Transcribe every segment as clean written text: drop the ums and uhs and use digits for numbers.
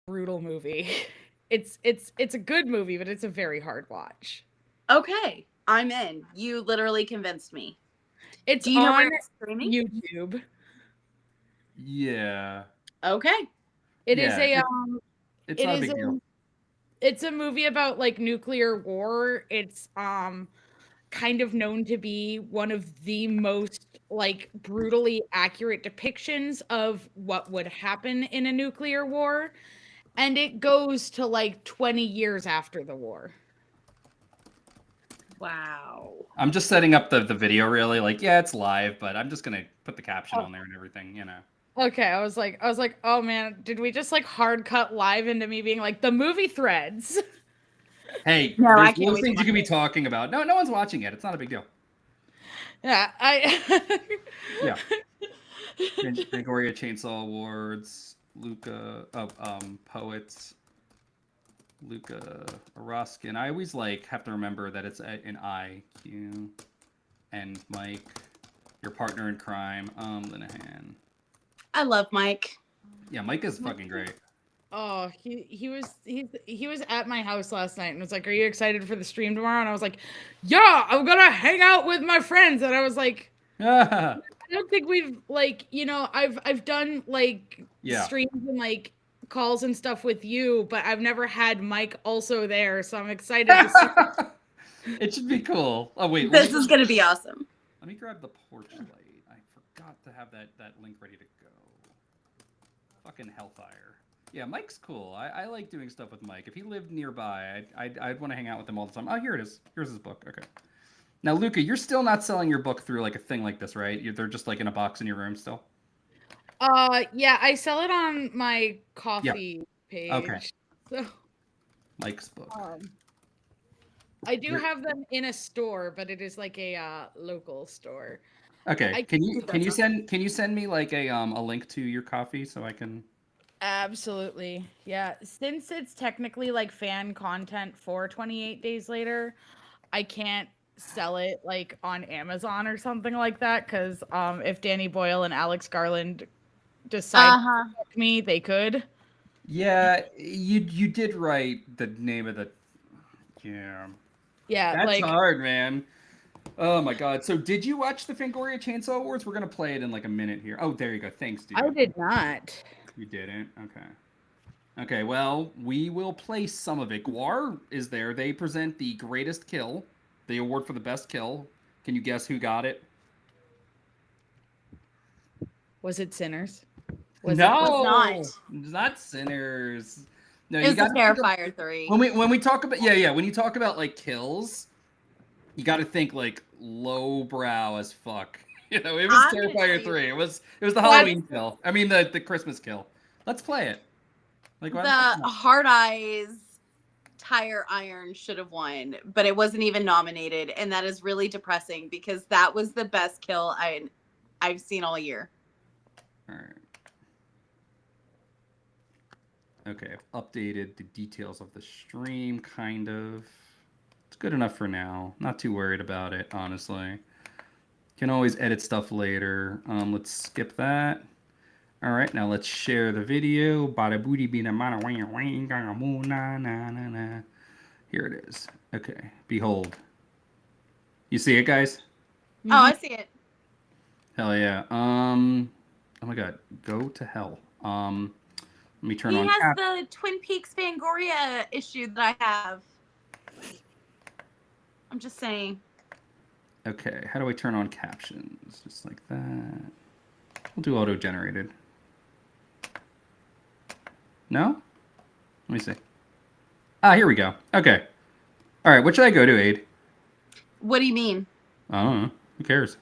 brutal movie. It's a good movie, but it's a very hard watch. Okay, I'm in. You literally convinced me. It's Do you know where on it's streaming? YouTube. Yeah. Okay. It is Yeah. a It's it not a is big deal. it's a movie about like nuclear war. It's kind of known to be one of the most like brutally accurate depictions of what would happen in a nuclear war, and it goes to like 20 years after the war. Wow. I'm just setting up the video really. Like, yeah, it's live, but I'm just gonna put the caption on there and everything, you know. Okay, I was like, oh man, did we just like hard cut live into me being like the movie threads? Hey, No, I there's can't those wait to things you watch can be it. talking about. No one's watching it. It's not a big deal. Yeah, Yeah. Fangoria Chainsaw Awards, Luka, poets, Luka, Erasquin. I always like have to remember that it's an IQ, and Mike, your partner in crime, Linehan. I love Mike. Yeah, Mike is fucking great. Oh, he was at my house last night and was like, "Are you excited for the stream tomorrow?" And I was like, "Yeah, I'm gonna hang out with my friends." And I was like, I don't think we've like, I've done like Yeah. streams and like calls and stuff with you, but I've never had Mike also there, so I'm excited to see. It should be cool. Oh wait, This is gonna be awesome. let me grab the porch light. I forgot to have that link ready to go. Fucking hellfire. Yeah, Mike's cool. I like doing stuff with Mike. If he lived nearby, I'd want to hang out with him all the time. Oh, here it is. Here's his book. Okay. Now, Luka, you're still not selling your book through like a thing like this, right? They're just like in a box in your room still? Yeah, I sell it on my Kofi page. Okay. So Mike's book. I do have them in a store, but it is like a local store. Okay. Can you send me like a link to your coffee so I can? Absolutely. Yeah. Since it's technically like fan content for 28 Days Later, I can't sell it like on Amazon or something like that because if Danny Boyle and Alex Garland decide to fuck me, they could. Yeah, you did write the name of the. Yeah. Yeah, That's like hard, man. Oh my god. So did you watch the Fangoria Chainsaw Awards? We're gonna play it in like a minute here. Oh, there you go. Thanks, dude. I did not. You didn't? Okay. Okay, well, we will play some of it. Guar is there. They present the greatest kill, the award for the best kill. Can you guess who got it? Was it Sinners? No, it was not. It's not Sinners. No, It was the Terrifier 3. When we talk about when you talk about like kills, you got to think like lowbrow as fuck. You know, it was Terrifier 3. It was the Halloween kill. I mean the Christmas kill. Let's play it. Like the Hard Eyes Tire Iron should have won, but it wasn't even nominated, and that is really depressing because that was the best kill I've seen all year. All right. Okay, I've updated the details of the stream, kind of. It's good enough for now. Not too worried about it, honestly. Can always edit stuff later. Let's skip that. All right, now let's share the video. Here it is. Okay, behold. You see it, guys? Oh, I see it. Hell yeah. Oh my god, go to hell. Let me turn on. He has the Twin Peaks Fangoria issue that I have. I'm just saying. Okay, how do I turn on captions? Just like that. We'll do auto-generated. No? Let me see. Ah, here we go. Okay. All right, what should I go to, Aid? What do you mean? I don't know. Who cares?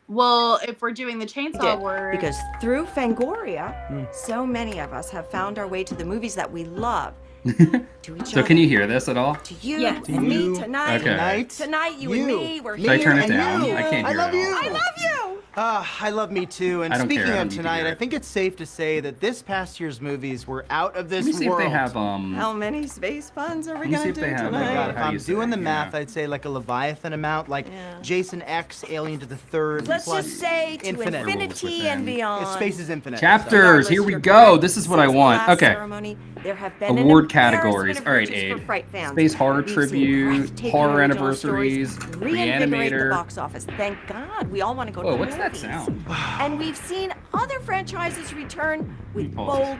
Well, if we're doing the Chainsaw Wars... Because through Fangoria, so many of us have found our way to the movies that we love. To each So other. can you hear this at all? To you Yes. and me tonight. Okay. Tonight, you and me. We're Should I here turn it and down? you. I can't hear I love it you. all. I love you. I love Me Too. And I don't speaking care, I don't of need to tonight, hear I it. think it's safe to say that this past year's movies were out of this Let me see world. if they have How many space puns are we Let me see gonna if do they have, Oh my tonight? God, if how do I'm you say doing it, the you math, know? I'd say like a Leviathan amount, like Yeah. Jason X, Alien to the Third, Let's plus just say to infinite. Werewolves infinity and Within. beyond. Space is infinite. Chapters. Regardless, Here we you're go. correct. This is what I Since the want. last Okay. ceremony, there have been Award an embarrassment categories. of All right, riches for Abe. Fright fans. Space Horror We've seen Tribute, breathtaking Horror original stories Anniversaries, reinvigorate the Reanimator. box office. Thank God, we all want to go Whoa, to the what's that movies. sound? And we've seen other franchises return with Pause this. bold.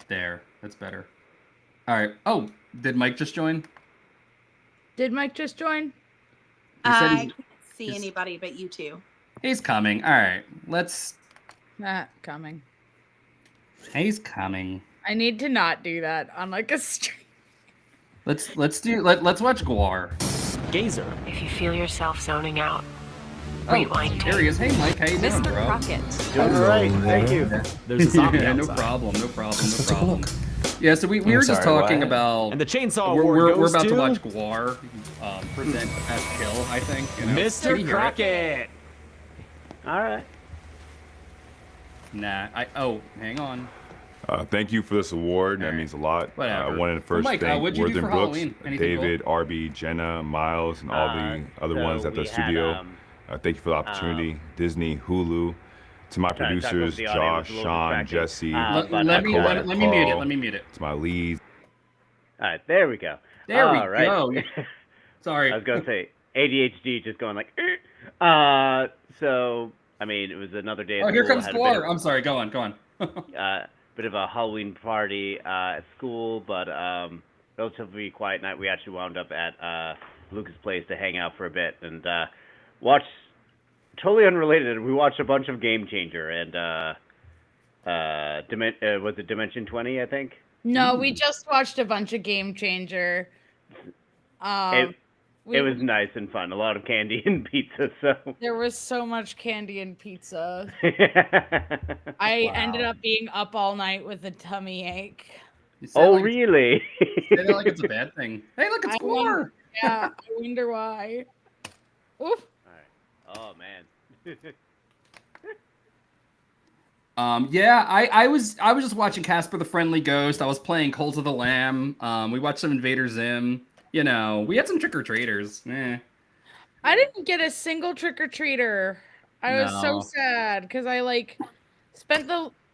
There. That's better. All right. Oh, did Mike just join? Did Mike just join? He said I he- can't see he's- anybody but you two. He's coming. All right. Let's. Not coming. He's coming. I need to not do that on like a stream. Let's watch Guar. Gazer. If you feel yourself zoning out, Oh, rewind there he is. Hey, Mike. How you doing, Mr. bro? Crockett. Doing all right, thank you. There's a zombie Yeah, no outside. problem. No problem. Let's No take a problem. look. Yeah, so we were just sorry, talking what? about. And the Chainsaw we're, Award we're goes about to to watch Guar present Best Kill, I think. You know? Can Mr. you hear it? Crockett. All right. Nah. Hang on. Thank you for this award. That Alright. means a lot. Whatever. I wanted to Well, first Mike, thank what'd you do Worthing for Brooks, Halloween? Anything cool? David, RB, Jenna, Miles, and all the other ones at the studio. Thank you for the opportunity. Disney, Hulu, to my Sorry, talk over producers, the audio, Josh, it's a little Sean, distracting. Jesse, Let me Colette, mute it. Paul, Let me mute it. to my leads. All right, there we go. There we All right. go. Sorry. I was gonna say ADHD just going like. So I mean, it was another day. At Oh, here school. comes Had a bit of- Guar. I'm sorry. Go on. bit of a Halloween party at school, but relatively quiet night. We actually wound up at Luka's place to hang out for a bit and watch. Totally unrelated. We watched a bunch of Game Changer and was it Dimension 20? I think. No, we just watched a bunch of Game Changer. It was nice and fun. A lot of candy and pizza. So There was so much candy and pizza. I ended up being up all night with a tummy ache. Oh, really? Say that like it's a bad thing. Hey, look, it's I Guar. wonder- Yeah, I wonder why. Oof. Oh man. Yeah, I was just watching Casper the Friendly Ghost. I was playing Cult of the Lamb. We watched some Invader Zim. You know, we had some trick-or-treaters. I didn't get a single trick-or-treater. I was so No. sad because I spent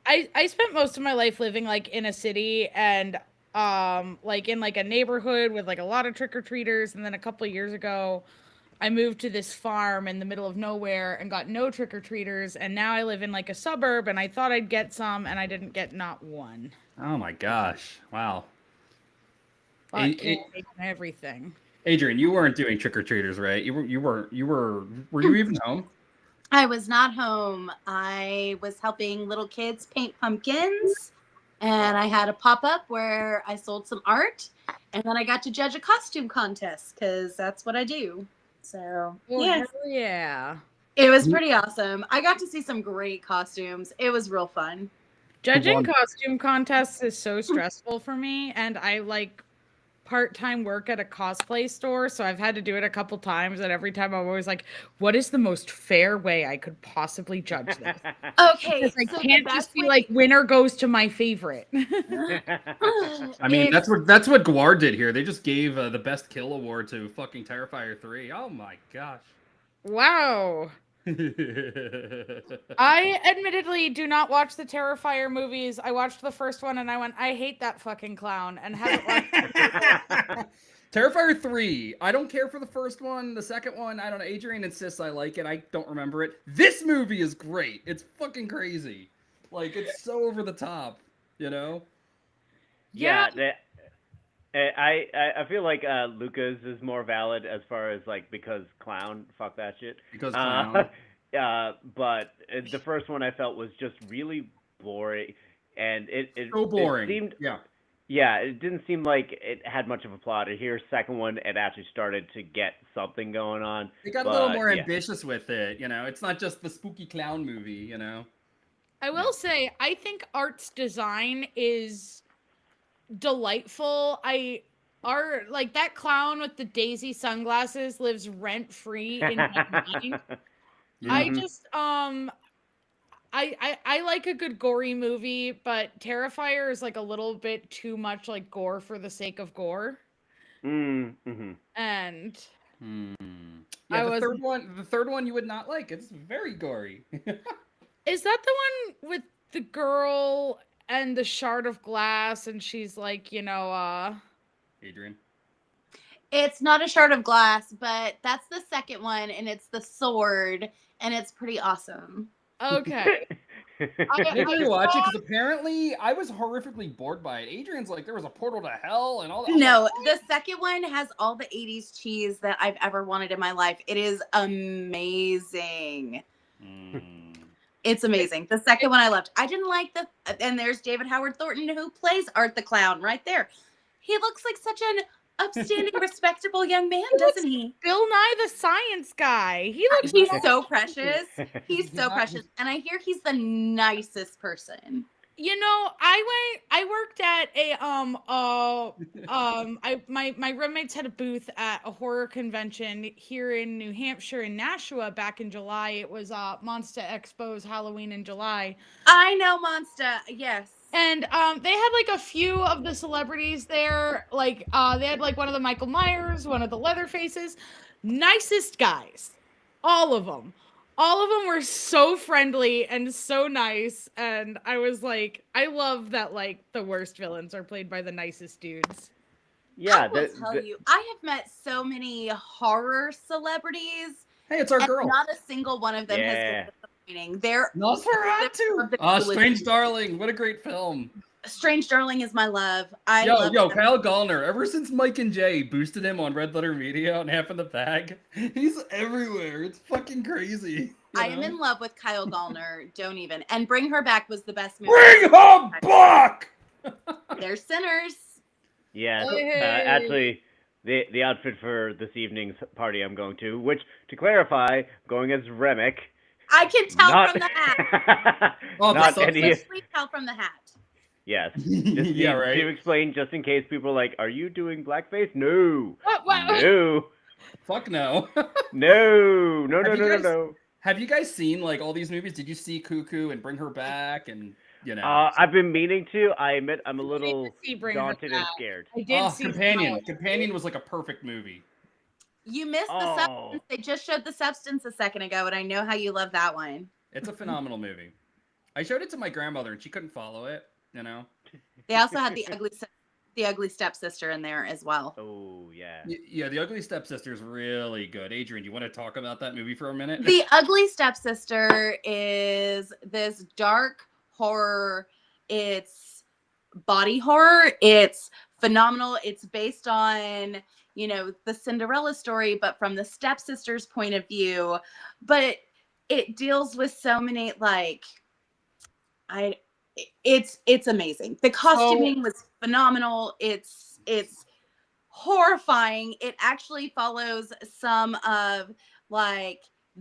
I spent most of my life living like in a city and like in like a neighborhood with like a lot of trick-or-treaters, and then a couple of years ago I moved to this farm in the middle of nowhere and got no trick-or-treaters, and now I live in like a suburb and I thought I'd get some and I didn't get not one. Oh my gosh! Wow. But candy and everything. Adrian, you weren't doing trick-or-treaters, right? Were you even home? I was not home. I was helping little kids paint pumpkins, and I had a pop-up where I sold some art, and then I got to judge a costume contest because that's what I do. So Oh, yeah, hell yeah. it was pretty awesome. I got to see some great costumes. It was real fun. Judging costume contests is so stressful for me, and I like part-time work at a cosplay store, so I've had to do it a couple times, and every time I'm always like, what is the most fair way I could possibly judge this? Okay, Because I so the can't best just be way- like, winner goes to my favorite. I mean, that's what Guar did here. They just gave the Best Kill award to fucking Terrifier 3. Oh my gosh. Wow. I admittedly do not watch the Terrifier movies. I watched the first one and I went, I hate that fucking clown, and haven't watched Terrifier 3. I don't care for the first one. The second one, I don't know. Adrian insists I like it. I don't remember it. This movie is great. It's fucking crazy. Like, it's so over the top, you know? Yeah. I feel like Luka's is more valid as far as like because clown, fuck that shit. Because clown. But the first one I felt was just really boring, and it So boring. It seemed, yeah, it didn't seem like it had much of a plot. And here, second one, it actually started to get something going on. They got a little more ambitious with it, you know? It's not just the spooky clown movie, you know? I will say, I think Art's design is delightful. Like that clown with the daisy sunglasses lives rent free in my mind. I Mhm. just I like a good gory movie, but Terrifier is like a little bit too much like gore for the sake of gore. Mhm. And Hmm. Yeah, I was the third one you would not like. It's very gory. Is that the one with the girl and the shard of glass and she's like, Adrian. It's not a shard of glass, but that's the second one, and it's the sword, and it's pretty awesome. okay. Maybe I I watch it saw because apparently I was horrifically bored by it. Adrian's like, there was a portal to hell and all that. I'm No, like, the second one has all the 80s cheese that I've ever wanted in my life. It is amazing. It's amazing. The second one I loved. I didn't like and there's David Howard Thornton who plays Art the Clown right there. He looks like such an upstanding, respectable young man, doesn't he? Bill Nye the Science Guy. He looks He's so precious. He's so not- precious. And I hear he's the nicest person. I worked at a my roommates had a booth at a horror convention here in New Hampshire in Nashua back in July. It was Monster Expo's Halloween in July. I know Monster, yes. And they had like a few of the celebrities there. Like they had like one of the Michael Myers, one of the Leatherfaces. Nicest guys. All of them. All of them were so friendly and so nice. And I was like, I love that like the worst villains are played by the nicest dudes. Yeah, I will tell you, I have met so many horror celebrities. Hey, it's our and girl. not a single one of them has Yeah. been disappointing. They're Nosferatu. Oh, Strange Darling. What a great film. Strange Darling is my love. I love Yo, them. Kyle Gallner. Ever since Mike and Jay boosted him on Red Letter Media on Half in the Bag, he's everywhere. It's fucking crazy. I am in love with Kyle Gallner. Don't even. And Bring Her Back was the best movie. Bring her back! They're sinners. Yes. Hey. Actually, the outfit for this evening's party I'm going to, which, to clarify, going as Remick. I can tell Not- from the hat. Oh, Not the any. Literally tell from the hat. Yes. Yeah, right. To explain, just in case people are like, are you doing blackface? No. What? No. Fuck no. No. No, Have no, you no, no, guys- no. Have you guys seen like all these movies? Did you see Cuckoo and Bring Her Back and I've been meaning to. I admit I'm a little see Bring Her daunted and Back. scared. I did see Companion. Companion was like a perfect movie. You missed the substance. They just showed the substance a second ago, and I know how you love that one. It's a phenomenal movie. I showed it to my grandmother and she couldn't follow it, They also had the ugly stepsister in there as well. Oh, yeah. Yeah, The Ugly Stepsister is really good. Adrian, do you want to talk about that movie for a minute? The Ugly Stepsister is this dark horror. It's body horror. It's phenomenal. It's based on, the Cinderella story, but from the stepsister's point of view. But it deals with so many, it's amazing. The costuming was phenomenal. It's horrifying. It actually follows some of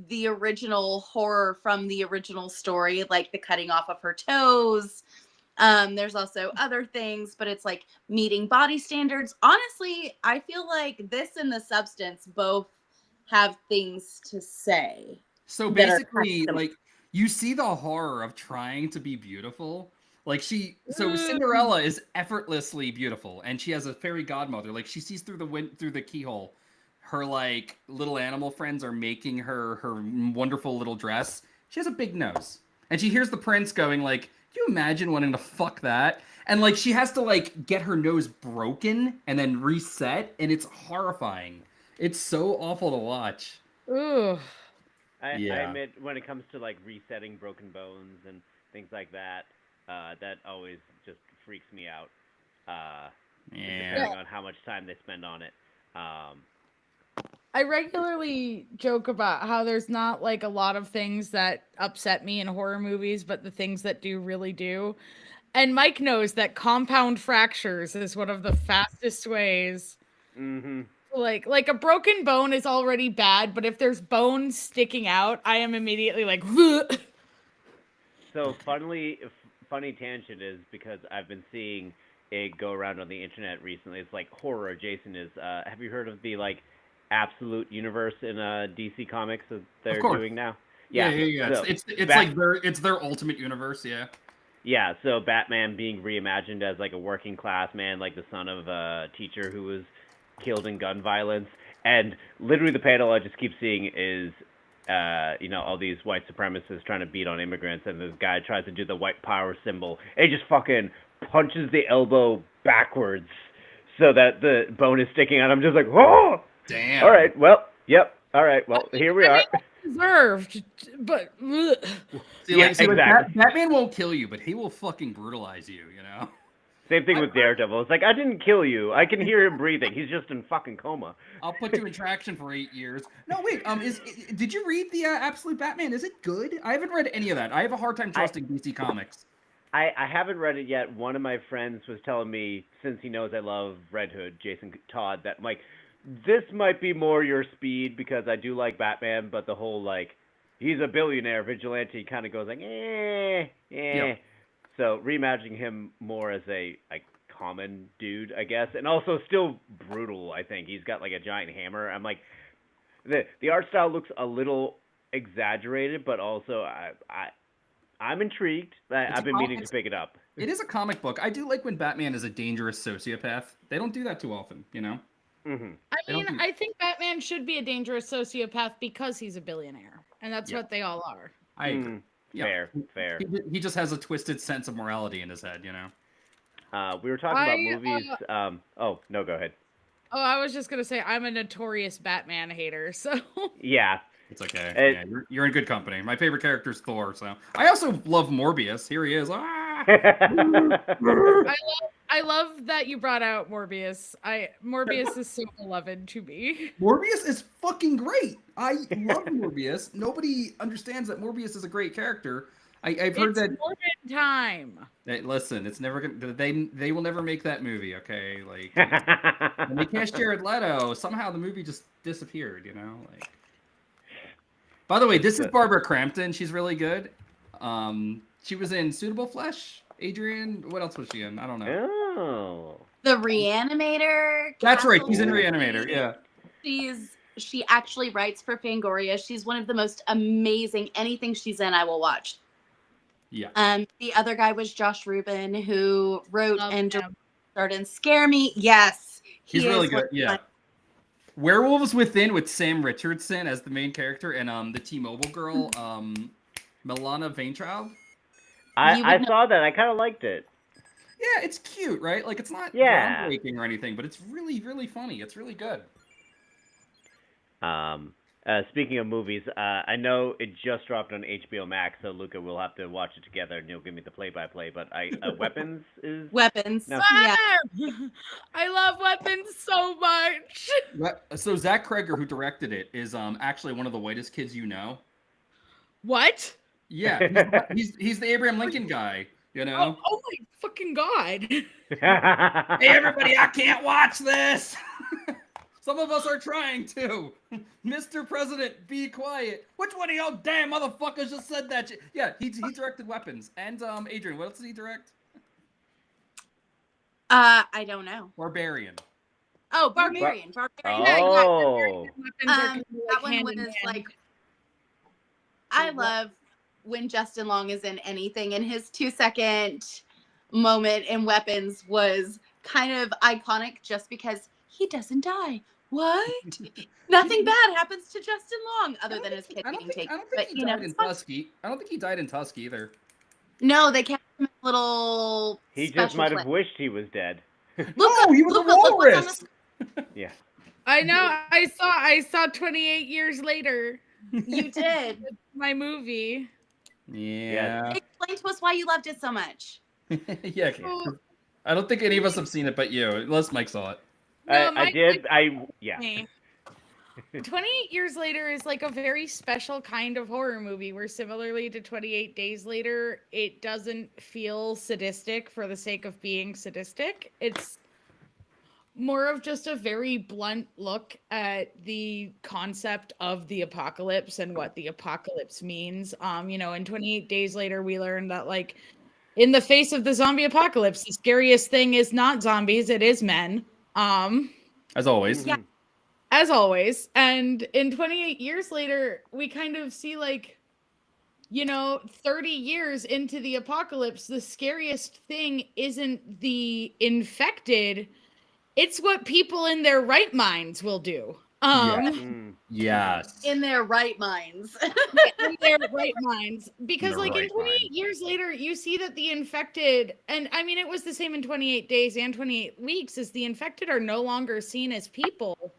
the original horror from the original story, like the cutting off of her toes. There's also other things, but it's like meeting body standards. Honestly, I feel like this and The Substance both have things to say. So that are basically, kind of- like, you see the horror of trying to be beautiful. Like, Cinderella is effortlessly beautiful, and she has a fairy godmother. Like, she sees through the keyhole. Her, little animal friends are making her wonderful little dress. She has a big nose. And she hears the prince going, can you imagine wanting to fuck that? And, she has to, get her nose broken and then reset, and it's horrifying. It's so awful to watch. Ooh. I Yeah. admit, when it comes to resetting broken bones and things like that, that always just freaks me out. Depending on how much time they spend on it. I regularly joke about how there's not a lot of things that upset me in horror movies, but the things that do really do. And Mike knows that compound fractures is one of the fastest ways. Mm-hmm. Like a broken bone is already bad, but if there's bone sticking out, I am immediately like, So funny tangent is because I've been seeing it go around on the internet recently. It's horror adjacent is. Have you heard of the Absolute Universe in DC Comics that they're doing now? Yeah. So It's Bat- like it's their ultimate universe. Yeah. Yeah, so Batman being reimagined as like a working class man, like the son of a teacher who was killed in gun violence, and literally the panel I just keep seeing is, all these white supremacists trying to beat on immigrants, and this guy tries to do the white power symbol, and he just fucking punches the elbow backwards, so that the bone is sticking out. I'm just like, oh, Damn. all right, well, yep, all right, well, here we are. Deserved, but ugh. See, Batman won't kill you, but he will fucking brutalize you. You know. Same thing with Daredevil. It's like, I didn't kill you. I can hear him breathing. He's just in fucking coma. I'll put you in traction for 8 years. No, wait. Did you read the Absolute Batman? Is it good? I haven't read any of that. I have a hard time trusting DC Comics. I haven't read it yet. One of my friends was telling me, since he knows I love Red Hood, Jason Todd, that like, this might be more your speed because I do like Batman, but the whole like, he's a billionaire vigilante kind of goes like, Yep. So reimagining him more as a common dude, I guess, and also still brutal. I think he's got like a giant hammer. I'm like, the art style looks a little exaggerated, but also I'm intrigued. I've been meaning to pick it up. It is a comic book. I do like when Batman is a dangerous sociopath. They don't do that too often, you know. Mm-hmm. I mean, I think Batman should be a dangerous sociopath because he's a billionaire, and that's what they all are. I agree. Yeah. Fair. He just has a twisted sense of morality in his head, you know. We were talking about movies. Oh no, go ahead. Oh, I was just gonna say I'm a notorious Batman hater, so. Yeah. It's okay. You're in good company. My favorite character is Thor, so I also love Morbius. Here he is. I love that you brought out Morbius. Morbius is so beloved to me. Morbius is fucking great. I love Morbius. Nobody understands that Morbius is a great character. I've heard that. It's Morbin time. Listen, it's never gonna. They will never make that movie. Okay, like when they cast Jared Leto, somehow the movie just disappeared. You know, like. By the way, this is Barbara Crampton. She's really good. She was in Suitable Flesh. Adrian, what else was she in? I don't know. Oh. The Reanimator. That's right. She's in Reanimator. Yeah. She actually writes for Fangoria. She's one of the most amazing. Anything she's in, I will watch. Yeah. The other guy was Josh Rubin, who wrote and starred in Scare Me. Yes, he's really good. Yeah. Werewolves Within with Sam Richardson as the main character, and the T-Mobile girl, Milana Vaintraub. I saw that. I kind of liked it. Yeah, it's cute, right? Like it's not groundbreaking or anything, but it's really, really funny. It's really good. Speaking of movies, I know it just dropped on HBO Max, so Luka will have to watch it together, and you'll give me the play-by-play. But Weapons is Weapons. No. Yeah. I love Weapons so much. So Zach Kreger, who directed it, is actually one of the whitest kids you know. What? Yeah, he's the Abraham Lincoln guy. You know. Oh my fucking god! Hey everybody, I can't watch this. Some of us are trying to. Mr. President, be quiet. Which one of y'all damn motherfuckers just said that shit? Yeah, he directed Weapons. And Adrian, what else did he direct? I don't know. Barbarian. Oh, Barbarian. Oh. That one was like, I love when Justin Long is in anything, and his 2-second moment in Weapons was kind of iconic just because he doesn't die. What? Nothing bad happens to Justin Long other than his kid being taken. I don't think he died in Tuskegee. I don't think he died in Tuskegee either. No, they kept him a little. He just might have wished he was dead. He was a walrus. Yeah. I know. I saw 28 years later. You did. My movie. Yeah. Explain to us why you loved it so much. Yeah. I don't think any of us have seen it, but you. Unless Mike saw it. No, I did. Yeah. 28 Years Later is like a very special kind of horror movie where, similarly to 28 Days Later, it doesn't feel sadistic for the sake of being sadistic. It's more of just a very blunt look at the concept of the apocalypse and what the apocalypse means. In 28 Days Later, we learned that, like, in the face of the zombie apocalypse, the scariest thing is not zombies, it is men. As always. Yeah. As always. And in 28 Years Later, we kind of see, like, 30 years into the apocalypse, the scariest thing isn't the infected, it's what people in their right minds will do. Yes. In their right minds. In their right minds. Because, In their in right 28 mind. years later, you see that the infected, and I mean, it was the same in 28 days and 28 weeks, is the infected are no longer seen as people.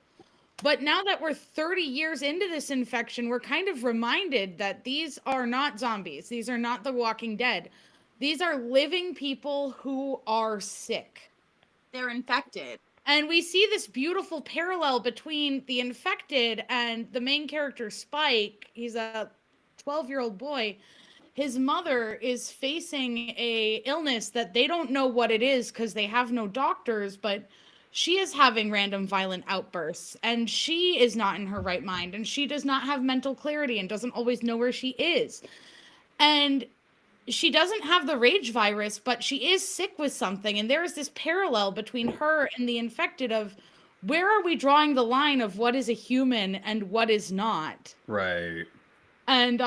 But now that we're 30 years into this infection, we're kind of reminded that these are not zombies. These are not the Walking Dead. These are living people who are sick. They're infected. And we see this beautiful parallel between the infected and the main character, Spike. He's a 12-year-old boy. His mother is facing a illness that they don't know what it is because they have no doctors, but she is having random violent outbursts, and she is not in her right mind, and she does not have mental clarity and doesn't always know where she is. And she doesn't have the rage virus, but she is sick with something. And there is this parallel between her and the infected of where are we drawing the line of what is a human and what is not? Right. And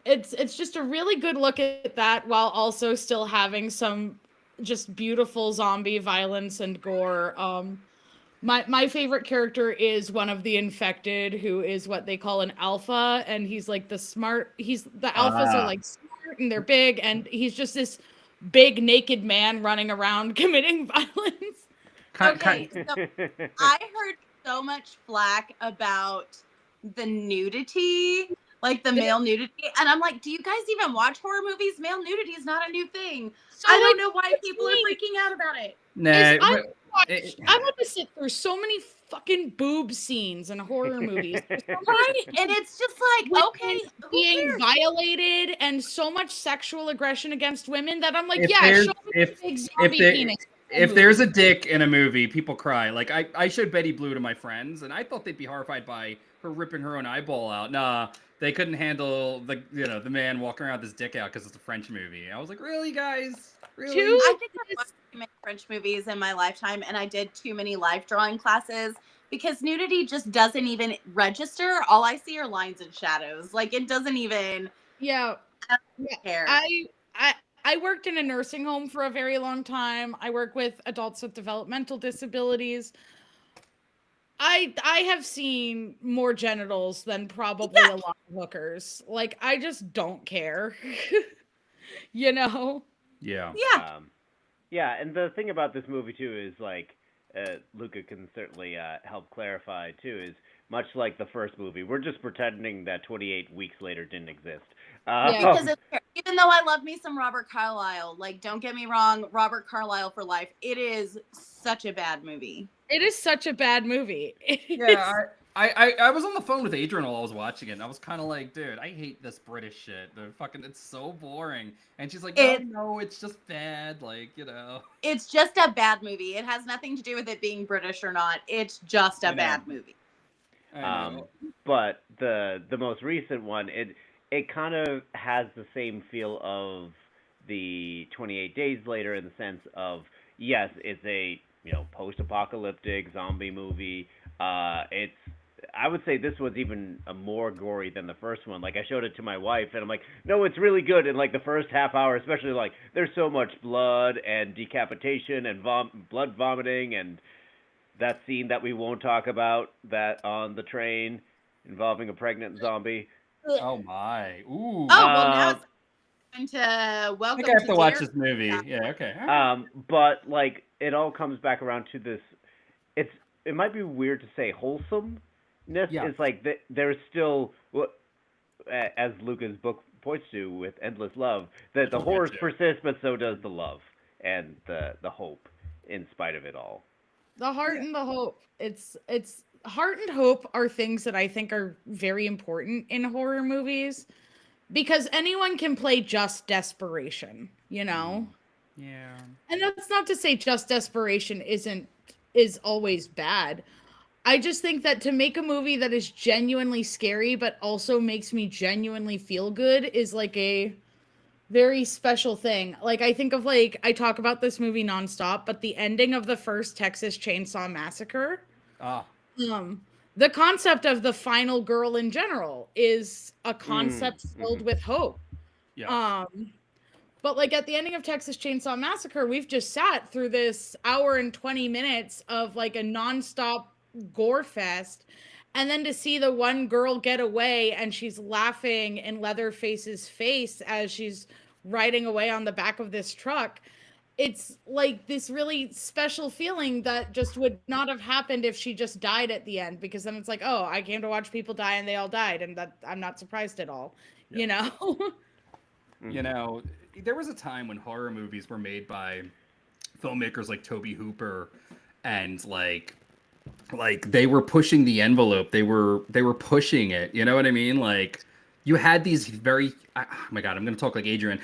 it's just a really good look at that while also still having some just beautiful zombie violence and gore. My favorite character is one of the infected, who is what they call an alpha, and he's like the alphas are like smart and they're big, and he's just this big naked man running around committing violence. Okay, so I heard so much flack about the nudity, like the male nudity, and I'm like, do you guys even watch horror movies? Male nudity is not a new thing. So I don't know why people are freaking out about it. Nah, I want to sit through so many fucking boob scenes in horror movies. Right? And it's just like, okay, being violated and so much sexual aggression against women that I'm like, If yeah, there's- show me the big zombie penis. if there's a dick in a movie, people cry. Like I showed Betty Blue to my friends, and I thought they'd be horrified by her ripping her own eyeball out. Nah, they couldn't handle the the man walking around with his dick out because it's a French movie. I was like, really, guys? Really? I think I watched too many French movies in my lifetime, and I did too many life drawing classes because nudity just doesn't even register. All I see are lines and shadows. Like, it doesn't even. Yeah. I don't care. I worked in a nursing home for a very long time. I work with adults with developmental disabilities. I have seen more genitals than probably a lot of hookers. Like, I just don't care. Yeah. Yeah. Yeah, and the thing about this movie too is like Luka can certainly help clarify too. Is much like the first movie, we're just pretending that 28 weeks later didn't exist. Because even though I love me some Robert Carlyle, like, don't get me wrong, Robert Carlyle for life. It is such a bad movie. It is such a bad movie. Yeah, I was on the phone with Adrian while I was watching it, and I was kind of like, dude, I hate this British shit. It's so boring. And she's like, no, it's just bad. Like, It's just a bad movie. It has nothing to do with it being British or not. It's just a bad movie. But the most recent one, it kind of has the same feel of the 28 Days Later in the sense of, yes, it's a post-apocalyptic zombie movie. I would say this was even more gory than the first one. Like, I showed it to my wife, and I'm like, no, it's really good. And like the first half hour, especially, like, there's so much blood and decapitation and blood vomiting, and that scene that we won't talk about, that on the train involving a pregnant zombie. Oh my! Ooh. Oh, well, now it's time to welcome. I think I have to watch this movie. Yeah. Okay. But like, it all comes back around to this. It might be weird to say wholesomeness. Yeah. It's like there's still, as Luka's book points to, with Endless Love, that the horrors persist, but so does the love and the hope, in spite of it all. The heart and the hope. It's heart and hope are things that I think are very important in horror movies, because anyone can play just desperation, Yeah. And that's not to say just desperation is always bad. I just think that to make a movie that is genuinely scary but also makes me genuinely feel good is like a very special thing. Like, I think of, like, I talk about this movie nonstop, but the ending of the first Texas Chainsaw Massacre, the concept of the final girl in general is a concept filled with hope. Yeah. But like at the ending of Texas Chainsaw Massacre, we've just sat through this hour and 20 minutes of like a nonstop gore fest. And then to see the one girl get away and she's laughing in Leatherface's face as she's riding away on the back of this truck. It's like this really special feeling that just would not have happened if she just died at the end, because then it's like, oh, I came to watch people die and they all died, and that I'm not surprised at all. Yeah. You know? You know, there was a time when horror movies were made by filmmakers like Tobe Hooper, and like they were pushing the envelope. They were pushing it. You know what I mean? Like you had these very oh my god, I'm gonna talk like Adrian.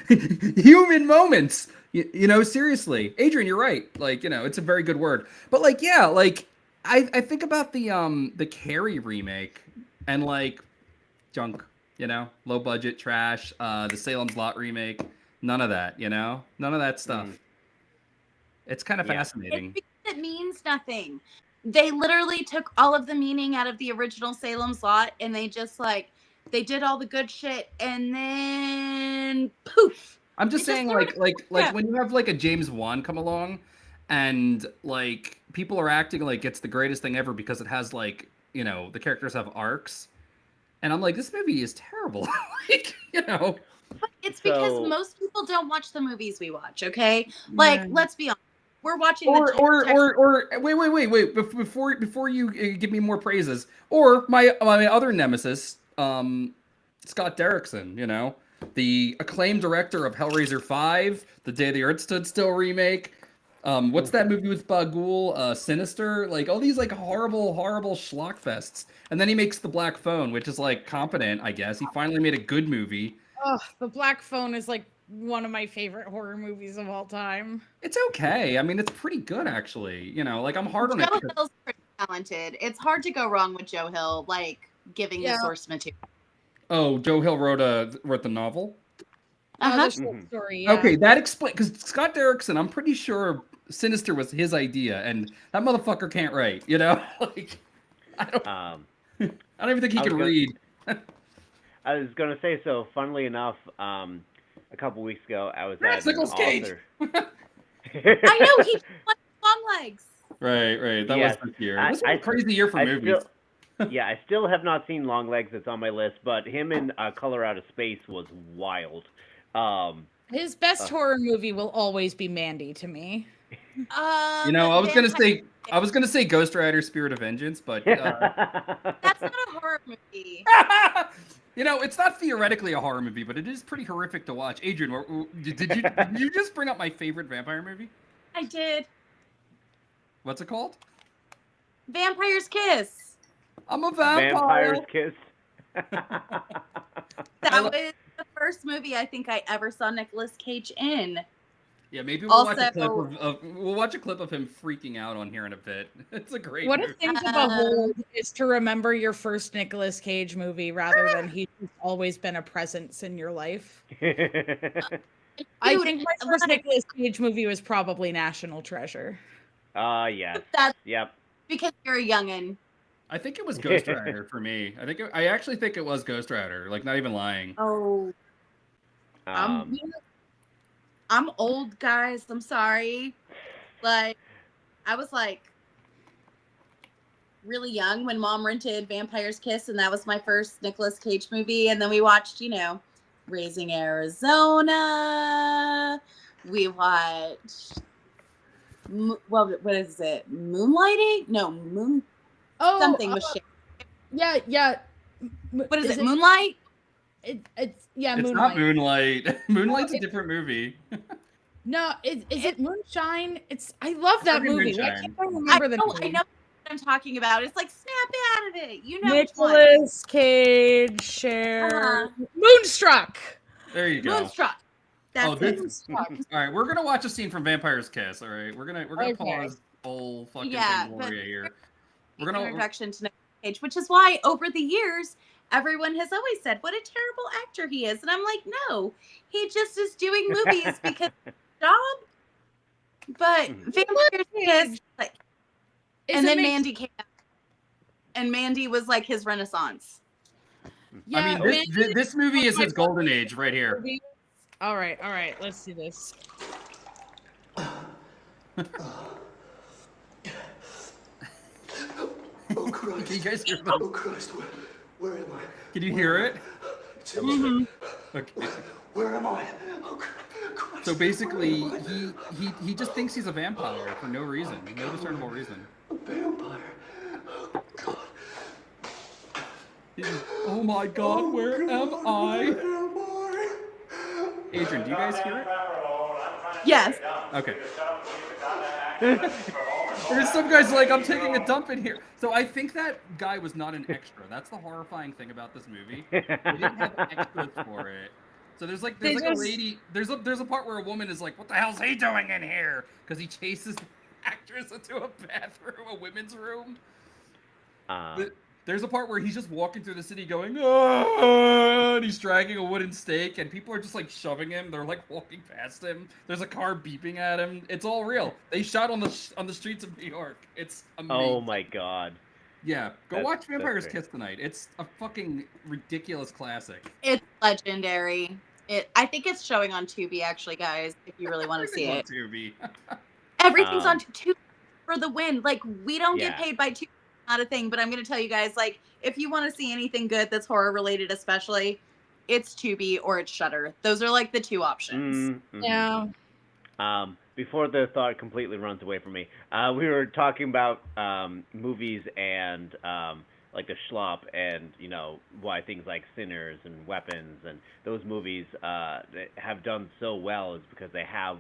Human moments. You know, seriously, Adrian, you're right. Like, you know, it's a very good word. But like, yeah, like I think about the Carrie remake and like junk. You know, low budget trash. The Salem's Lot remake. None of that. You know, none of that stuff. It's kind of fascinating. It means nothing. They literally took all of the meaning out of the original Salem's Lot, and they just like they did all the good shit, and then poof. I'm just saying, like when you have like a James Wan come along, and like people are acting like it's the greatest thing ever because it has like, you know, the characters have arcs, and I'm like, this movie is terrible. Like, you know. But it's because most people don't watch the movies we watch. Okay, like let's be honest. We're watching wait before you give me more praises, or my other nemesis, Scott Derrickson, you know, the acclaimed director of Hellraiser 5, The Day the Earth Stood Still remake. What's that movie with Bagul? Sinister? Like all these like horrible schlock fests. And then he makes The Black Phone, which is like competent, I guess. He finally made a good movie. Oh, The Black Phone is like one of my favorite horror movies of all time. It's okay. I mean, it's pretty good actually. You know, like I'm hard on it. Joe Hill's pretty talented. It's hard to go wrong with Joe Hill, like giving the source material. Oh, Joe Hill wrote the novel? The short story, yeah. Okay, that explains, because Scott Derrickson, I'm pretty sure Sinister was his idea, and that motherfucker can't write, you know? Like, I don't even think he can read. I was going to say, so funnily enough, a couple weeks ago, I was at an author. I know, he won Long Legs. Right. That was this year. This was a crazy year for movies. I still have not seen Long Legs. It's on my list, but him in Color Out of Space was wild. His best horror movie will always be Mandy to me. You know, I was gonna say Ghost Rider: Spirit of Vengeance, but that's not a horror movie. You know, it's not theoretically a horror movie, but it is pretty horrific to watch. Adrian, did you just bring up my favorite vampire movie? I did. What's it called? Vampire's Kiss. I'm a vampire. Vampire's Kiss. That was the first movie I think I ever saw Nicolas Cage in. Yeah, maybe we'll watch a clip of him freaking out on here in a bit. It's a great movie. What a thing to behold is to remember your first Nicolas Cage movie rather than he's always been a presence in your life. I think my first Nicolas Cage movie was probably National Treasure. Yes. Yep. Because you're a youngin'. I think it was Ghost Rider for me. I actually think it was Ghost Rider. Like, not even lying. Oh. I'm old, guys. I'm sorry. Like, I was like really young when Mom rented Vampire's Kiss, and that was my first Nicolas Cage movie. And then we watched, you know, Raising Arizona. We watched what is it? Moonlighting? No, something with shit. Yeah. What is it? Moonlight? It's Moonlight. Not Moonlight. Moonlight's a different movie. No, is it Moonshine? I love that movie. I can't remember the name. I know what I'm talking about. It's like snap out of it. You know, Nicolas Cage, Cher, Moonstruck. There you go. Moonstruck. That's Moonstruck. All right, we're gonna watch a scene from Vampire's Kiss. All right, we're gonna pause whole fucking Fangoria here. We're gonna introduction to Nicolas Cage, which is why over the years everyone has always said what a terrible actor he is, and I'm like, no, he just is doing movies because of his job. But Vampire's Kiss, like, and then Mandy came out, and Mandy was like his renaissance. Yeah, I mean, this movie is his golden age right here. All right. Let's do this. Oh Christ! Can you guys hear them? Oh Christ! Where am I? Can you hear it? Mm-hmm. Okay. Where am I? Oh Christ! So basically, he just thinks he's a vampire for no reason, no discernible reason. A vampire? Oh God! Oh my God, where am I? Adrian, do you guys hear it? Yes. Okay. There's some guys like, I'm taking a dump in here. So I think that guy was not an extra. That's the horrifying thing about this movie. They didn't have extras for it. So there's like a lady. There's a part where a woman is like, "What the hell's he doing in here?" Because he chases the actress into a bathroom, a women's room. There's a part where he's just walking through the city going, "Ah!" and he's dragging a wooden stake, and people are just like shoving him. They're like walking past him. There's a car beeping at him. It's all real. They shot on the streets of New York. It's amazing. Oh my God. Yeah, go watch Vampire's Kiss tonight. It's a fucking ridiculous classic. It's legendary. I think it's showing on Tubi, actually, guys, if you really want to see it. Tubi. Everything's on Tubi for the win. Like, we don't get Yeah. paid by Tubi. Not a thing, but I'm going to tell you guys, like, if you want to see anything good that's horror related, especially, it's Tubi or it's Shudder. Those are like the two options. Mm-hmm. Yeah. Before the thought completely runs away from me, we were talking about movies and like the schlop, and why things like Sinners and Weapons and those movies have done so well is because they have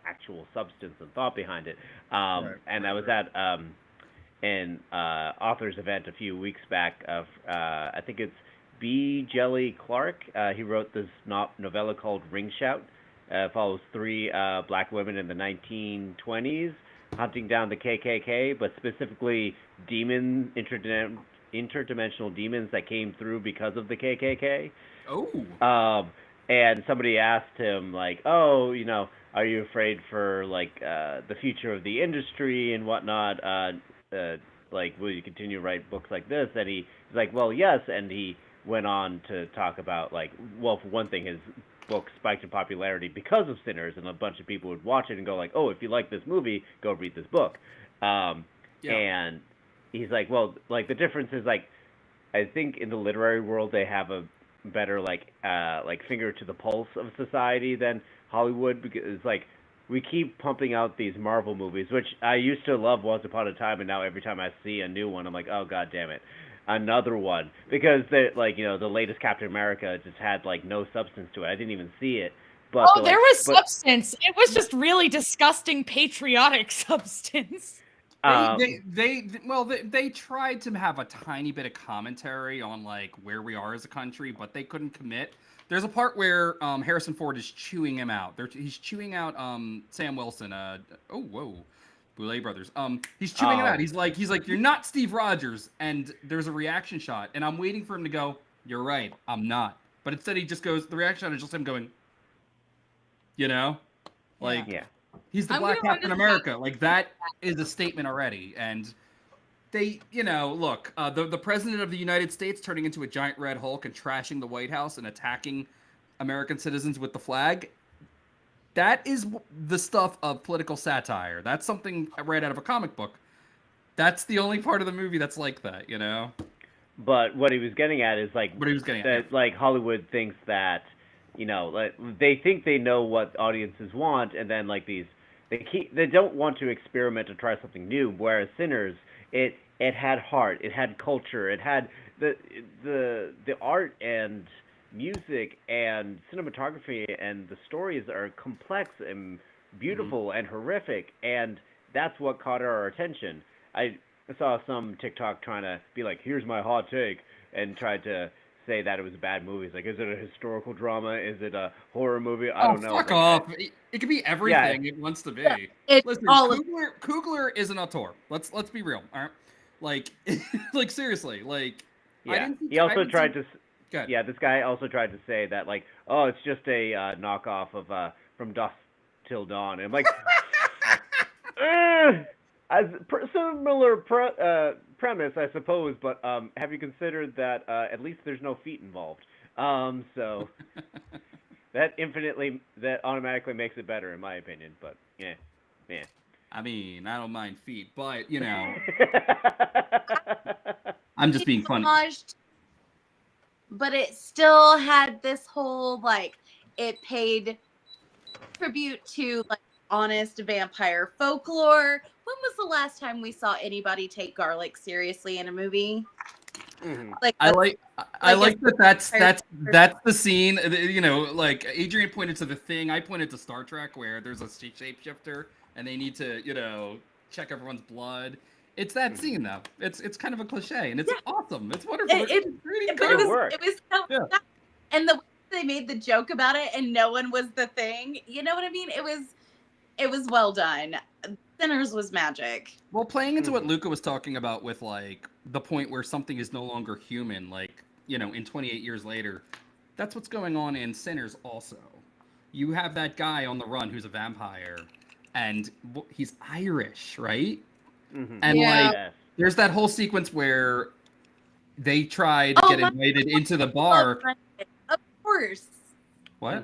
actual substance and thought behind it. And I was at an author's event a few weeks back of I think it's B. Jelly Clark. He wrote this novella called Ring Shout. Follows three black women in the 1920s hunting down the KKK, but specifically interdimensional demons that came through because of the KKK. Oh. And somebody asked him, like, "Oh, are you afraid for like the future of the industry and whatnot? Like, will you continue to write books like this?" And he's like, "Well, yes." And he went on to talk about, like, well, for one thing, his book spiked in popularity because of Sinners, and a bunch of people would watch it and go like, "Oh, if you like this movie, go read this book." And he's like, "Well, like, the difference is, like, I think in the literary world they have a better like finger to the pulse of society than Hollywood, because it's like we keep pumping out these Marvel movies, which I used to love once upon a time, and now every time I see a new one, I'm like, oh god damn it, another one, because the latest Captain America just had like no substance to it. I didn't even see it. But there was substance. It was just really disgusting patriotic substance. They tried to have a tiny bit of commentary on like where we are as a country, but they couldn't commit. There's a part where Harrison Ford is chewing him out. He's chewing out Sam Wilson. Boulet Brothers. He's chewing him out. He's like, "You're not Steve Rogers," and there's a reaction shot, and I'm waiting for him to go, "You're right, I'm not." But instead he just goes. The reaction shot is just him going, like. Yeah. He's the Black Captain America. Like, that is a statement already. And they, look, the president of the United States turning into a giant red Hulk and trashing the White House and attacking American citizens with the flag, that is the stuff of political satire. That's something right out of a comic book. That's the only part of the movie that's like that, But what he was getting at is like like Hollywood thinks that like they think they know what audiences want, and then like they don't want to experiment or try something new. Whereas Sinners, it had heart, it had culture, it had the art and music and cinematography, and the stories are complex and beautiful and horrific, and that's what caught our attention. I saw some TikTok trying to be like, "Here's my hot take," and tried to say that it was a bad movie. It's like, is it a historical drama? Is it a horror movie? I don't know. Fuck off. It can be everything it wants to be. It's Listen, all Coogler is an auteur. Let's be real. All right, like like seriously, like yeah. This guy also tried to say that like, oh, it's just a knockoff of From Dusk Till Dawn. And I'm like, similar premise, I suppose, but have you considered that at least there's no feet involved? So that automatically makes it better in my opinion. But yeah. I mean, I don't mind feet, but I'm just being funny. Homaged, but it still had this whole like it paid tribute to like honest vampire folklore. When was the last time we saw anybody take garlic seriously in a movie? Like I like that that's the scene. Like Adrian pointed to The Thing. I pointed to Star Trek, where there's a shapeshifter and they need to check everyone's blood. It's that scene though. It's kind of a cliche and it's awesome. It's wonderful. It was so and the way they made the joke about it and no one was the thing. You know what I mean? It was well done. Sinners was magic. Well, playing into what Luka was talking about with like the point where something is no longer human, like, in 28 years later, that's what's going on in Sinners also. You have that guy on the run who's a vampire and he's Irish, right? And like there's that whole sequence where they try to get invited into the bar. Of course. What?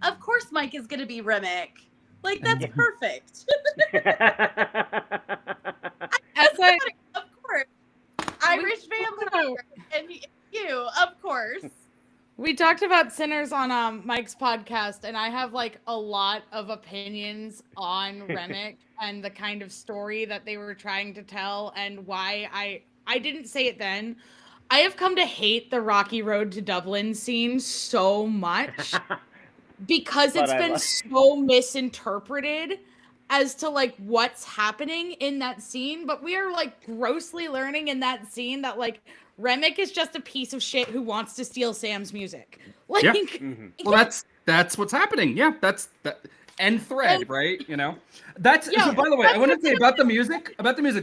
Of course Mike is gonna be Remick. Like that's perfect. Of course. Irish vampire and you, of course. We talked about Sinners on Mike's podcast, and I have like a lot of opinions on Remick and the kind of story that they were trying to tell and why I didn't say it then. I have come to hate the Rocky Road to Dublin scene so much because it's been so misinterpreted as to like what's happening in that scene. But we are like grossly learning in that scene that like Remick is just a piece of shit who wants to steal Sam's music. Like, well, that's what's happening. Yeah, that's that end thread, right? That's so, by the way, I want to say about the music.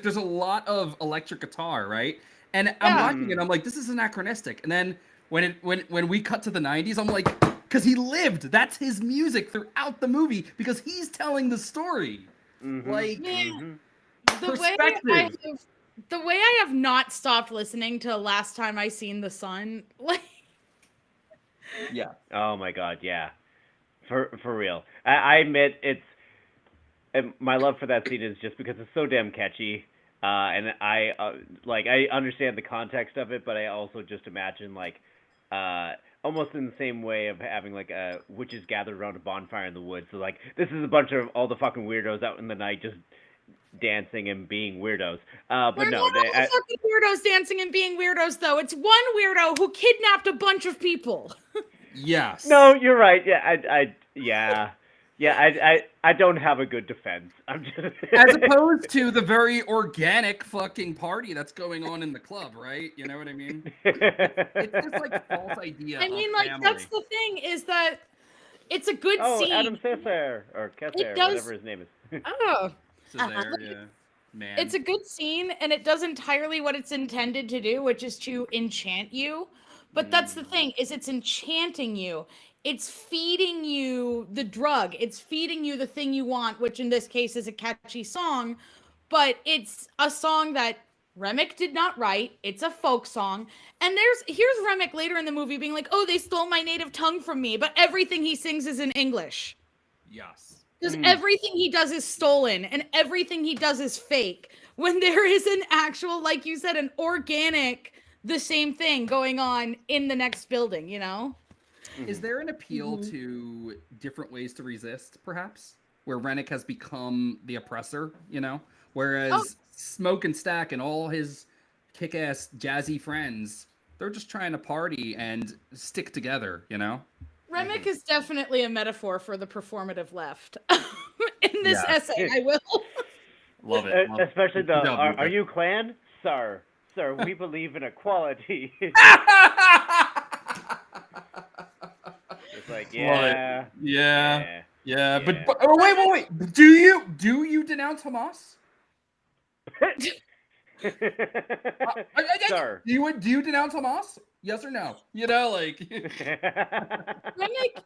There's a lot of electric guitar, right? And I'm watching it. I'm like, this is anachronistic. And then when we cut to the 90s, I'm like, because he lived. That's his music throughout the movie because he's telling the story. Like, the way I have not stopped listening to Last Time I Seen the Sun, like. Yeah. Oh my God, yeah. For real. I admit my love for that scene is just because it's so damn catchy. And I understand the context of it, but I also just imagine like almost in the same way of having like witches gathered around a bonfire in the woods. So like this is a bunch of all the fucking weirdos out in the night just dancing and being weirdos. But They're no, not all the fucking weirdos dancing and being weirdos though. It's one weirdo who kidnapped a bunch of people. Yes. No, you're right. Yeah, I don't have a good defense. I'm just as opposed to the very organic fucking party that's going on in the club, right? You know what I mean? It's this like false idea. I mean, like family. That's the thing is that it's a good scene. Adam Cesare or Cesare, whatever his name is. Cesare, man. It's a good scene, and it does entirely what it's intended to do, which is to enchant you. But that's the thing, is it's enchanting you. It's feeding you the drug. It's feeding you the thing you want, which in this case is a catchy song. But it's a song that Remick did not write. It's a folk song. And here's Remick later in the movie being like, oh, they stole my native tongue from me. But everything he sings is in English. Yes. Because everything he does is stolen. And everything he does is fake. When there is an actual, like you said, an organic... the same thing going on in the next building, Is there an appeal to different ways to resist, perhaps? Where Rennick has become the oppressor, Whereas Smoke and Stack and all his kick-ass jazzy friends, they're just trying to party and stick together, Remick is definitely a metaphor for the performative left. In this essay, I will. Love it. Especially are you Klan? Sir, we believe in equality. It's like, yeah. But wait. Do you denounce Hamas? Sir. Do you denounce Hamas? Yes or no? Remick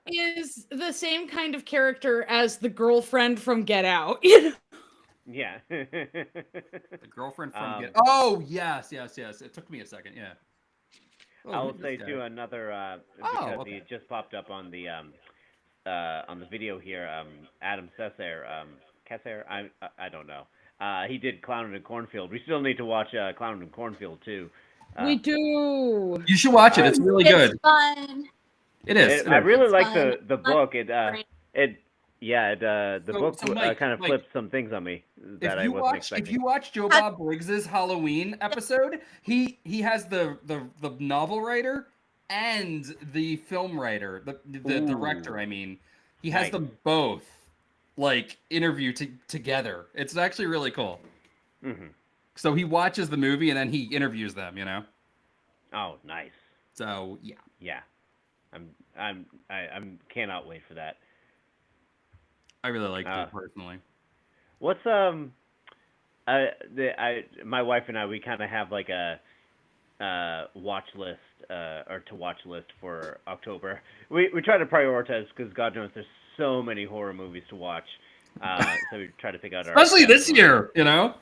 is the same kind of character as the girlfriend from Get Out. Yeah. The girlfriend from Get Out. Oh, yes. It took me a second, yeah. Oh, I who's will this say guy? too another Oh, because okay. he just popped up on the video here. Adam Cesare, Cesare, I don't know. He did Clown in a Cornfield. We still need to watch Clown in a Cornfield too. We do. You should watch it. It's really It's good. fun. It is. I really It's like fun. the book. The book So Mike, kind of Mike, flipped some things on me that I wasn't if expecting. you watch Joe Bob Briggs's Halloween episode, he has the novel writer and the film writer, the director. I mean, he has Nice. them both like interview together. It's actually really cool. Mm-hmm. So he watches the movie and then he interviews them. You know. Oh, nice. So yeah. Yeah, I'm cannot wait for that. I really liked it personally. What's my wife and I, we kind of have like a watch list or to watch list for October. We try to prioritize because God knows there's so many horror movies to watch. So we try to pick out especially this year, you know.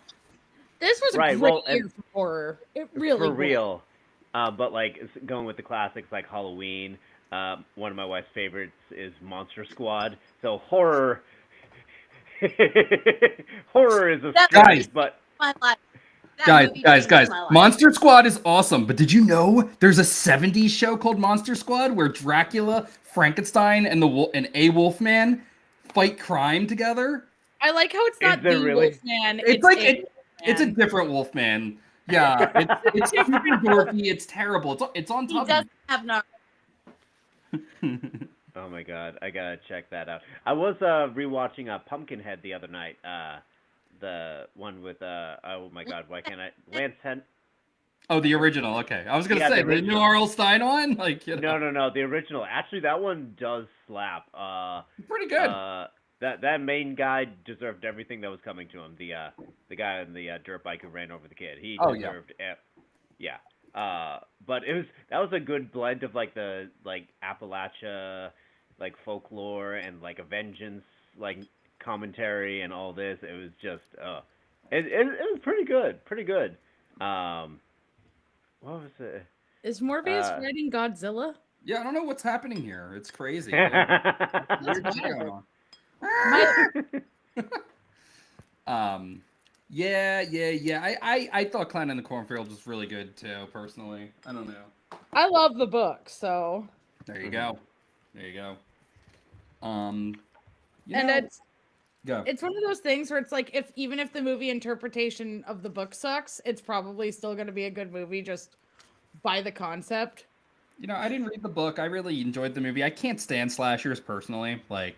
This was a great year for horror. It really for was. real. But like going with the classics like Halloween. One of my wife's favorites is Monster Squad. So horror. Horror is a stretch, but my life. Guys, Monster Squad is awesome, but did you know there's a 70s show called Monster Squad where Dracula, Frankenstein, and a Wolfman fight crime together? I like how it's not the Wolfman. It's like it's a different Wolfman. Yeah, it's super dorky. It's terrible. It's on top. He doesn't have no. Oh my god, I gotta check that out. I was rewatching Pumpkinhead the other night. The one with oh my god, why can't I? Lance Hen. Oh, the original. Okay, I was gonna say the new R.L. Stein one. Like, you know. No, the original. Actually, that one does slap. Pretty good. That main guy deserved everything that was coming to him. The guy on the dirt bike who ran over the kid. He deserved. Yeah. But that was a good blend of like the Appalachia, like folklore and like a vengeance like commentary and all this. It was just it was pretty good. What was it? Is Morbius fighting Godzilla? Yeah, I don't know what's happening here. It's crazy. Yeah. I thought Clown in the Cornfield was really good too, personally. I don't know. I love the book, so there you go. It's one of those things where it's like even if the movie interpretation of the book sucks, it's probably still going to be a good movie just by the concept. You know, I didn't read the book. I really enjoyed the movie. I can't stand slashers personally. Like,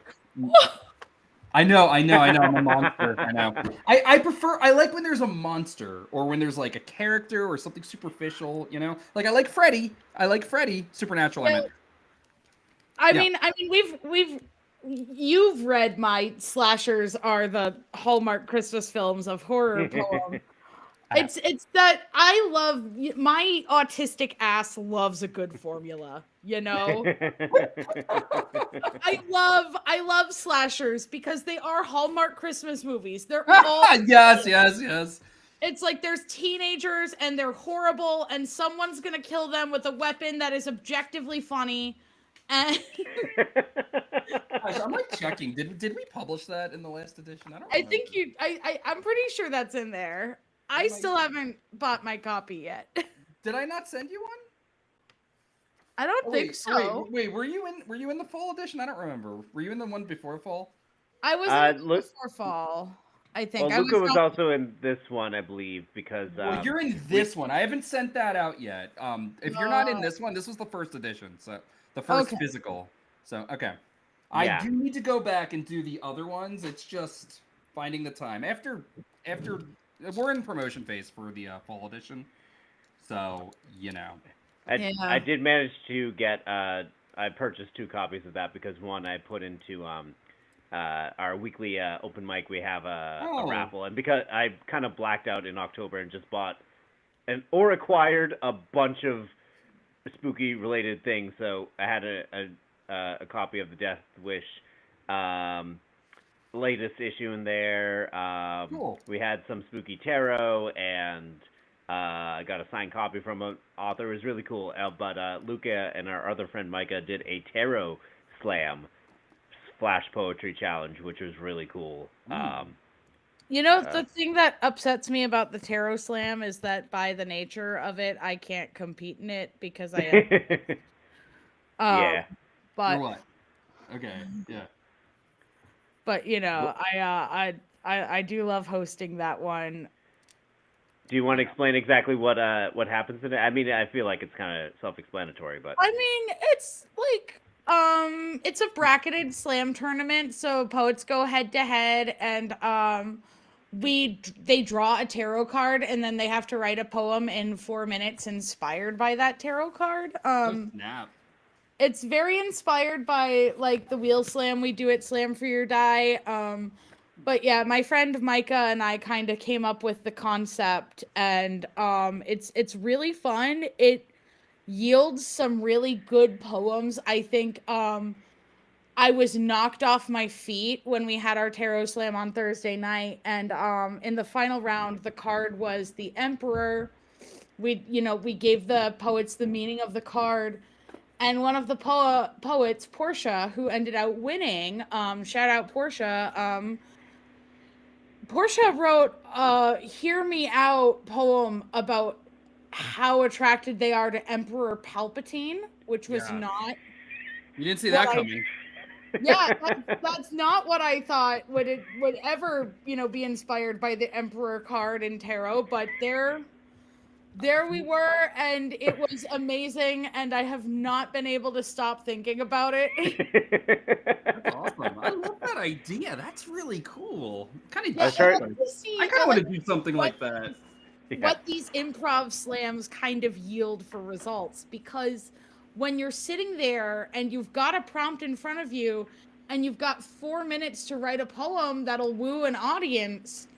I know. I'm a monster. I know. I like when there's a monster or when there's like a character or something superficial. You know, like I like Freddy. Supernatural. I mean, you've read my slashers are the Hallmark Christmas films of horror poem. It's that I love my autistic ass loves a good formula, you know. I love slashers because they are Hallmark Christmas movies. They're all yes. It's like there's teenagers and they're horrible and someone's gonna kill them with a weapon that is objectively funny. And Gosh, I'm like checking. Did we publish that in the last edition? I think I'm pretty sure that's in there. I still haven't bought my copy yet. Did I not send you one? I don't think so. Wait, were you in the fall edition? I don't remember. Were you in the one before fall? I was in before fall. I think. Well, Luka was also in this one, I believe, because. Well, you're in this one. I haven't sent that out yet. If you're not in this one, this was the first edition, so the first physical. So okay, I do need to go back and do the other ones. It's just finding the time after. We're in promotion phase for the fall edition, so you know. I did manage to get. I purchased 2 copies of that because one I put into our weekly open mic. We have a raffle, and because I kind of blacked out in October and just bought or acquired a bunch of spooky related things, so I had a copy of the Death Wish latest issue in there. Cool. We had some spooky tarot and I got a signed copy from an author. It was really cool. But Luka and our other friend Micah did a tarot slam flash poetry challenge, which was really cool. The thing that upsets me about the Tarot Slam is that by the nature of it, I can't compete in it because I am. Yeah. But You're what? Okay. Yeah. But I do love hosting that one. Do you want to explain exactly what happens in it? I mean, I feel like it's kind of self-explanatory, but I mean, it's like it's a bracketed slam tournament, so poets go head to head, and they draw a tarot card, and then they have to write a poem in 4 minutes inspired by that tarot card. Snap. It's very inspired by like the wheel slam we do at Slam for Your Die. But yeah, my friend Micah and I kind of came up with the concept, and it's really fun. It yields some really good poems. I think I was knocked off my feet when we had our tarot slam on Thursday night, and in the final round the card was the Emperor. We gave the poets the meaning of the card, and one of the poets, Portia, who ended up winning, shout out Portia, Portia wrote a Hear Me Out poem about how attracted they are to Emperor Palpatine, which was not. You didn't see that coming. Yeah, that's not what I thought would ever, be inspired by the Emperor card in tarot, but there we were, and it was amazing, and I have not been able to stop thinking about it. That's awesome. I love that idea. That's really cool. I kind I of want to do something like that. What these improv slams kind of yield for results, because when you're sitting there and you've got a prompt in front of you and you've got 4 minutes to write a poem that'll woo an audience,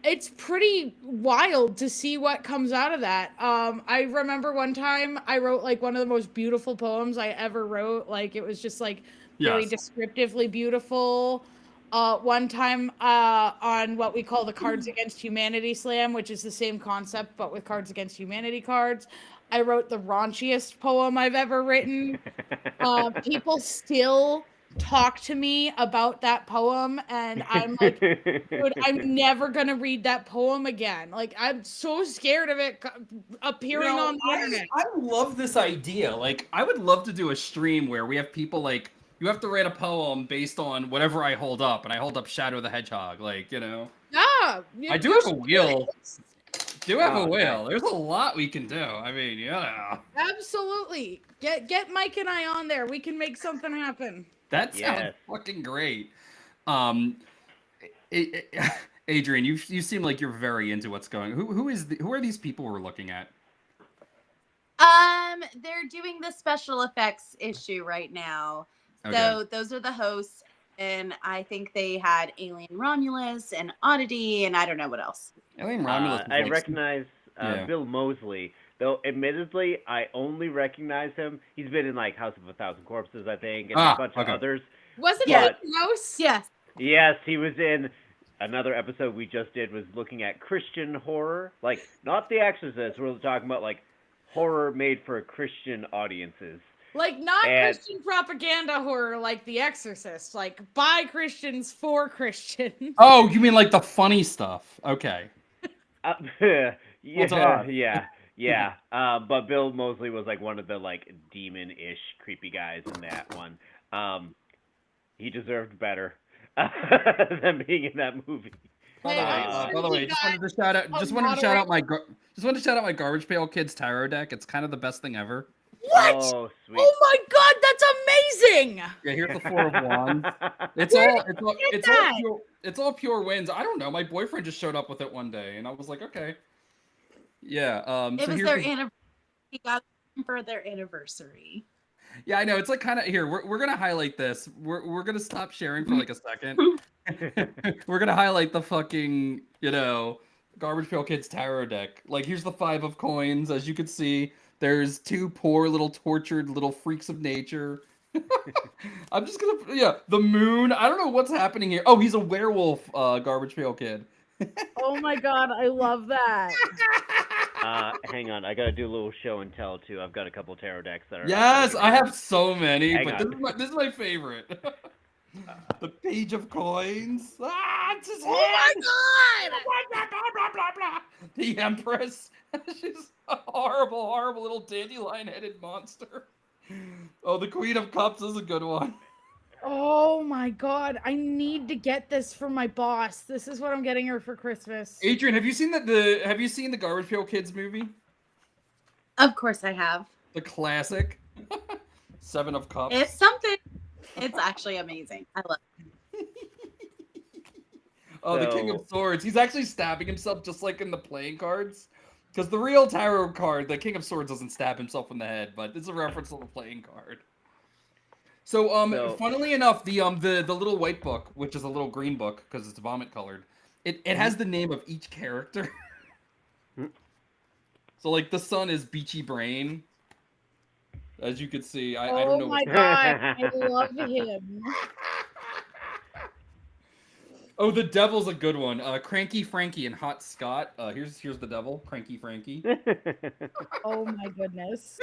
it's pretty wild to see what comes out of that. I remember one time I wrote like one of the most beautiful poems I ever wrote. Like it was just like very descriptively beautiful. One time on what we call the Cards Against Humanity Slam, which is the same concept but with Cards Against Humanity cards, I wrote the raunchiest poem I've ever written. People still talk to me about that poem, and I'm like, dude, I'm never gonna read that poem again. Like, I'm so scared of it appearing on the internet. I love this idea. Like, I would love to do a stream where we have people like, you have to write a poem based on whatever I hold up, and I hold up Shadow the Hedgehog. Like, Yeah. I do have a wheel. There's a lot we can do. I mean, Absolutely. Get Mike and I on there. We can make something happen. That sounds fucking great. Adrian, you seem like you're very into what's going. Who are these people we're looking at? They're doing the special effects issue right now. Okay. So those are the hosts, and I think they had Alien Romulus and Oddity, and I don't know what else. Alien Romulus. I recognize Bill Moseley, though. Admittedly, I only recognize him. He's been in like House of a Thousand Corpses, I think, and a bunch of others. Wasn't he Mouse? Yes. Yes, he was in another episode we just did. Was looking at Christian horror, like not The Exorcist. We're talking about like horror made for Christian audiences. Like not Christian propaganda horror like The Exorcist, like by Christians for Christians. Oh, you mean like the funny stuff? Okay. Yeah. But Bill Moseley was like one of the like demon-ish creepy guys in that one. He deserved better than being in that movie. By the way, just wanted to shout out my Garbage Pail Kids tarot deck. It's kind of the best thing ever. What? Oh, sweet. Oh my god, that's amazing! Yeah, here's the Four of Wands. It's all pure wins. I don't know. My boyfriend just showed up with it one day, and I was like, okay. Yeah. It was their anniversary. He got them for their anniversary. Yeah, I know. It's like kind of here. We're gonna highlight this. We're gonna stop sharing for like a second. We're gonna highlight the fucking Garbage Pail Kids tarot deck. Like here's the 5 of coins. As you can see, there's 2 poor little tortured little freaks of nature. I'm just gonna the moon. I don't know what's happening here. Oh, he's a werewolf. Garbage Pail Kid. Oh my god, I love that. Hang on, I gotta do a little show and tell too. I've got a couple tarot decks that are. Yes, I have so many, Hang but on. this is my favorite. The Page of Coins. Ah, it's his Oh my hand! god! Blah, blah, blah, blah. The Empress. She's a horrible, horrible little dandelion-headed monster. Oh, the Queen of Cups is a good one. Oh my god, I need to get this for my boss. This is what I'm getting her for Christmas. Adrian, have you seen have you seen the Garbage Pail Kids movie? Of course I have. The classic. Seven of Cups. It's something. It's actually amazing. I love it. Oh, the King of Swords. He's actually stabbing himself just like in the playing cards. Because the real tarot card, the King of Swords, doesn't stab himself in the head, but it's a reference to the playing card. So, funnily enough, the little white book, which is a little green book because it's vomit colored, it has the name of each character. So, like, the sun is Beachy Brain. As you can see, I don't know. Oh my god, I love him. Oh, the devil's a good one. Cranky Frankie and Hot Scott. Here's the devil, Cranky Frankie. Oh my goodness.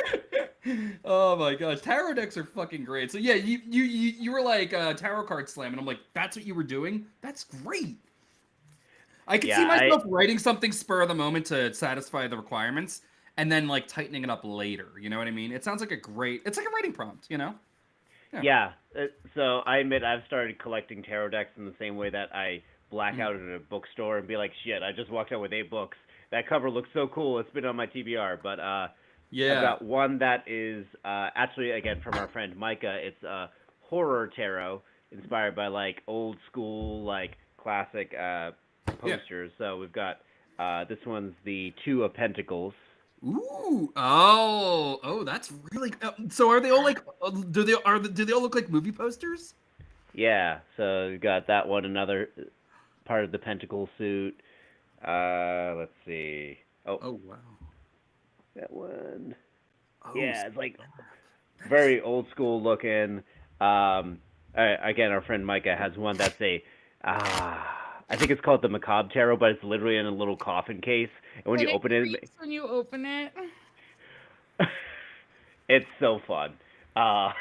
Oh my gosh, tarot decks are fucking great. So yeah, you were like tarot card slam, and I'm like, that's what you were doing? That's great. I could see myself writing something spur of the moment to satisfy the requirements, and then like tightening it up later. You know what I mean? It sounds like it's like a writing prompt, you know? Yeah. So I admit I've started collecting tarot decks in the same way that I black out at a bookstore and be like, shit, I just walked out with 8 books. That cover looks so cool. It's been on my TBR. But yeah, I've got one that is actually, again, from our friend Micah. It's horror tarot inspired by like old school, like classic posters. So we've got this one's the Two of Pentacles. Ooh, oh, that's really. So are they all like? Do they all look like movie posters? Yeah. So we've got that one. Another part of the Pentacle suit. Let's see. Oh wow. That one. Oh, yeah, it's like very old school looking. Again, our friend Micah has one that's I think it's called the Macabre Tarot, but it's literally in a little coffin case. And when you open it, when you open it, it's so fun. I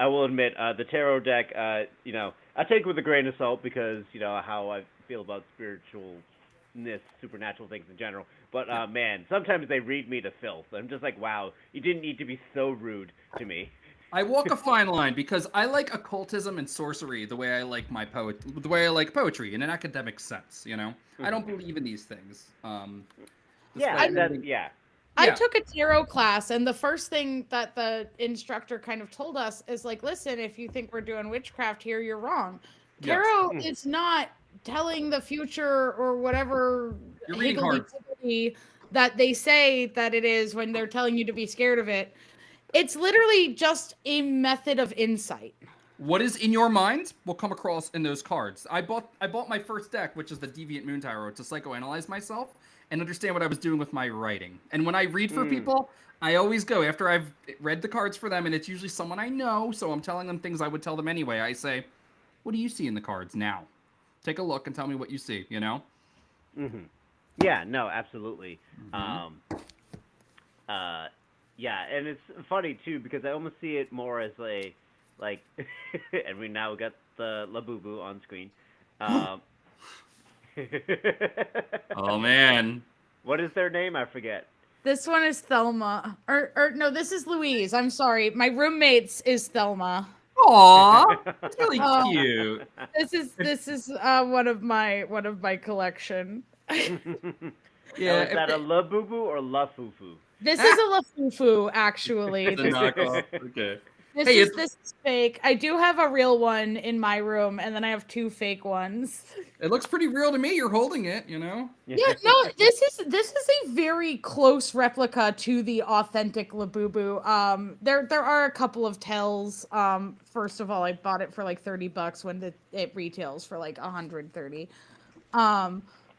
will admit, the tarot deck, I take it with a grain of salt because, how I feel about spiritualness, supernatural things in general. But, man, sometimes they read me to filth. I'm just like, wow, you didn't need to be so rude to me. I walk a fine line because I like occultism and sorcery the way I like the way I like poetry in an academic sense, I don't believe in these things. I took a tarot class, and the first thing that the instructor kind of told us is like, listen, if you think we're doing witchcraft here, you're wrong. Tarot is not telling the future or whatever higgledy-piggledy that they say that it is when they're telling you to be scared of it. It's literally just a method of insight. What is in your mind will come across in those cards. I bought my first deck, which is the Deviant Moon Tarot, to psychoanalyze myself and understand what I was doing with my writing. And when I read for people, I always go, after I've read the cards for them, and it's usually someone I know, so I'm telling them things I would tell them anyway. I say, what do you see in the cards now? Take a look and tell me what you see, Mm-hmm. Yeah, no, absolutely. Mm-hmm. Yeah, and it's funny too because I almost see it more as like, and we now got the Labubu on screen. Oh man, what is their name? I forget. This one is Thelma, or no, this is Louise. I'm sorry, my roommate's is Thelma. Aww, it's really cute. This is one of my collection. Yeah, is that a Labubu or Lafufu? This is a Lafufu, actually. It's a knockoff. Okay. This is fake. I do have a real one in my room, and then I have 2 fake ones. It looks pretty real to me. You're holding it, Yeah, no, this is a very close replica to the authentic Labubu. There are a couple of tells. First of all, I bought it for like $30 when it retails for like $130.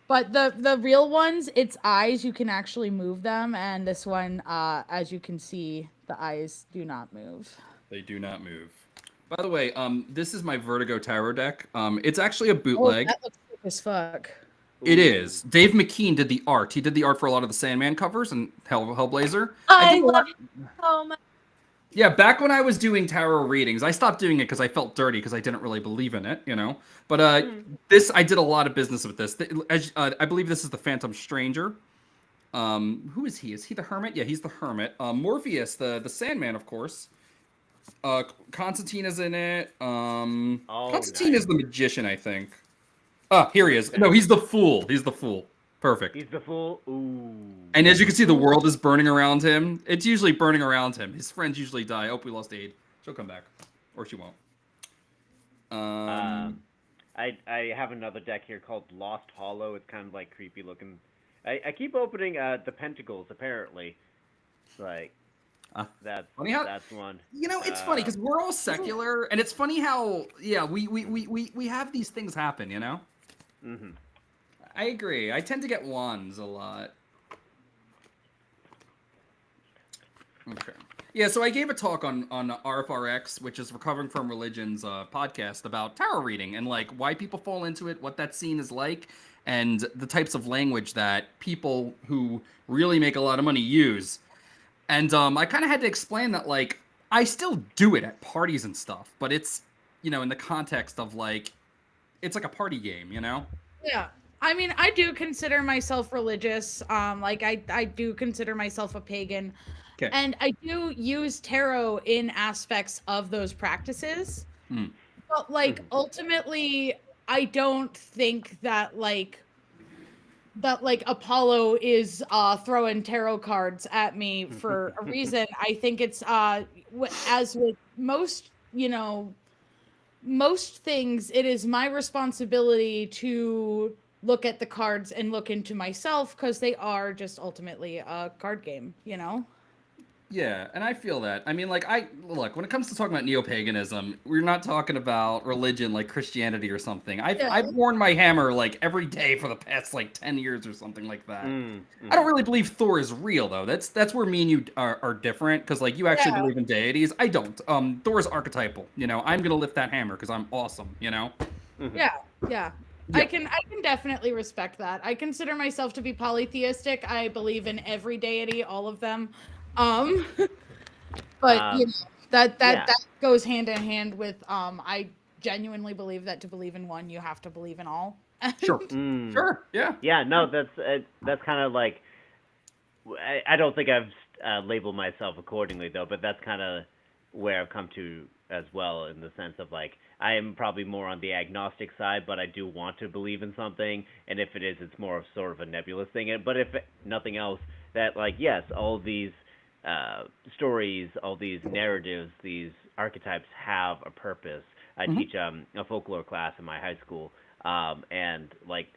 But the real ones, its eyes, you can actually move them, and this one, as you can see, the eyes do not move. They do not move. By the way, this is my Vertigo Tarot deck. It's actually a bootleg. Oh, that looks sick as fuck. It is. Dave McKean did the art. He did the art for a lot of the Sandman covers and Hellblazer. I love it so much. Yeah, back when I was doing tarot readings, I stopped doing it because I felt dirty because I didn't really believe in it, you know. But this, I did a lot of business with this. I believe this is the Phantom Stranger. Who is he? Is he the Hermit? Yeah, he's the Hermit. Morpheus, the Sandman, of course. Constantine is in it. Constantine is the magician, I think. Here he is. No, he's the Fool. He's the Fool. Perfect. He's the Fool. Ooh. And as you can see, the world is burning around him. It's usually burning around him. His friends usually die. Oh, we lost Aid. She'll come back. Or she won't. I have another deck here called Lost Hollow. It's kind of like creepy looking. I keep opening the Pentacles, apparently. It's like, that's one. You know, it's funny because we're all secular, and it's funny how, yeah, we have these things happen, you know? Mm-hmm. I agree. I tend to get wands a lot. Okay. Yeah, so I gave a talk on RFRX, which is Recovering from Religion's podcast, about tarot reading and like why people fall into it, what that scene is like, and the types of language that people who really make a lot of money use. And I kind of had to explain that, like, I still do it at parties and stuff, but it's, you know, in the context of like, it's like a party game, you know? Yeah. I mean, I do consider myself religious. Like I do consider myself a pagan. Okay. And I do use tarot in aspects of those practices. But like ultimately, I don't think that like Apollo is throwing tarot cards at me for a reason. I think it's as with most, you know, most things, it is my responsibility to look at the cards and look into myself because they are just ultimately a card game, you know? Yeah, and I feel that. I mean, like, look, when it comes to talking about neo-paganism, we're not talking about religion like Christianity or something. I've worn my hammer, like, every day for the past, like, 10 years or something like that. I don't really believe Thor is real, though. That's where me and you are different, because, like, you actually believe in deities. I don't. Thor is archetypal, you know? I'm gonna lift that hammer because I'm awesome, you know? Yeah. I can definitely respect that. I consider myself to be polytheistic. I believe in every deity, all of them. But you know, that goes hand in hand with I genuinely believe that to believe in one, you have to believe in all. Sure. Sure. Yeah. Yeah. No, that's kind of like. I don't think I've labeled myself accordingly though, but that's kind of where I've come to as well, in the sense of like I am probably more on the agnostic side, but I do want to believe in something, and if it is, it's more of sort of a nebulous thing. But if nothing else, that like yes, all these stories, all these narratives, these archetypes have a purpose. I teach a folklore class in my high school, and like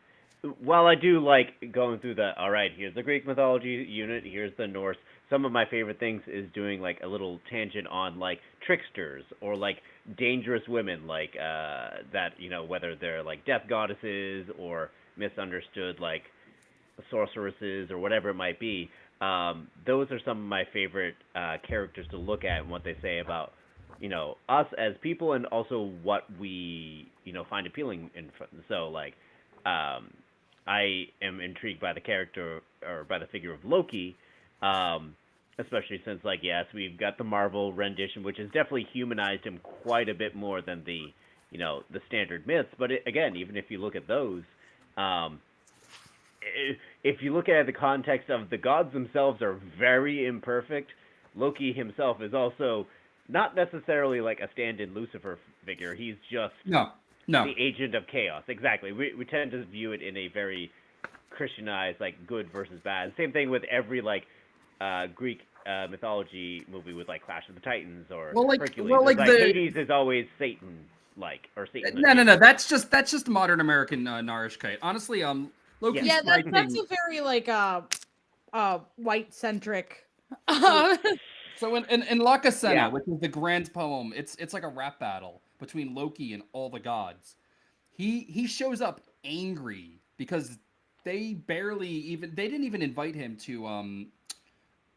while I do like going through all right, here's the Greek mythology unit, here's the Norse. Some of my favorite things is doing like a little tangent on like tricksters or like dangerous women, like that, you know, whether they're like death goddesses or misunderstood like sorceresses or whatever it might be. Those are some of my favorite characters to look at and what they say about, you know, us as people and also what we, you know, find appealing in. So like, I am intrigued by the character or by the figure of Loki, especially since like, yes, we've got the Marvel rendition, which has definitely humanized him quite a bit more than the, you know, the standard myths. But again, even if you look at those, if you look at the context of the gods themselves are very imperfect, Loki himself is also not necessarily like a stand-in Lucifer figure. He's just the agent of chaos. Exactly. We tend to view it in a very Christianized, like good versus bad. Same thing with every like Greek mythology movie with like Clash of the Titans or Hercules. Well, like Hades is always Satan, like, or Satan. No. That's just modern American Narishkite. Honestly, Loki's that's a very like white centric. So in Lakasena, which is the grand poem, it's like a rap battle between Loki and all the gods. He shows up angry because they didn't even invite him to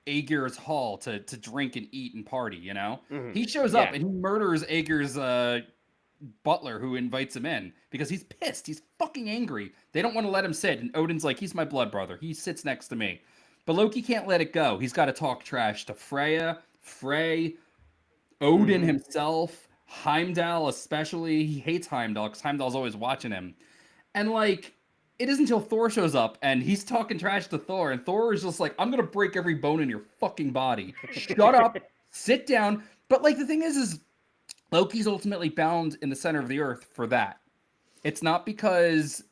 Aegir's hall to drink and eat and party, you know? He shows up and he murders Aegir's butler who invites him in because he's pissed. He's fucking angry. They don't want to let him sit. And Odin's like, he's my blood brother. He sits next to me. But Loki can't let it go. He's got to talk trash to Freya, Frey, Odin himself, Heimdall especially. He hates Heimdall because Heimdall's always watching him. And like, it isn't until Thor shows up and he's talking trash to Thor, and Thor is just like, I'm gonna break every bone in your fucking body. Shut up, sit down. But like, the thing is Loki's ultimately bound in the center of the earth for that. It's not because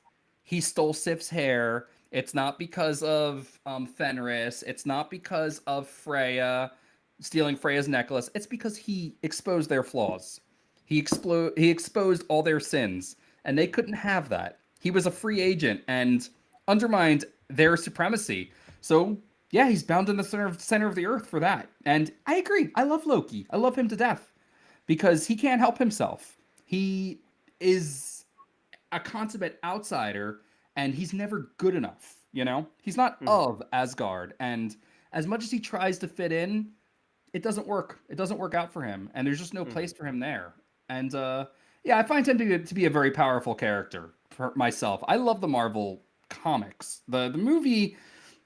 he stole Sif's hair. It's not because of Fenris. It's not because of Freya stealing Freya's necklace. It's because he exposed their flaws. He exposed all their sins, and they couldn't have that. He was a free agent and undermined their supremacy. So yeah, he's bound in the center of the earth for that. And I agree. I love Loki. I love him to death because he can't help himself. He is a consummate outsider, and he's never good enough. You know, he's not of Asgard, and as much as he tries to fit in, it doesn't work. It doesn't work out for him, and there's just no place for him there. And yeah, I find him to be a very powerful character for myself. I love the Marvel comics. The movie,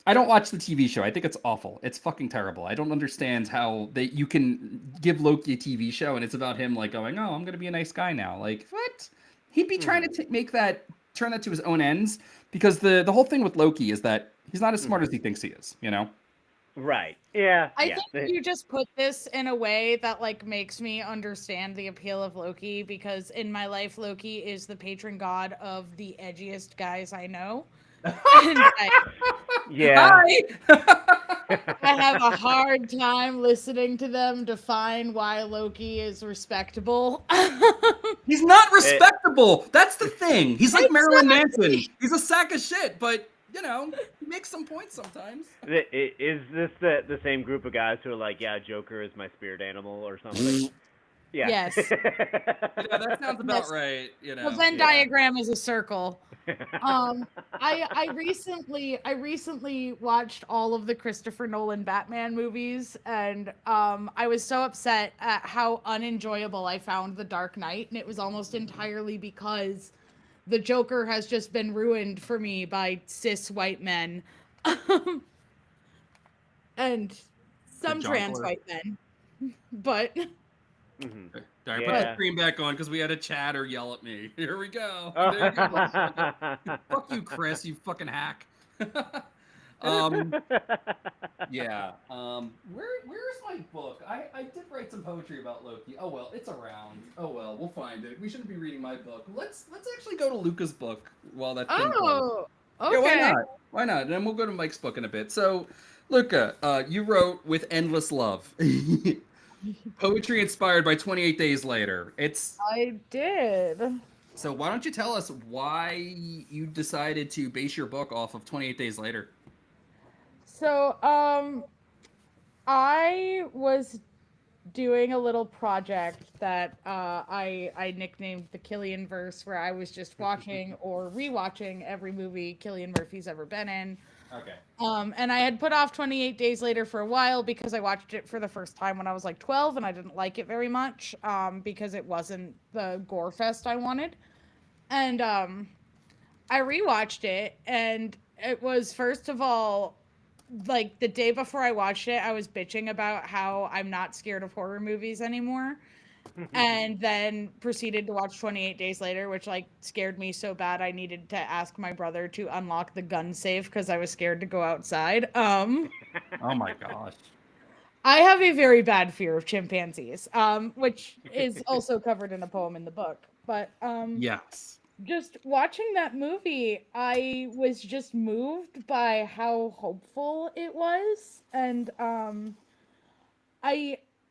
I don't watch the TV show. I think it's awful. It's fucking terrible. I don't understand how you can give Loki a TV show and it's about him like going, oh, I'm gonna be a nice guy now. Like, what? He'd be trying to turn that to his own ends, because the whole thing with Loki is that he's not as smart as he thinks he is. You know. Right. Yeah. I think you just put this in a way that like makes me understand the appeal of Loki, because in my life, Loki is the patron god of the edgiest guys I know. Yeah. I have a hard time listening to them define why Loki is respectable. He's not respectable. That's the thing. He's like Marilyn Manson. He's a sack of shit, but you know, he makes some points sometimes. Is this the same group of guys who are like, yeah, Joker is my spirit animal or something? Yeah. Yes. Yeah, that sounds about right. You know. The Venn diagram is a circle. I recently watched all of the Christopher Nolan Batman movies, and I was so upset at how unenjoyable I found The Dark Knight, and it was almost entirely because the Joker has just been ruined for me by cis white men. And some trans white men. But All right, put the screen back on because we had a chatter yell at me. Here we go. There you go. Fuck you, Chris, you fucking hack. Yeah. Where's my book? I did write some poetry about Loki. Oh well, it's around. Oh well, we'll find it. We shouldn't be reading my book. Let's actually go to Luka's book while that thing goes. Okay. Yeah, why not? Why not? And then we'll go to Mike's book in a bit. So, Luka, you wrote With Endless Love. Poetry inspired by 28 Days Later. I did. So why don't you tell us why you decided to base your book off of 28 Days Later? So, I was doing a little project that I nicknamed the Killian verse, where I was just watching or rewatching every movie Cillian Murphy's ever been in. Okay. And I had put off 28 Days Later for a while because I watched it for the first time when I was like 12, and I didn't like it very much because it wasn't the gore fest I wanted. And I rewatched it, and it was, first of all, like the day before I watched it, I was bitching about how I'm not scared of horror movies anymore. And then proceeded to watch 28 Days Later, which like scared me so bad I needed to ask my brother to unlock the gun safe because I was scared to go outside. Oh my gosh. I have a very bad fear of chimpanzees, which is also covered in a poem in the book. But yes. Just watching that movie, I was just moved by how hopeful it was. And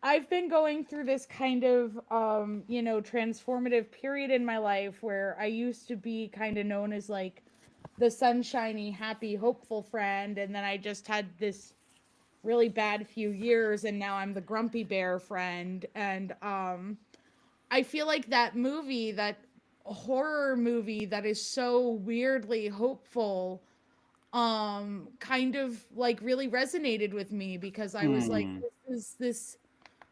I've been going through this kind of, transformative period in my life where I used to be kind of known as like the sunshiny, happy, hopeful friend. And then I just had this really bad few years, and now I'm the grumpy bear friend. And I feel like that movie, that horror movie that is so weirdly hopeful, kind of like really resonated with me, because I was like, this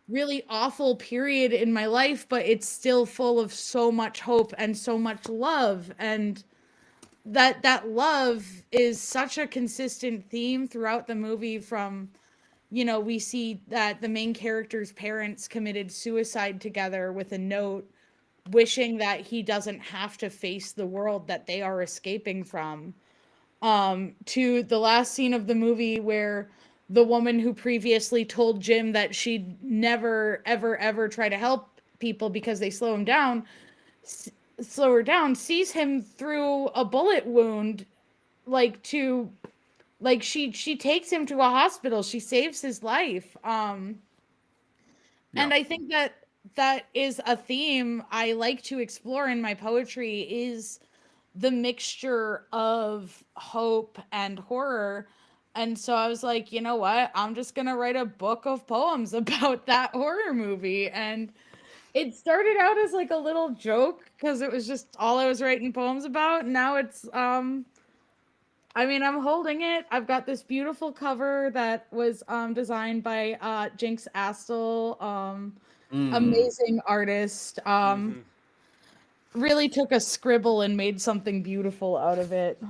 really awful period in my life, but it's still full of so much hope and so much love. And that love is such a consistent theme throughout the movie. From, we see that the main character's parents committed suicide together with a note wishing that he doesn't have to face the world that they are escaping from, to the last scene of the movie where the woman who previously told Jim that she'd never ever ever try to help people because they slow her down, sees him through a bullet wound, like to like she takes him to a hospital, she saves his life. And I think that is a theme I like to explore in my poetry, is the mixture of hope and horror. And so I was like, you know what? I'm just going to write a book of poems about that horror movie. And it started out as like a little joke because it was just all I was writing poems about. Now it's I'm holding it. I've got this beautiful cover that was designed by Jinx Astle, amazing artist. Really took a scribble and made something beautiful out of it.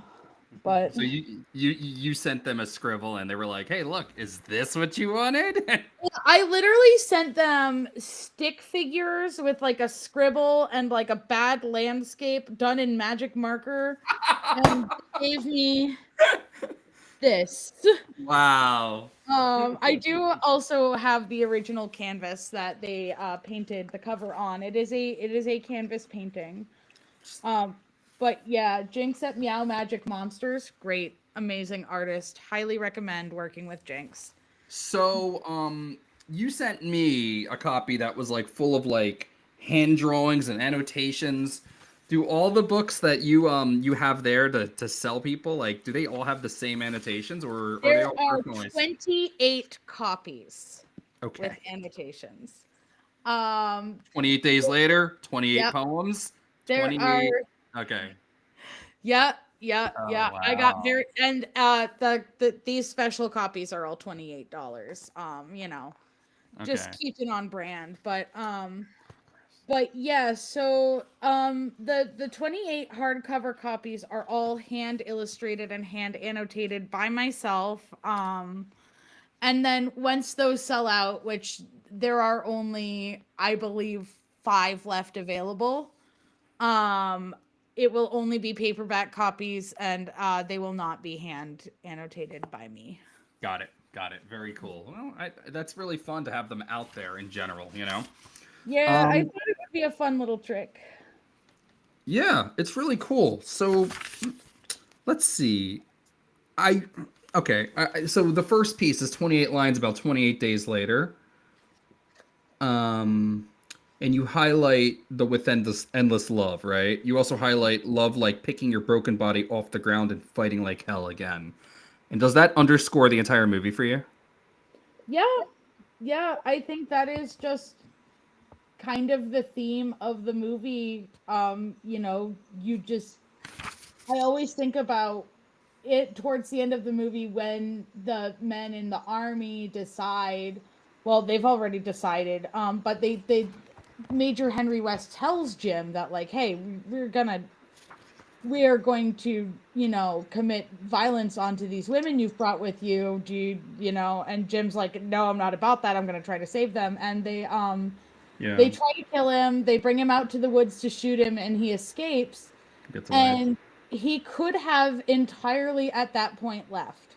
But So you sent them a scribble and they were like, "Hey, look, is this what you wanted?" I literally sent them stick figures with like a scribble and like a bad landscape done in magic marker, and they gave me this. Wow. I do also have the original canvas that they painted the cover on. It is a canvas painting. But yeah, Jinx at Meow Magic Monsters, great, amazing artist. Highly recommend working with Jinx. So, you sent me a copy that was like full of like hand drawings and annotations. Do all the books that you have there to sell people, like, do they all have the same annotations, or are they There all are personalized? 28 copies with Okay. annotations. 28 days later, 28 Yep. poems. There 28. are Okay. yeah. Oh, I got wow. and these special copies are all $28. Just Okay. keeping on brand. But yeah, so the 28 hardcover copies are all hand illustrated and hand annotated by myself. And then once those sell out, which there are only, I believe, 5 left available, it will only be paperback copies, and they will not be hand annotated by me. Got it. Got it. Very cool. Well, that's really fun to have them out there in general, you know? Yeah, I thought it would be a fun little trick. Yeah, it's really cool. So, let's see. So the first piece is 28 lines about 28 days later. And you highlight the with endless love, right? You also highlight love like picking your broken body off the ground and fighting like hell again. And does that underscore the entire movie for you? Yeah, I think that is just kind of the theme of the movie. I always think about it towards the end of the movie when the men in the army decide, well, they've already decided, but they Major Henry West tells Jim that, like, hey, we are going to, commit violence onto these women you've brought with you. And Jim's like, no, I'm not about that. I'm going to try to save them. And they try to kill him. They bring him out to the woods to shoot him, and he escapes. Gets away. And he could have entirely at that point left.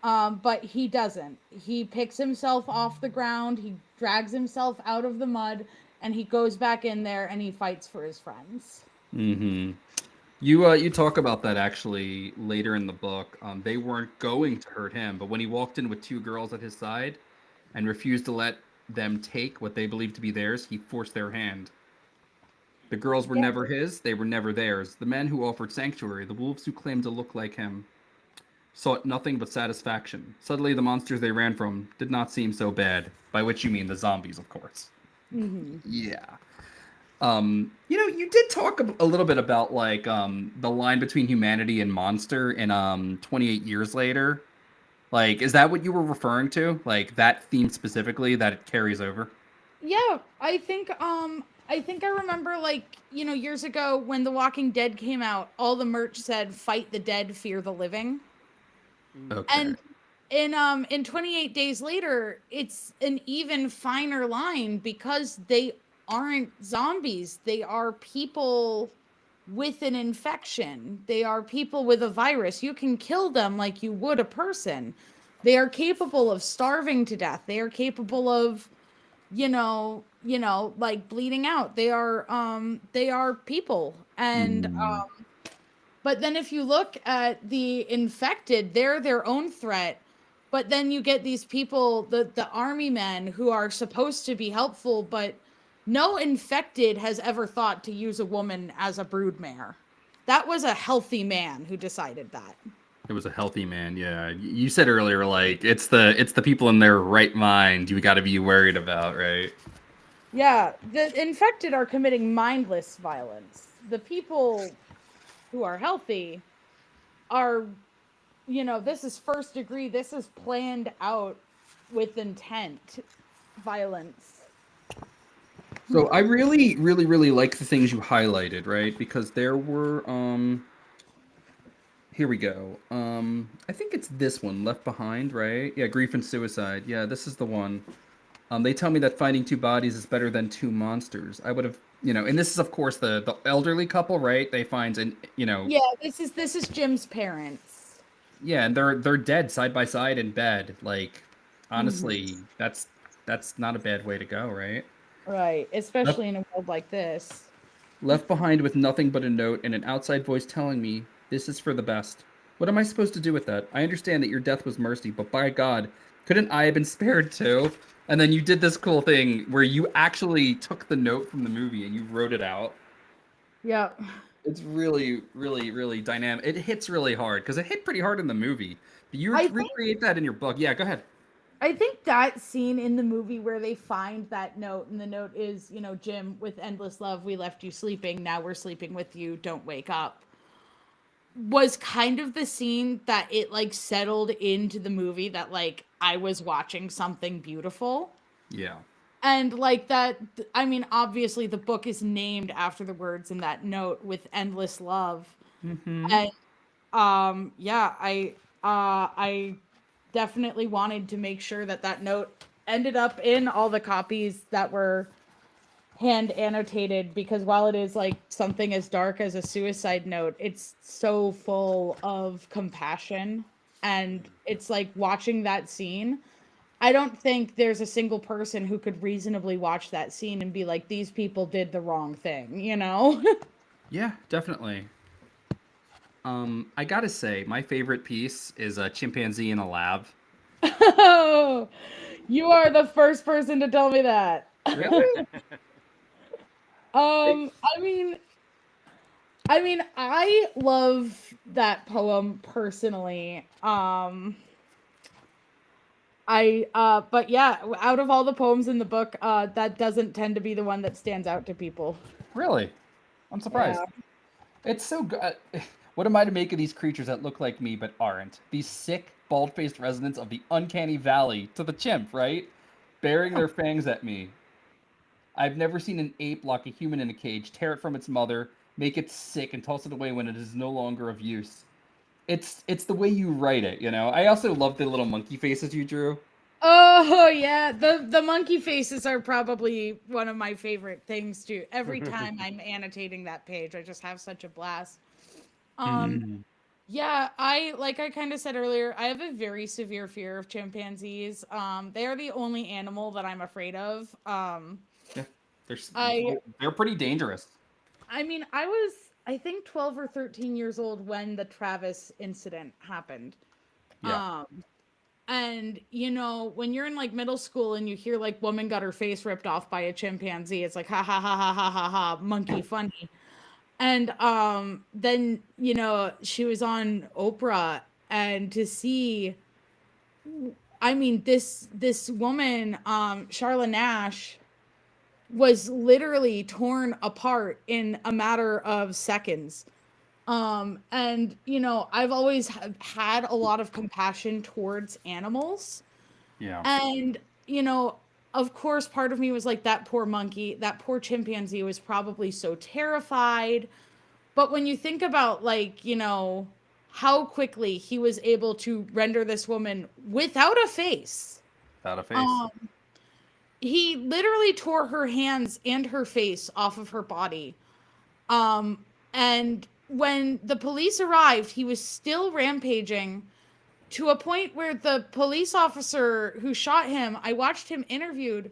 But he doesn't. He picks himself off the ground. He drags himself out of the mud, and he goes back in there and he fights for his friends. Mm-hmm. You talk about that actually later in the book. They weren't going to hurt him, but when he walked in with 2 girls at his side and refused to let them take what they believed to be theirs, he forced their hand. The girls were never his, they were never theirs. The men who offered sanctuary, the wolves who claimed to look like him, sought nothing but satisfaction. Suddenly the monsters they ran from did not seem so bad, by which you mean the zombies, of course. Mm-hmm. Yeah. You did talk a little bit about like the line between humanity and monster in 28 years later. Like, is that what you were referring to? Like that theme specifically that it carries over? Yeah, I think I remember like, years ago when The Walking Dead came out, all the merch said fight the dead, fear the living. Okay. And in 28 Days Later, it's an even finer line because they aren't zombies. They are people with an infection. They are people with a virus. You can kill them like you would a person. They are capable of starving to death. They are capable of, like bleeding out. They are people. And but then if you look at the infected, they're their own threat. But then you get these people, the army men who are supposed to be helpful, but no infected has ever thought to use a woman as a broodmare. That was a healthy man who decided that. It was a healthy man, yeah. You said earlier, like it's the people in their right mind you got to be worried about, right? Yeah, the infected are committing mindless violence. The people who are healthy are, this is first degree. This is planned out with intent violence. So I really, really, really like the things you highlighted, right? Because there were here we go. I think it's this one, Left Behind, right? Yeah, Grief and Suicide. Yeah, this is the one. They tell me that finding two bodies is better than two monsters. I would have, and this is of course the elderly couple, right? They find Yeah, this is Jim's parents. Yeah, and they're dead side by side in bed. Like, honestly, that's not a bad way to go, right? Right, especially in a world like this. Left behind with nothing but a note and an outside voice telling me this is for the best. What am I supposed to do with that? I understand that your death was mercy, but by God, couldn't I have been spared too? And then you did this cool thing where you actually took the note from the movie and you wrote it out. Yeah. It's really, really, really dynamic. It hits really hard because it hit pretty hard in the movie. But you recreate that in your book. Yeah, go ahead. I think that scene in the movie where they find that note, and the note is, Jim, with endless love, we left you sleeping. Now we're sleeping with you. Don't wake up. Was kind of the scene that it like settled into the movie that like I was watching something beautiful. Yeah. And like that, I mean, obviously the book is named after the words in that note, with endless love. Mm-hmm. And yeah, I definitely wanted to make sure that note ended up in all the copies that were hand annotated, because while it is like something as dark as a suicide note, it's so full of compassion. And it's like watching that scene, I don't think there's a single person who could reasonably watch that scene and be like, these people did the wrong thing, Yeah, definitely. I gotta say, my favorite piece is a chimpanzee in a lab. Oh, you are the first person to tell me that. Really? I mean, I love that poem personally. But yeah, out of all the poems in the book, that doesn't tend to be the one that stands out to people. Really? I'm surprised. Yeah. It's so good. What am I to make of these creatures that look like me but aren't? These sick, bald-faced residents of the uncanny valley to the chimp, right? Baring their fangs at me. I've never seen an ape lock a human in a cage, tear it from its mother, make it sick, and toss it away when it is no longer of use. It's the way you write it, I also love the little monkey faces you drew. Oh yeah, the monkey faces are probably one of my favorite things too. Every time I'm annotating that page, I just have such a blast. Yeah, like I kind of said earlier, I have a very severe fear of chimpanzees. They are the only animal that I'm afraid of. Yeah, they're pretty dangerous. I mean, I was, I think, 12 or 13 years old when the Travis incident happened. Yeah. And, when you're in, like, middle school and you hear, like, woman got her face ripped off by a chimpanzee, it's like, ha, ha, ha, ha, ha, ha, ha, monkey funny. And then, she was on Oprah, and to see, I mean, this woman, Charla Nash, was literally torn apart in a matter of seconds. And I've always had a lot of compassion towards animals. Yeah. And, of course, part of me was like, that poor monkey, that poor chimpanzee was probably so terrified. But when you think about, like, how quickly he was able to render this woman without a face. Without a face. He literally tore her hands and her face off of her body. And when the police arrived, he was still rampaging to a point where the police officer who shot him, I watched him interviewed.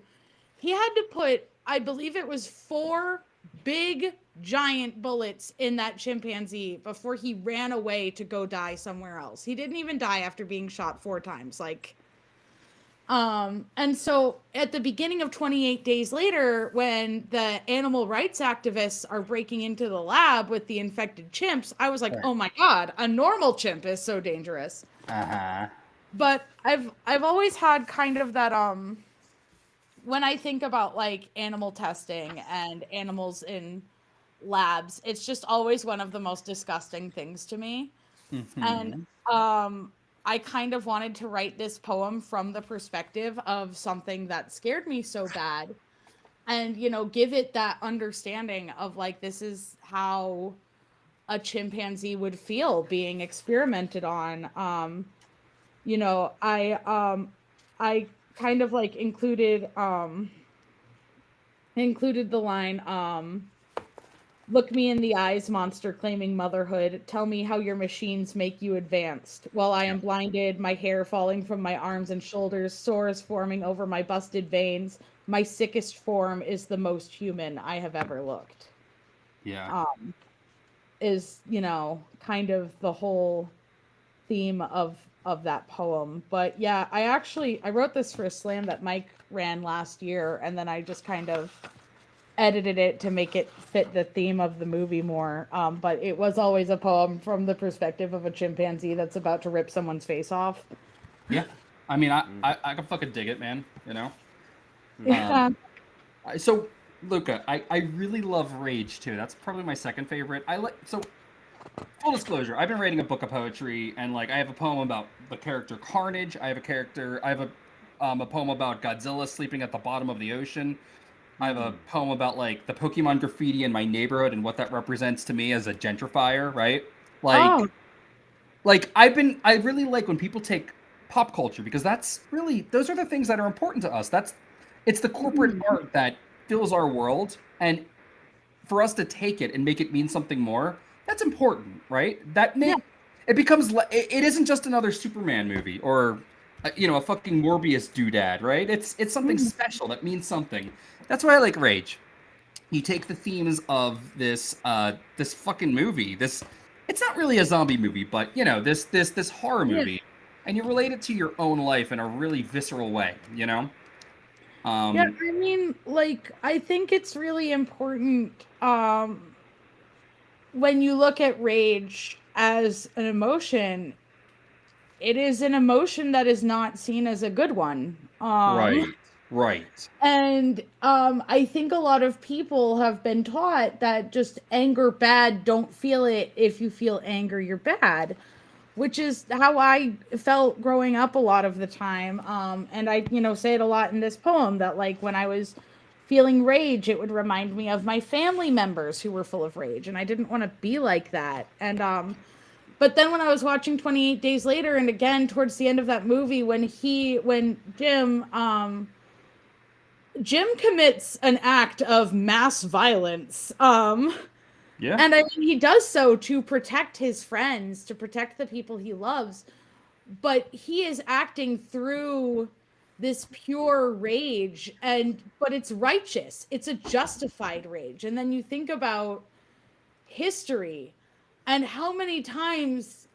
He had to put, I believe it was 4 big giant bullets in that chimpanzee before he ran away to go die somewhere else. He didn't even die after being shot 4 times. And so at the beginning of 28 Days Later, when the animal rights activists are breaking into the lab with the infected chimps, I was like, oh my God, a normal chimp is so dangerous. Uh-huh. But I've always had kind of that, when I think about like animal testing and animals in labs, it's just always one of the most disgusting things to me. And I kind of wanted to write this poem from the perspective of something that scared me so bad, and give it that understanding of like, this is how a chimpanzee would feel being experimented on. I kind of like included the line, look me in the eyes, monster claiming motherhood. Tell me how your machines make you advanced. While I am blinded, my hair falling from my arms and shoulders, sores forming over my busted veins. My sickest form is the most human I have ever looked. Yeah. Is, kind of the whole theme of that poem. But yeah, I wrote this for a slam that Mike ran last year, and then I just kind of edited it to make it fit the theme of the movie more. But it was always a poem from the perspective of a chimpanzee that's about to rip someone's face off. Yeah. I mean, I can fucking dig it, man. Yeah. So, Luka, I really love Rage too. That's probably my second favorite. Full disclosure, I've been writing a book of poetry, and like I have a poem about the character Carnage. I have a poem about Godzilla sleeping at the bottom of the ocean. I have a poem about like the Pokemon graffiti in my neighborhood and what that represents to me as a gentrifier, right? I really like when people take pop culture, because those are the things that are important to us. It's the corporate art that fills our world, and for us to take it and make it mean something more, that's important, right? It becomes, it isn't just another Superman movie or a fucking Morbius doodad, right? It's something special that means something. That's why I like Rage. You take the themes of this fucking movie. It's not really a zombie movie, but this horror movie, and you relate it to your own life in a really visceral way. Yeah, I mean, like, I think it's really important when you look at rage as an emotion. It is an emotion that is not seen as a good one. Right. And I think a lot of people have been taught that just anger bad, don't feel it. If you feel anger, you're bad, which is how I felt growing up a lot of the time. And I, say it a lot in this poem that like when I was feeling rage, it would remind me of my family members who were full of rage, and I didn't want to be like that. And but then when I was watching 28 Days Later, and again towards the end of that movie, when Jim commits an act of mass violence. Yeah. And I mean, he does so to protect his friends, to protect the people he loves, but he is acting through this pure rage, but it's righteous. It's a justified rage. And then you think about history and how many times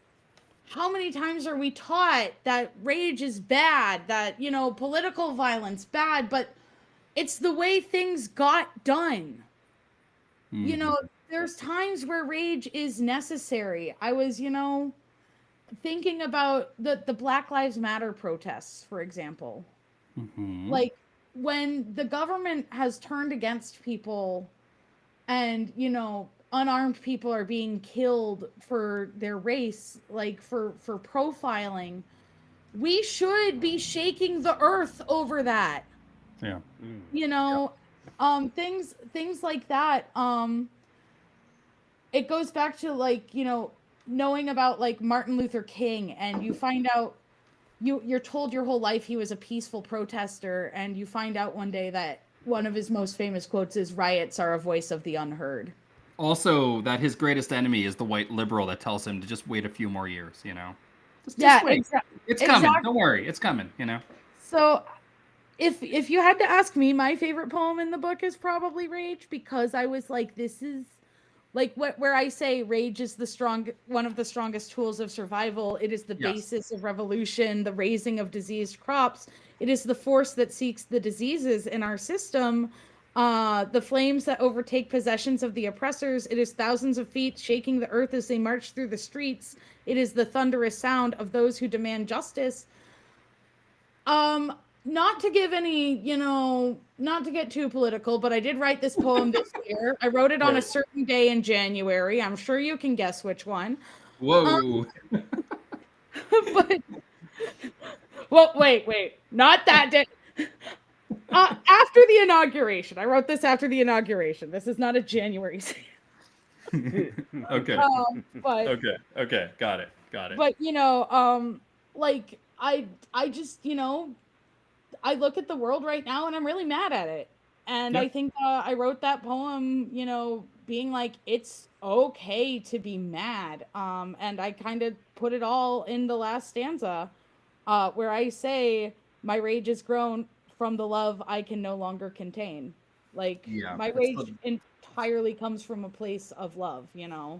are we taught that rage is bad, that, political violence bad, but it's the way things got done. There's times where rage is necessary. I was, thinking about the Black Lives Matter protests, for example. Like, when the government has turned against people and, unarmed people are being killed for their race, like for profiling, we should be shaking the earth over that. Yeah. You know, things like that. It goes back to like, you know, knowing about like Martin Luther King, and you find out you're told your whole life he was a peaceful protester, and you find out one day that one of his most famous quotes is riots are a voice of the unheard. Also, that his greatest enemy is the white liberal that tells him to just wait a few more years, you know? Just wait. It's coming. Don't worry. It's coming, you know? So if you had to ask me, my favorite poem in the book is probably Rage, because I was like, this is like where I say rage is one of the strongest tools of survival. It is the basis of revolution, the raising of diseased crops. It is the force that seeks the diseases in our system, the flames that overtake possessions of the oppressors. It is thousands of feet shaking the earth as they march through the streets. It is the thunderous sound of those who demand justice. Not to give any, you know, not to get too political, but I did write this poem this year. I wrote it on a certain day in January. I'm sure you can guess which one. Whoa. But, well, wait, not that day. After the inauguration. I wrote this after the inauguration. This is not a January Okay. But Okay. Got it. But, you know, like I just, you know, I look at the world right now and I'm really mad at it. And I think I wrote that poem, you know, being like, it's okay to be mad. And I kind of put it all in the last stanza, where I say, my rage has grown from the love I can no longer contain. Like, my rage entirely comes from a place of love, you know?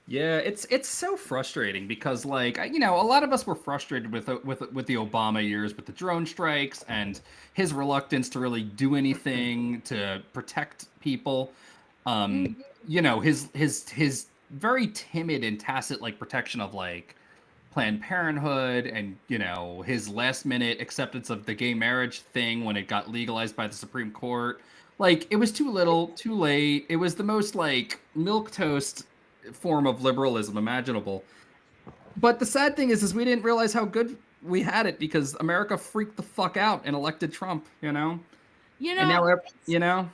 Yeah, it's so frustrating because, like, you know, a lot of us were frustrated with the Obama years, with the drone strikes and his reluctance to really do anything to protect people. You know, his very timid and tacit like protection of like Planned Parenthood, and you know, his last minute acceptance of the gay marriage thing when it got legalized by the Supreme Court. Like, it was too little, too late. It was the most like milquetoast form of liberalism imaginable. But the sad thing is we didn't realize how good we had it because America freaked the fuck out and elected Trump, you know? You know, and now, you know,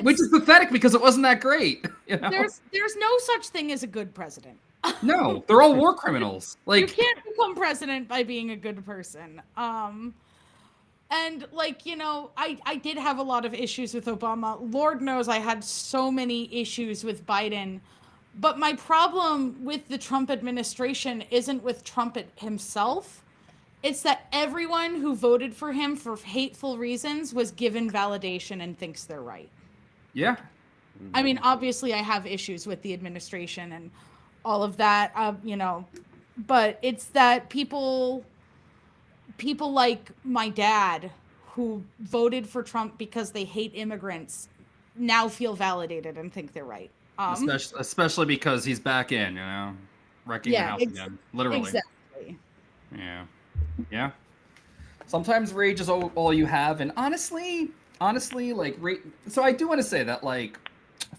which is pathetic because it wasn't that great. You know? There's no such thing as a good president. No, they're all war criminals. Like, you can't become president by being a good person. And like, you know, I did have a lot of issues with Obama. Lord knows I had so many issues with Biden. But my problem with the Trump administration isn't with Trump himself. It's that everyone who voted for him for hateful reasons was given validation and thinks they're right. Yeah. I mean, obviously I have issues with the administration and all of that, you know, but it's that people like my dad who voted for Trump because they hate immigrants now feel validated and think they're right. Especially because he's back in, you know, wrecking the house again, literally. Exactly. Yeah. Sometimes rage is all you have, and honestly, like, so I do want to say that, like,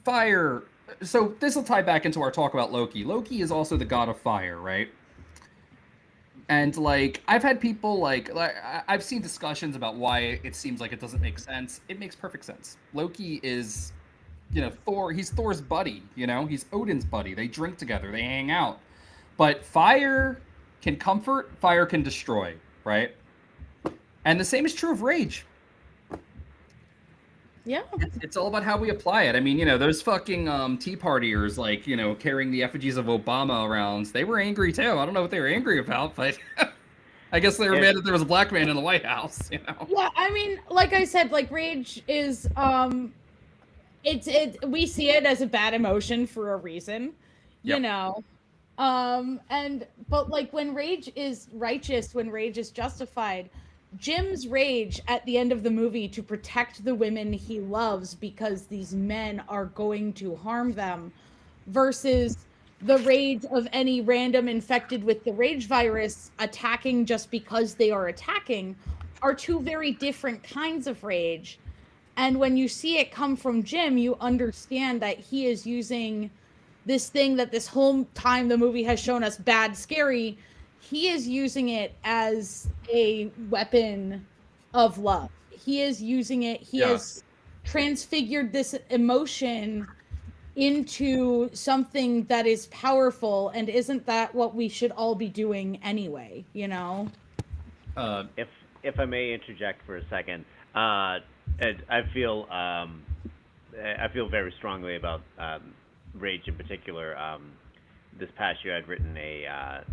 fire. So this will tie back into our talk about Loki. Loki is also the god of fire, right? And like, I've had people like I've seen discussions about why it seems like it doesn't make sense. It makes perfect sense. Loki is, you know, Thor. He's Thor's buddy. You know, he's Odin's buddy. They drink together. They hang out. But fire can comfort. Fire can destroy. Right. And the same is true of rage. Yeah. It's all about how we apply it. I mean, you know, those fucking Tea Partiers, like, you know, carrying the effigies of Obama around, they were angry too. I don't know what they were angry about, but I guess they were mad that there was a black man in the White House, you know? Yeah, I mean, like I said, like, rage is, we see it as a bad emotion for a reason, you know? But like, when rage is righteous, when rage is justified, Jim's rage at the end of the movie to protect the women he loves because these men are going to harm them, versus the rage of any random infected with the rage virus attacking just because they are attacking, are two very different kinds of rage. And when you see it come from Jim, you understand that he is using this thing that this whole time the movie has shown us bad, scary. He is using it as a weapon of love. He is using it. He has transfigured this emotion into something that is powerful. And isn't that what we should all be doing anyway? You know? If I may interject for a second, and I feel very strongly about rage in particular. This past year, I'd written a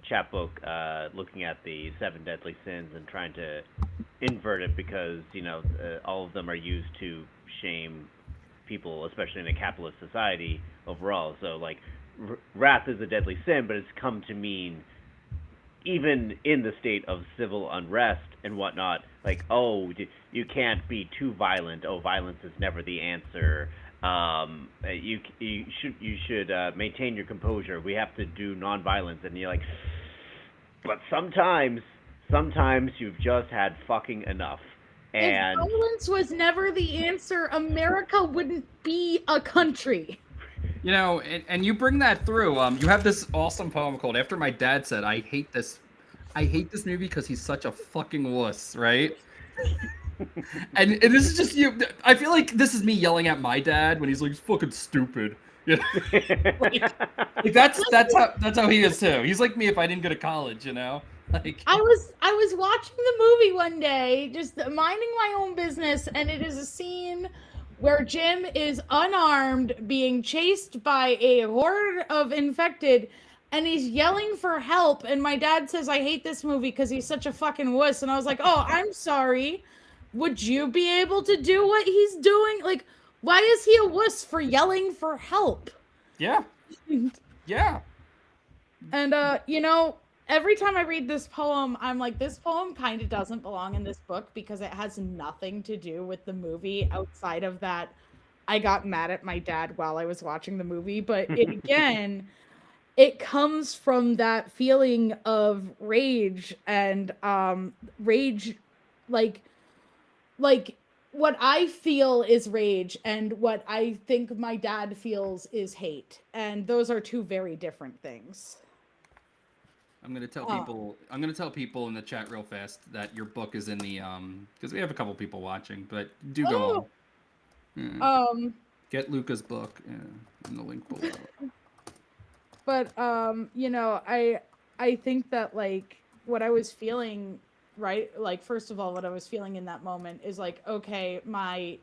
chapbook looking at the 7 deadly sins and trying to invert it because all of them are used to shame people, especially in a capitalist society overall. So like, wrath is a deadly sin, but it's come to mean, even in the state of civil unrest and whatnot, like, oh, you can't be too violent. Oh, violence is never the answer. You should maintain your composure. We have to do nonviolence, and you're like, but sometimes you've just had fucking enough. And if violence was never the answer, America wouldn't be a country. And you bring that through. You have this awesome poem called "After My Dad Said I Hate This movie because he's such a fucking wuss," right? and this is just you. I feel like this is me yelling at my dad when he's like, "He's fucking stupid." like that's how he is too. He's like me if I didn't go to college, Like I was watching the movie one day, just minding my own business, and it is a scene where Jim is unarmed, being chased by a horde of infected, and he's yelling for help. And my dad says, "I hate this movie because he's such a fucking wuss." And I was like, "Oh, I'm sorry. Would you be able to do what he's doing? Like, why is he a wuss for yelling for help?" Yeah. Yeah. And every time I read this poem, I'm like, this poem kind of doesn't belong in this book because it has nothing to do with the movie outside of that I got mad at my dad while I was watching the movie. But it comes from that feeling of rage and rage, like what I feel is rage and what I think my dad feels is hate. And those are two very different things. I'm gonna tell people in the chat real fast that your book is in the because we have a couple people watching, but do go on. Yeah. Get Luka's book in the link below. But I think that like what I was feeling, right? Like first of all, what I was feeling in that moment is like, okay, my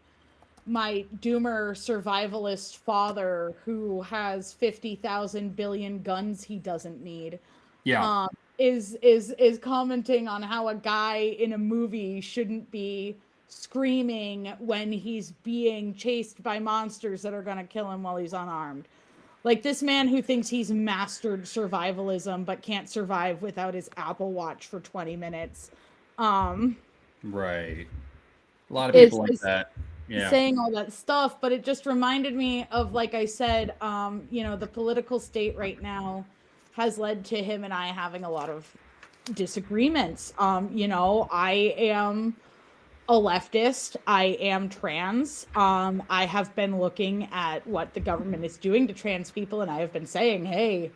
doomer survivalist father who has 50,000 billion guns he doesn't need. Yeah. Is commenting on how a guy in a movie shouldn't be screaming when he's being chased by monsters that are going to kill him while he's unarmed. Like this man who thinks he's mastered survivalism but can't survive without his Apple Watch for 20 minutes. Right. A lot of people like that. Yeah. Saying all that stuff, but it just reminded me of, like I said, the political state right now has led to him and I having a lot of disagreements. I am a leftist. I am trans. I have been looking at what the government is doing to trans people, and I have been saying, hey,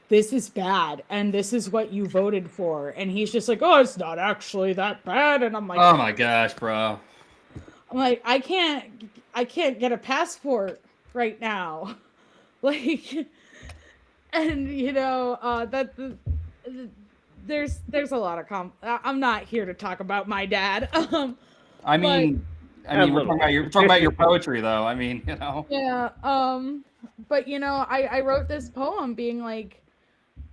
this is bad, and this is what you voted for. And he's just like, oh, it's not actually that bad. And I'm like, oh my gosh, bro. I'm like, I can't get a passport right now. Like, and there's a lot of I'm not here to talk about my dad. I mean, we're talking about your poetry, though. I mean, Yeah. But I wrote this poem being like,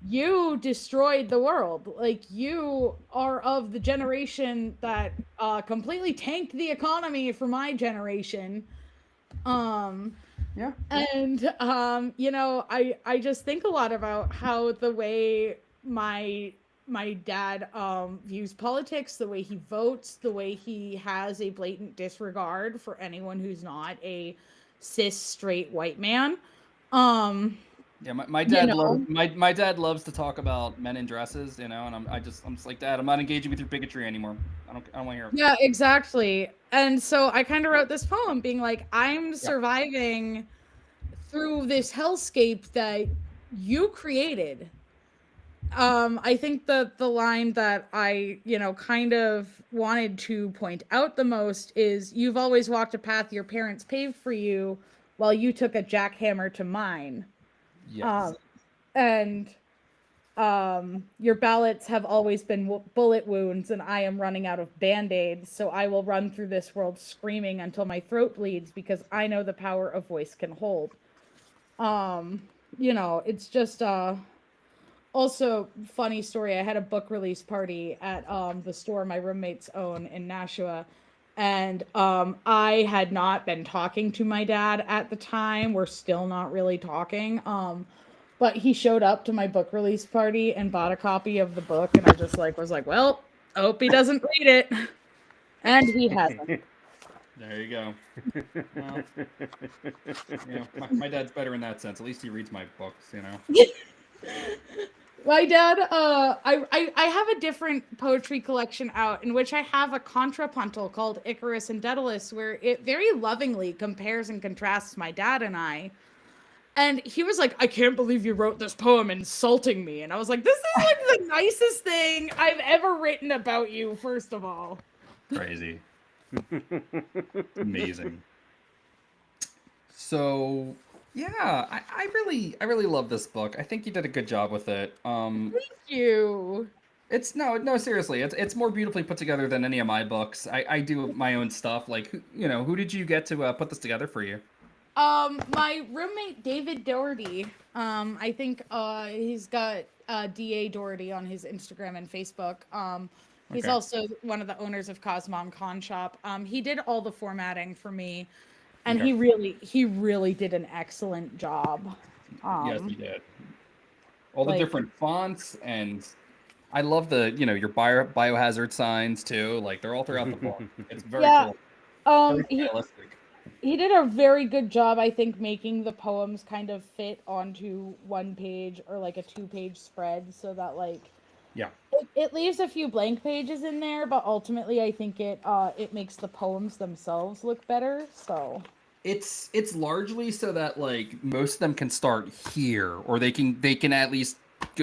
you destroyed the world. Like, you are of the generation that completely tanked the economy for my generation. Yeah. And I just think a lot about how the way my dad views politics, the way he votes, the way he has a blatant disregard for anyone who's not a cis straight white man. Yeah, my You dad know? loves my dad loves to talk about men in dresses, and I'm just like, Dad, I'm not engaging with your bigotry anymore. I don't want to hear it. Yeah, exactly. And so I kind of wrote this poem being like, I'm Yeah. surviving through this hellscape that you created. I think the line that I, kind of wanted to point out the most is you've always walked a path your parents paved for you while you took a jackhammer to mine. Yes. Um, and your ballots have always been bullet wounds, and I am running out of band-aids, so I will run through this world screaming until my throat bleeds because I know the power a voice can hold. It's just also funny story. I had a book release party at the store my roommates own in Nashua, and I had not been talking to my dad at the time. We're still not really talking. But he showed up to my book release party and bought a copy of the book, and I just was like, well, I hope he doesn't read it. And he hasn't. There you go. Well, my dad's better in that sense. At least he reads my books, My dad, I have a different poetry collection out in which I have a contrapuntal called Icarus and Daedalus, where it very lovingly compares and contrasts my dad and I. And he was like, I can't believe you wrote this poem insulting me. And I was like, this is like the nicest thing I've ever written about you, first of all. Crazy. Amazing. So yeah, I really love this book. I think you did a good job with it. Thank you. It's no, seriously. It's more beautifully put together than any of my books. I do my own stuff. Like, who did you get to put this together for you? My roommate David Doherty. I think he's got DA Doherty on his Instagram and Facebook. He's Okay. also one of the owners of Cosmom Con Shop. He did all the formatting for me, and Okay. he really did an excellent job. Yes, he did. All the different fonts, and I love the your biohazard signs too. Like, they're all throughout the book. It's very Yeah. cool. Very stylistic. He did a very good job, I think, making the poems kind of fit onto one page or like a 2-page spread, so that Yeah. it leaves a few blank pages in there, but ultimately I think it makes the poems themselves look better. So It's largely so that like most of them can start here, or they can at least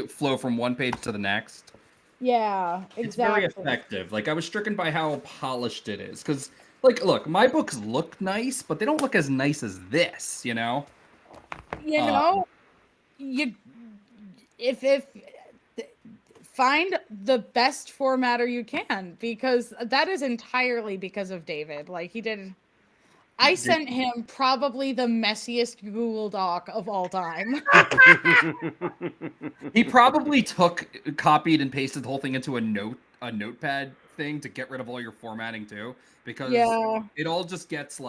flow from one page to the next. yeah, It's very exactly. effective. Like, I was stricken by how polished it is, because like, look, my books look nice, but they don't look as nice as this. You Um, know, you if find the best formatter you can, because that is entirely because of David. Like, I sent him probably the messiest Google Doc of all time. He probably copied and pasted the whole thing into a notepad thing to get rid of all your formatting too, because Yeah. it all just gets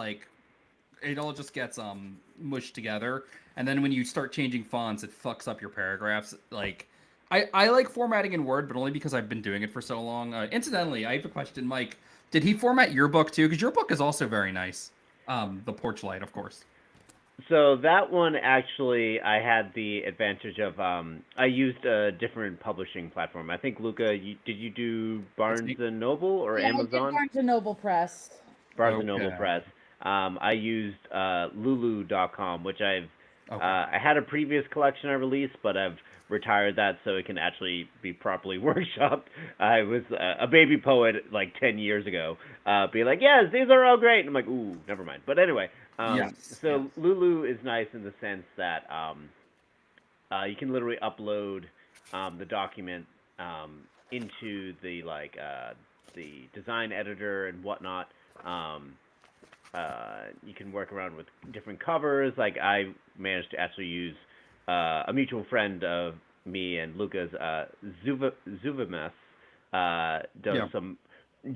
mushed together, and then when you start changing fonts, it fucks up your paragraphs. Like, I like formatting in Word, but only because I've been doing it for so long. Incidentally, I have a question, Mike. Did he format your book too? Because your book is also very nice. The Porch Light, of course. So that one, actually, I had the advantage of I used a different publishing platform. I think, Luka, did you do Barnes and Noble or Yeah, I did Amazon? Barnes and Noble Press. Barnes and Noble Okay. Press. I used Lulu.com, which I had a previous collection I released, but I've retired that so it can actually be properly workshopped. I was a baby poet like 10 years ago, being like, yes, these are all great. And I'm like, ooh, never mind. But anyway, so Lulu is nice in the sense that you can literally upload the document into the design editor and whatnot. You can work around with different covers. Like, I managed to actually use a mutual friend of me and Luca's, Zuvimus, does some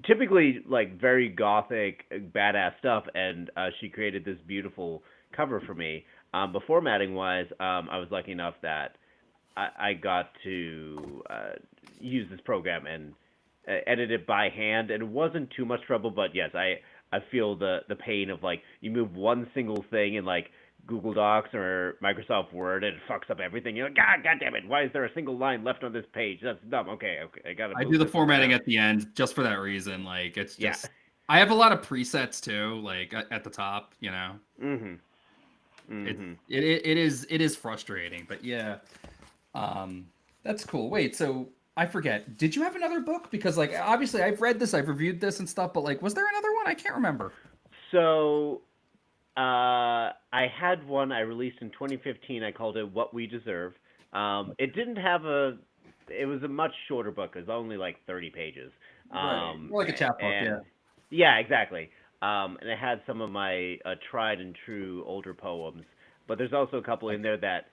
typically like very gothic, badass stuff, and she created this beautiful cover for me. But formatting wise, I was lucky enough that I got to use this program and edit it by hand, and it wasn't too much trouble. But yes, I feel the pain of, like, you move one single thing and like Google Docs or Microsoft Word and it fucks up everything. You're like, God damn it! Why is there a single line left on this page? That's dumb. Okay, I gotta. I do the formatting at the end just for that reason. Like it's just, I have a lot of presets too, like at the top. You know. It is frustrating, but yeah, that's cool. Wait, so I forget. Did you have another book? Because like obviously I've read this, I've reviewed this and stuff, but like was there another one? I can't remember. So, I had one I released in 2015. I called it What We Deserve. It didn't have a. It was a much shorter book. It was only like 30 pages. Right. More like a chapbook, yeah. Yeah, exactly. And it had some of my tried and true older poems, but there's also a couple in there that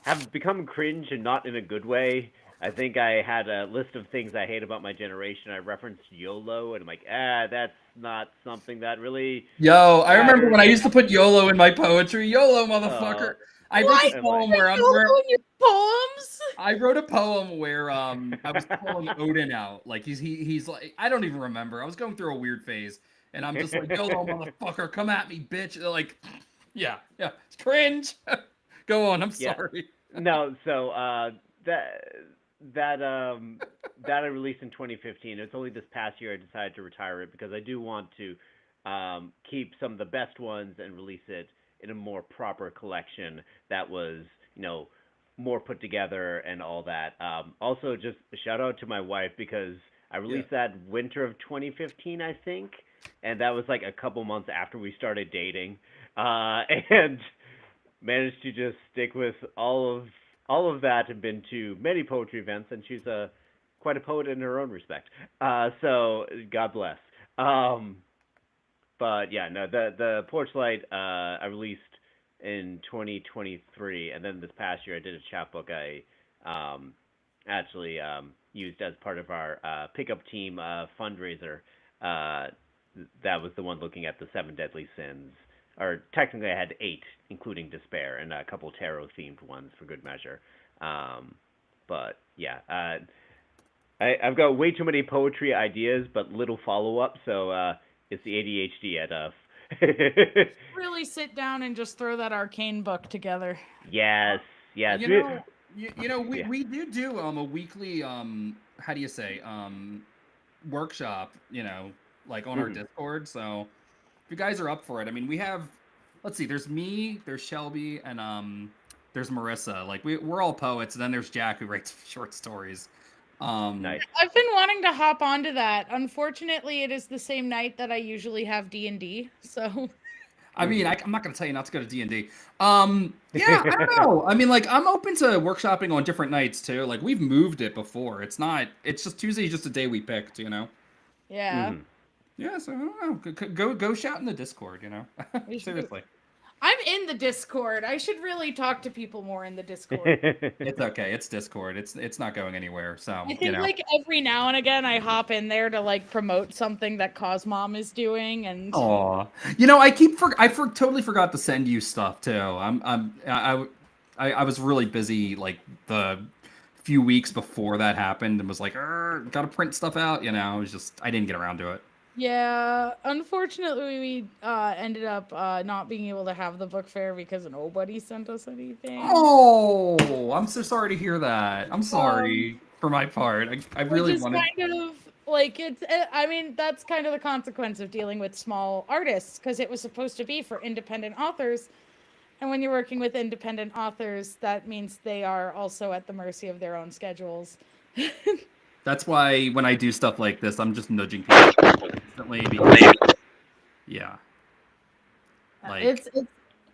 have become cringe and not in a good way. I think I had a list of things I hate about my generation. I referenced YOLO, and I'm like, that's not something that really. Yo, I remember when I used to put YOLO in my poetry. YOLO, motherfucker. I wrote a poem where I'm. Poems? I wrote a poem where I was pulling Odin out. Like he's like, I don't even remember. I was going through a weird phase, and I'm just like, YOLO, motherfucker, come at me, bitch. They're like, yeah, it's cringe. Go on. I'm sorry. No, so that I released in 2015. It's only this past year I decided to retire it because I do want to keep some of the best ones and release it in a more proper collection that was, more put together and all that. Also, just a shout out to my wife because I released that winter of 2015, I think, and that was like a couple months after we started dating, and managed to just stick with all of that and been to many poetry events, and she's quite a poet in her own respect. So God bless. But yeah, no, the Porchlight I released in 2023, and then this past year I did a chapbook I actually used as part of our pickup team fundraiser. That was the one looking at the 7 deadly sins. Or technically I had 8, including despair, and a couple tarot-themed ones for good measure. But yeah, I've got way too many poetry ideas, but little follow-up, so it's the ADHD at us. Really sit down and just throw that arcane book together. Yes. We do a weekly how do you say workshop, like on our Discord. So if you guys are up for it, I mean, we have, let's see, there's me, there's Shelby, and there's Marissa. Like we're all poets, and then there's Jack who writes short stories. Nice. I've been wanting to hop onto that. Unfortunately, it is the same night that I usually have D&D. So, I mean, I'm not gonna tell you not to go to D&D. Yeah, I don't know. I mean, like I'm open to workshopping on different nights too. Like we've moved it before. It's just Tuesday's just a day we picked. Yeah. Yeah, so I don't know. Go shout in the Discord. Seriously. I'm in the Discord. I should really talk to people more in the Discord. It's okay. It's Discord. It's not going anywhere. So I think like every now and again I hop in there to like promote something that Cosmom is doing, and aw, I totally forgot to send you stuff too. I was really busy like the few weeks before that happened and was like, gotta print stuff out. It was just I didn't get around to it. Yeah, unfortunately, we ended up not being able to have the book fair because nobody sent us anything. Oh, I'm so sorry to hear that. I'm sorry for my part. I really wanted. Kind of like I mean, that's kind of the consequence of dealing with small artists because it was supposed to be for independent authors, and when you're working with independent authors, that means they are also at the mercy of their own schedules. That's why when I do stuff like this, I'm just nudging people instantly because, yeah. Like,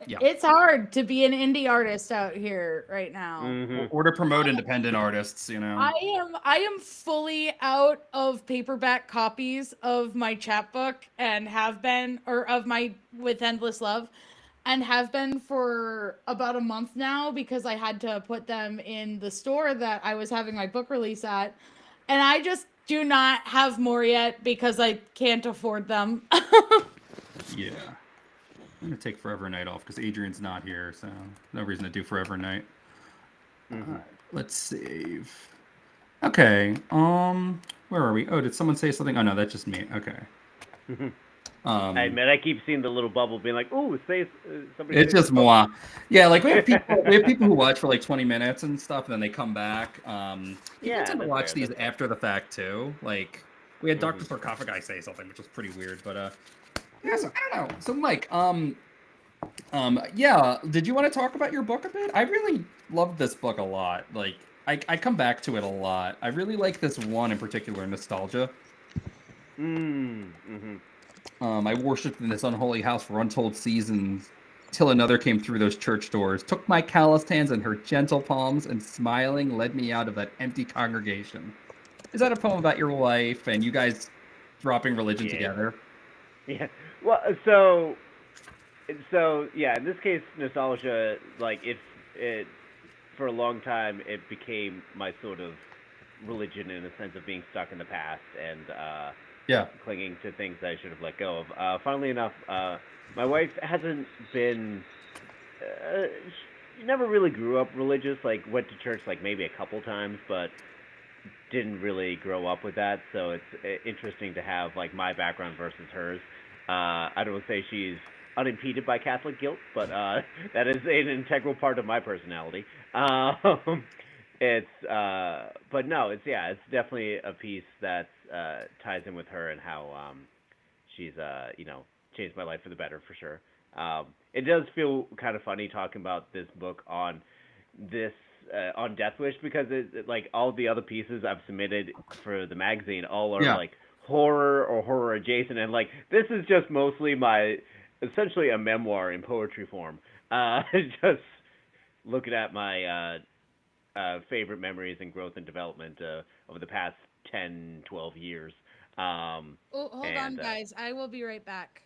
it's hard to be an indie artist out here right now. Mm-hmm. Or to promote independent artists, I am fully out of paperback copies of my chapbook and have been, or of my With Endless Love, and have been for about a month now because I had to put them in the store that I was having my book release at. And I just do not have more yet because I can't afford them. Yeah. I'm going to take Forever Night off because Adrian's not here, so no reason to do Forever Night. Mm-hmm. Let's save. Okay. Where are we? Oh, did someone say something? Oh, no, that's just me. Okay. I admit, I keep seeing the little bubble being like, "Ooh, say somebody." It's say just moi. Yeah, like we have people who watch for like 20 minutes and stuff, and then they come back. People Yeah, tend to that's watch fair, these that's fair. after the fact too. Like we had Dr. Sarcophagus say something, which was pretty weird. But yeah, so I don't know. So Mike, yeah, did you want to talk about your book a bit? I really loved this book a lot. Like I come back to it a lot. I really like this one in particular, Nostalgia. Mm-hmm. I worshipped in this unholy house for untold seasons, till another came through those church doors, took my calloused hands in her gentle palms, and smiling led me out of that empty congregation. Is that a poem about your wife and you guys dropping religion Yeah. together? Yeah. Well, so yeah. In this case, nostalgia, like it for a long time, it became my sort of religion in a sense of being stuck in the past and Yeah. clinging to things that I should have let go of. Funnily enough, my wife hasn't been. She never really grew up religious. Like went to church like maybe a couple times, but didn't really grow up with that. So it's interesting to have like my background versus hers. I don't say she's unimpeded by Catholic guilt, but that is an integral part of my personality. But no, it's definitely a piece that ties in with her and how she's changed my life for the better for sure. It does feel kind of funny talking about this book this on Death Wish because like all the other pieces I've submitted for the magazine all are like horror or horror adjacent, and like this is just mostly essentially a memoir in poetry form. Just looking at my favorite memories and growth and development over the past 10, 12 years. Hold on, guys. I will be right back.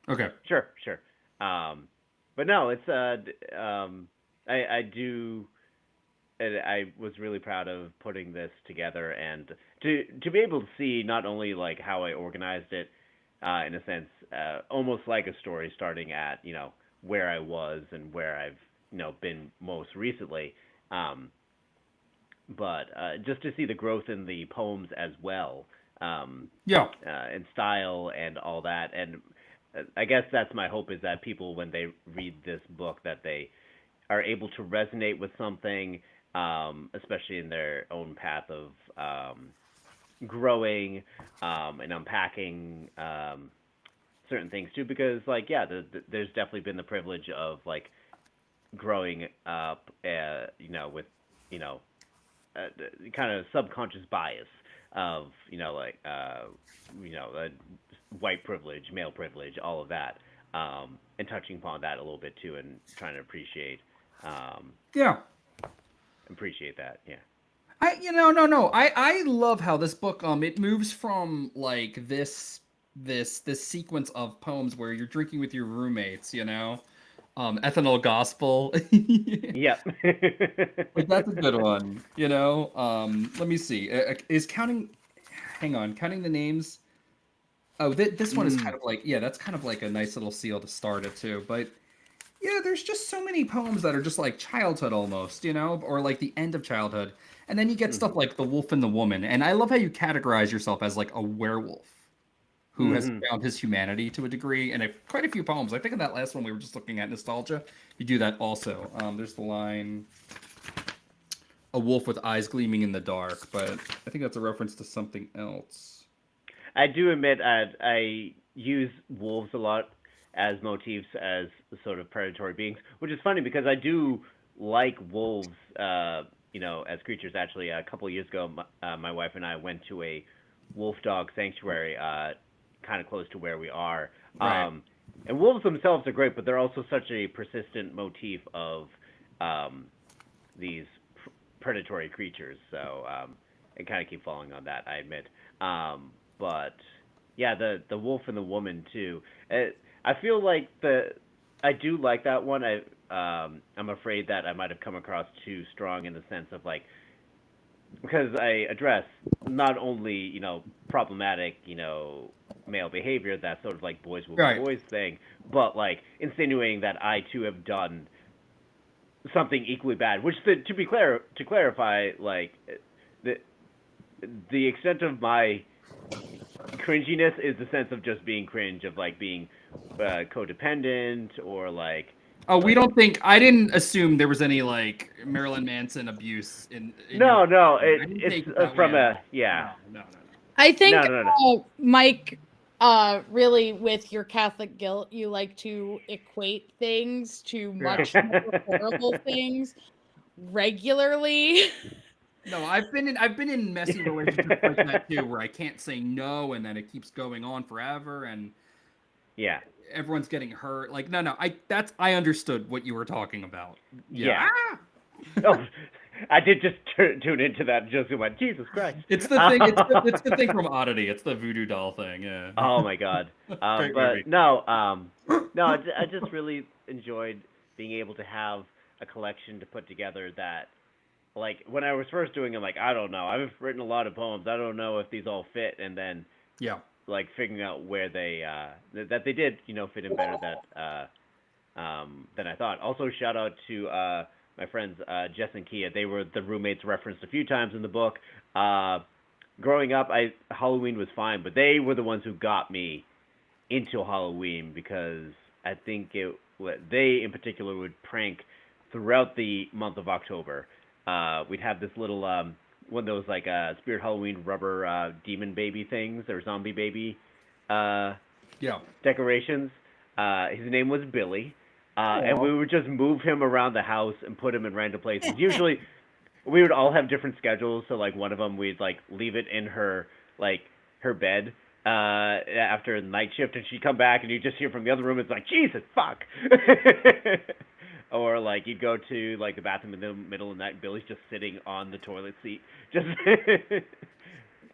Okay. Sure. But no, it's I do. And I was really proud of putting this together and to be able to see not only like how I organized it in a sense, almost like a story starting at where I was and where I've been most recently, but just to see the growth in the poems as well, in style and all that, and I guess that's my hope is that people when they read this book that they are able to resonate with something, especially in their own path of growing and unpacking certain things too. Because, like, yeah, there's definitely been the privilege of like growing up, with kind of subconscious bias of white privilege, male privilege, all of that, and touching upon that a little bit too, and trying to appreciate. Appreciate that, yeah. I love how this book it moves from like this sequence of poems where you're drinking with your roommates, ethanol gospel. Yep. Like that's a good one, let me see. Is counting the names. Oh, this one is kind of like, that's kind of like a nice little seal to start it too. But yeah, there's just so many poems that are just like childhood almost, or like the end of childhood. And then you get stuff like The Wolf and the Woman. And I love how you categorize yourself as like a werewolf who has found his humanity to a degree. And quite a few poems. I think in that last one we were just looking at nostalgia, you do that also. There's the line, a wolf with eyes gleaming in the dark. But I think that's a reference to something else. I do admit I use wolves a lot as motifs as sort of predatory beings, which is funny because I do like wolves, as creatures. Actually, a couple of years ago, my wife and I went to a wolf dog sanctuary, kind of close to where we are. Right. And wolves themselves are great, but they're also such a persistent motif of these predatory creatures. So I kind of keep falling on that, I admit. But yeah, the wolf and the woman too. I feel like I do like that one. I'm afraid that I might have come across too strong in the sense of like, because I address not only problematic male behavior, that sort of like boys will be boys thing, but like insinuating that I too have done something equally bad. Which to clarify, like the extent of my cringiness is the sense of just being cringe, of like being codependent or like. Oh, we don't think. I didn't assume there was any like Marilyn Manson abuse in No, your. no, I didn't it's take it that from way at a all. yeah. No. I think, No. Mike, really with your Catholic guilt, you like to equate things to much more horrible things regularly. No, I've been in messy relationships like that too, where I can't say no, and then it keeps going on forever, and yeah, everyone's getting hurt. Like, no, I understood what you were talking about. Yeah. Oh, I did just tune into that and just went, Jesus Christ. It's the thing. It's the thing from Oddity. It's the voodoo doll thing. Yeah. Oh my God. Great But movie. no, I just really enjoyed being able to have a collection to put together that, like, when I was first doing it, like, I don't know. I've written a lot of poems. I don't know if these all fit, and then Yeah. like figuring out where they that they did, fit in better than I thought. Also, shout out to my friends Jess and Kia. They were the roommates referenced a few times in the book. Growing up, Halloween was fine, but they were the ones who got me into Halloween because I think they in particular would prank throughout the month of October. We'd have this little one of those like Spirit Halloween rubber demon baby things or zombie baby decorations. His name was Billy. And we would just move him around the house and put him in random places. Usually, we would all have different schedules. So, like, one of them, we'd, like, leave it in her bed after the night shift. And she'd come back, and you'd just hear from the other room, it's like, Jesus, fuck! Or, like, you'd go to, like, the bathroom in the middle of the night, and Billy's just sitting on the toilet seat. Just...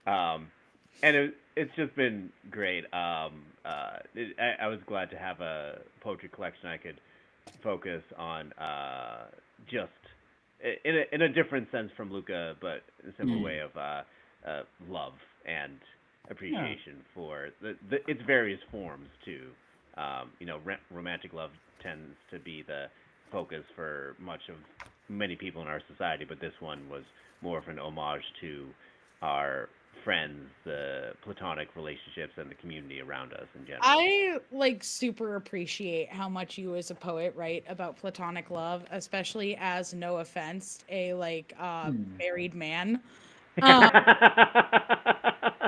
and it's just been great. I was glad to have a poetry collection I could focus on just in a different sense from Luka, but in a similar way of love and appreciation for its various forms too. Romantic love tends to be the focus for many people in our society, but this one was more of an homage to our friends, the platonic relationships, and the community around us in general. I super appreciate how much you as a poet write about platonic love, especially as, no offense, a married man.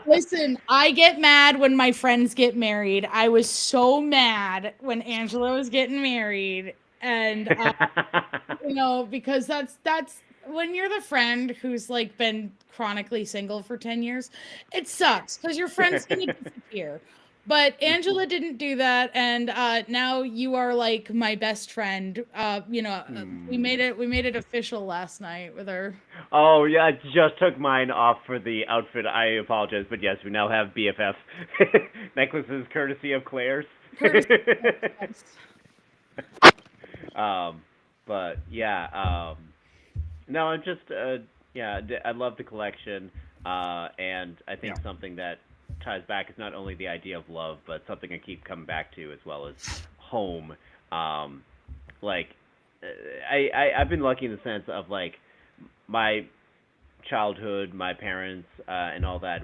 Listen, I get mad when my friends get married. I was so mad when Angela was getting married, and because that's when you're the friend who's been chronically single for 10 years, it sucks because your friend's gonna disappear. But Angela didn't do that, and now you are my best friend. We made it official last night with her. Oh yeah, I just took mine off for the outfit. I apologize, but yes, we now have BFF necklaces courtesy of Claire's. But yeah, no, I'm just I love the collection, and I think something that ties back is not only the idea of love, but something I keep coming back to as well as home. I've been lucky in the sense of my childhood, my parents, and all that.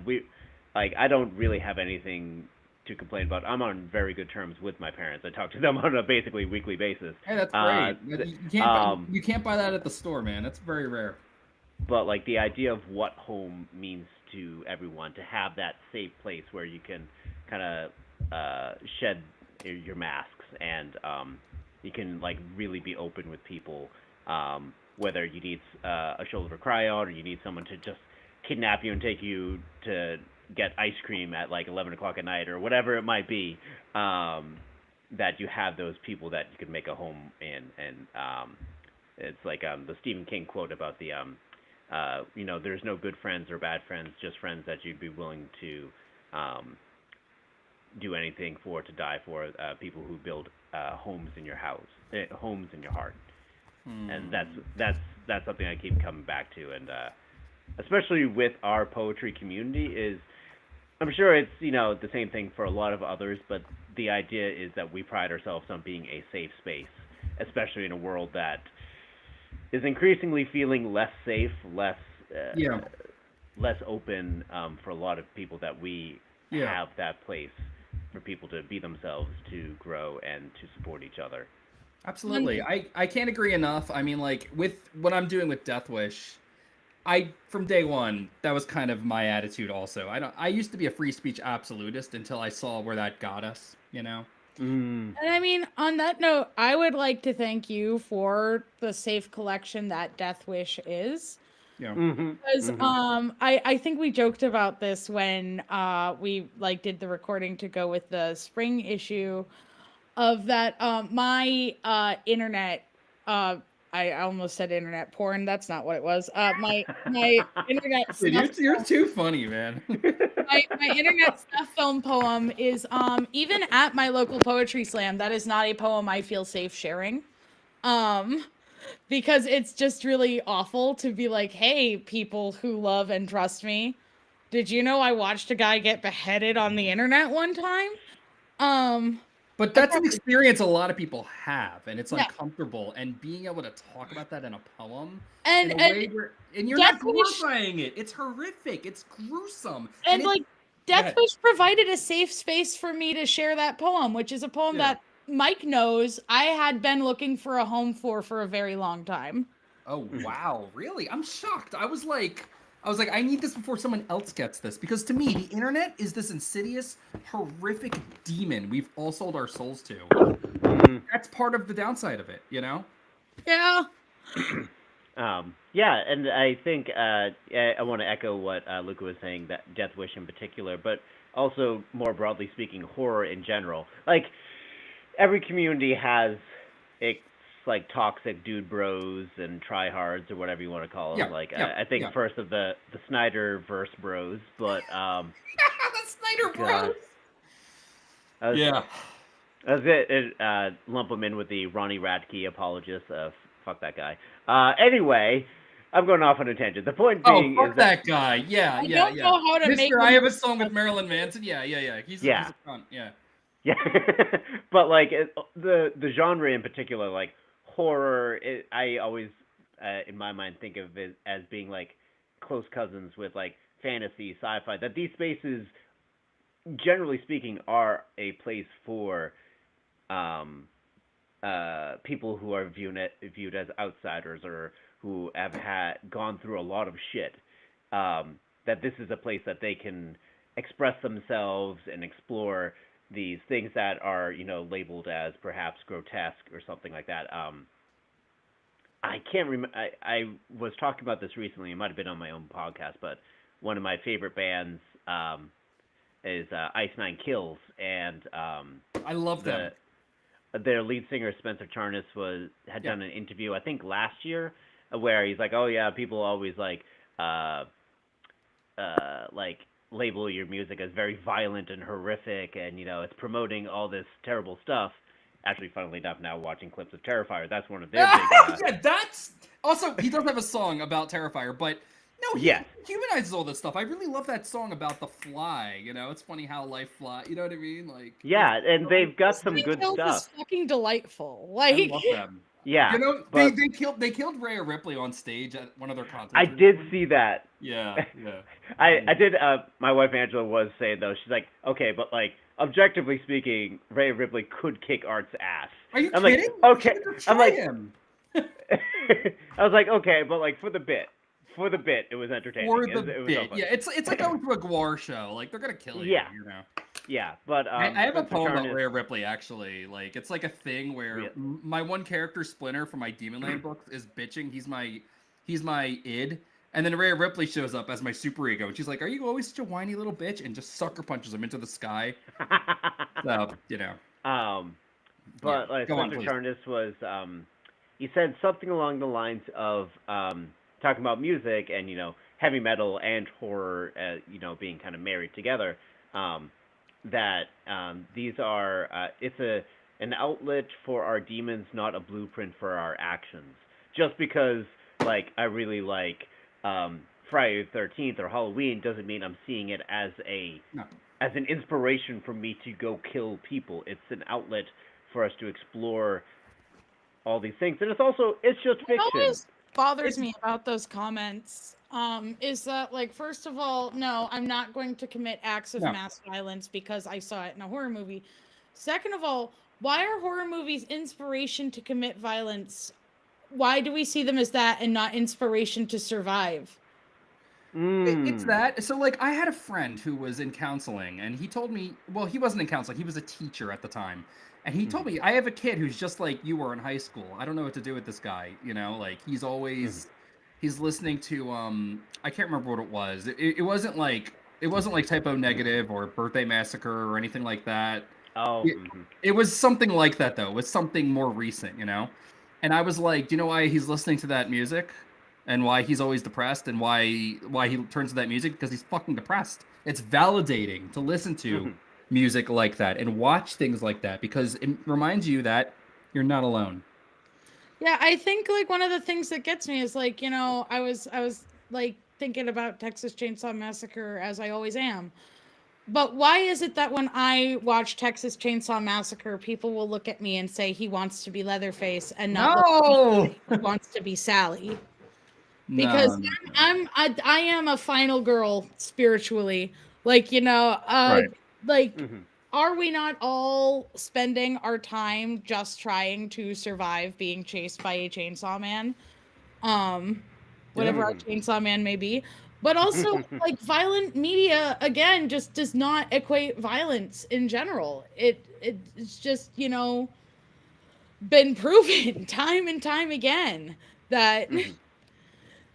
I don't really have anything to complain about. I'm on very good terms with my parents. I talk to them on a basically weekly basis. Hey, that's great. You can't buy that at the store, man. That's very rare. But the idea of what home means to everyone, to have that safe place where you can kind of shed your masks and you can really be open with people, whether you need a shoulder to cry on or you need someone to just kidnap you and take you to get ice cream at 11 o'clock at night or whatever it might be, that you have those people that you can make a home in. And it's the Stephen King quote about the there's no good friends or bad friends, just friends that you'd be willing to do anything for, to die for, people who build homes in your house, homes in your heart. And that's something I keep coming back to, and especially with our poetry community is, I'm sure it's the same thing for a lot of others, but the idea is that we pride ourselves on being a safe space, especially in a world that is increasingly feeling less safe, less open for a lot of people that we have that place for people to be themselves, to grow, and to support each other. Absolutely. I can't agree enough. I mean, like, with what I'm doing with Death Wish, from day one, that was kind of my attitude also. I used to be a free speech absolutist until I saw where that got us, you know? And I mean, on that note, I would like to thank you for the safe collection that Death Wish is. Yeah. Because I think we joked about this when we like did the recording to go with the spring issue of that my internet I almost said internet porn. That's not what it was. My internet Dude, snuff you're too funny, man. my internet snuff film poem is even at my local poetry slam. That is not a poem I feel safe sharing. Because it's just really awful to be like, hey, people who love and trust me, did you know I watched a guy get beheaded on the internet one time? But that's an experience a lot of people have, and it's Yeah. uncomfortable. And being able to talk about that in a poem, and in a way where, and you're not Death Wish- glorifying it. It's horrific. It's gruesome. And it's- like, Death Wish provided a safe space for me to share that poem, which is a poem that Mike knows I had been looking for a home for a very long time. Oh wow, really? I'm shocked. I was like, I need this before someone else gets this, because to me, the internet is this insidious, horrific demon we've all sold our souls to. That's part of the downside of it, you know? Yeah. Yeah, and I think I want to echo what Luka was saying, that Death Wish in particular, but also more broadly speaking, horror in general. Like, every community has its like toxic dude bros and tryhards or whatever you want to call them. I think first of the Snyder verse bros, but the Snyder bros. That was it. Lump them in with the Ronnie Radke apologists. Fuck that guy. Anyway, I'm going off on a tangent. The point being fuck is that guy. Yeah. I don't know how to make. I have a song with Marilyn Manson. Yeah. He's a cunt. Yeah. Yeah, but like the genre in particular, like horror, I always in my mind think of it as being like close cousins with like fantasy, sci-fi. That these spaces, generally speaking, are a place for people who are viewed as outsiders or who have gone through a lot of shit. That this is a place that they can express themselves and explore these things that are, labeled as perhaps grotesque or something like that. I can't remember. I was talking about this recently. It might have been on my own podcast, but one of my favorite bands is Ice Nine Kills, and I love them. Their lead singer Spencer Charnas had done an interview, I think last year, where he's like, "Oh yeah, people always like label your music as very violent and horrific, and it's promoting all this terrible stuff." Actually, funnily enough, now watching clips of Terrifier, that's one of their big. Yeah, that's also, he does have a song about Terrifier, but no, he humanizes all this stuff. I really love that song about the fly. It's funny how life flies. You know what I mean? Like, yeah, and they've got some good stuff. Is fucking delightful. Like, I love them. Yeah, they killed Rhea Ripley on stage at one of their concerts. I did see that. Yeah. I did. My wife Angela was saying though, she's like, okay, but like objectively speaking, Rhea Ripley could kick Art's ass. Are you I'm kidding? Like, okay. I'm like, him. I was like, okay, but like for the bit, it was entertaining. For the it was bit, yeah. It's like going to a Gwar show. Like they're gonna kill you. Yeah, but I have a poem about Rhea Ripley actually. Like it's like a thing where my one character Splinter from my Demonland books is bitching. He's my id, and then Rhea Ripley shows up as my superego, and she's like, "Are you always such a whiny little bitch?" and just sucker punches him into the sky. So But Spencer Charnas was he said something along the lines of talking about music and heavy metal and horror being kind of married together. That these are it's an outlet for our demons, not a blueprint for our actions. Just because like I really like Friday the 13th or Halloween doesn't mean I'm seeing it as an inspiration for me to go kill people. It's an outlet for us to explore all these things, and it's just fiction. bothers me about those comments is that, like, first of all, no, I'm not going to commit acts of mass violence because I saw it in a horror movie. Second of all, why are horror movies inspiration to commit violence? Why do we see them as that and not inspiration to survive? It's that. So, like, I had a friend who was in counseling, and he told me, well, he wasn't in counseling, he was a teacher at the time. And he told me, I have a kid who's just like you were in high school. I don't know what to do with this guy. You know, like, he's always, he's listening to, I can't remember what it was. It wasn't like Typo Negative or Birthday Massacre or anything like that. Oh. It was something like that, though. It was something more recent, you know? And I was like, do you know why he's listening to that music? And why he's always depressed, and why he turns to that music? Because he's fucking depressed. It's validating to listen to music like that and watch things like that, because it reminds you that you're not alone. Yeah, I think, like, one of the things that gets me is, like, you know, I was like thinking about Texas Chainsaw Massacre, as I always am. But why is it that when I watch Texas Chainsaw Massacre, people will look at me and say he wants to be Leatherface and not look at me and say he wants to be Sally? Because I am a final girl spiritually. Like, you know, like, are we not all spending our time just trying to survive being chased by a chainsaw man? Whatever our chainsaw man may be. But also, like, violent media, again, just does not equate violence in general. It's just, you know, been proven time and time again that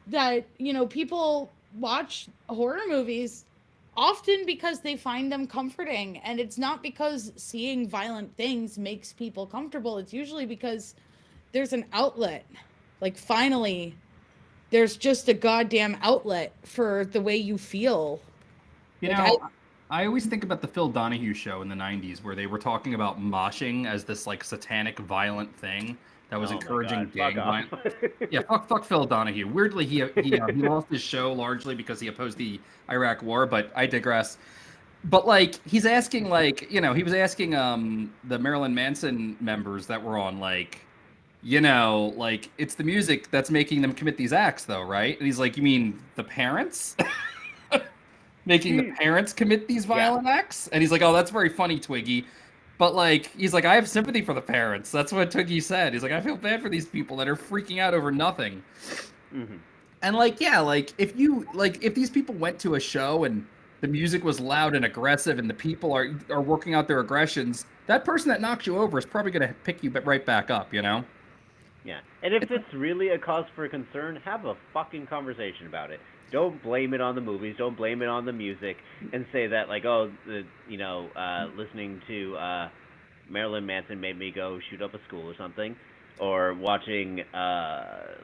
that, you know, people watch horror movies often because they find them comforting, and it's not because seeing violent things makes people comfortable. It's usually because there's an outlet. Like, finally, there's just a goddamn outlet for the way you feel. You like, know, I always think about the Phil Donahue show in the 90s, where they were talking about moshing as this, like, satanic violent thing that was encouraging gang violence. Yeah, fuck Phil Donahue. Weirdly, he lost his show largely because he opposed the Iraq War, but I digress. But, like, he's asking, like, you know, he was asking the Marilyn Manson members that were on, like, you know, like, it's the music that's making them commit these acts, though, right? And he's like, you mean the parents? Making the parents commit these violent acts? And he's like, oh, that's very funny, Twiggy. But, like, he's like, I have sympathy for the parents. That's what Twiggy said. He's like, I feel bad for these people that are freaking out over nothing. And, like, yeah, like, if these people went to a show and the music was loud and aggressive and the people are working out their aggressions, that person that knocks you over is probably going to pick you right back up, you know? Yeah. And if it's really a cause for concern, have a fucking conversation about it. Don't blame it on the movies. Don't blame it on the music, and say that, like, oh, listening to Marilyn Manson made me go shoot up a school or something, or watching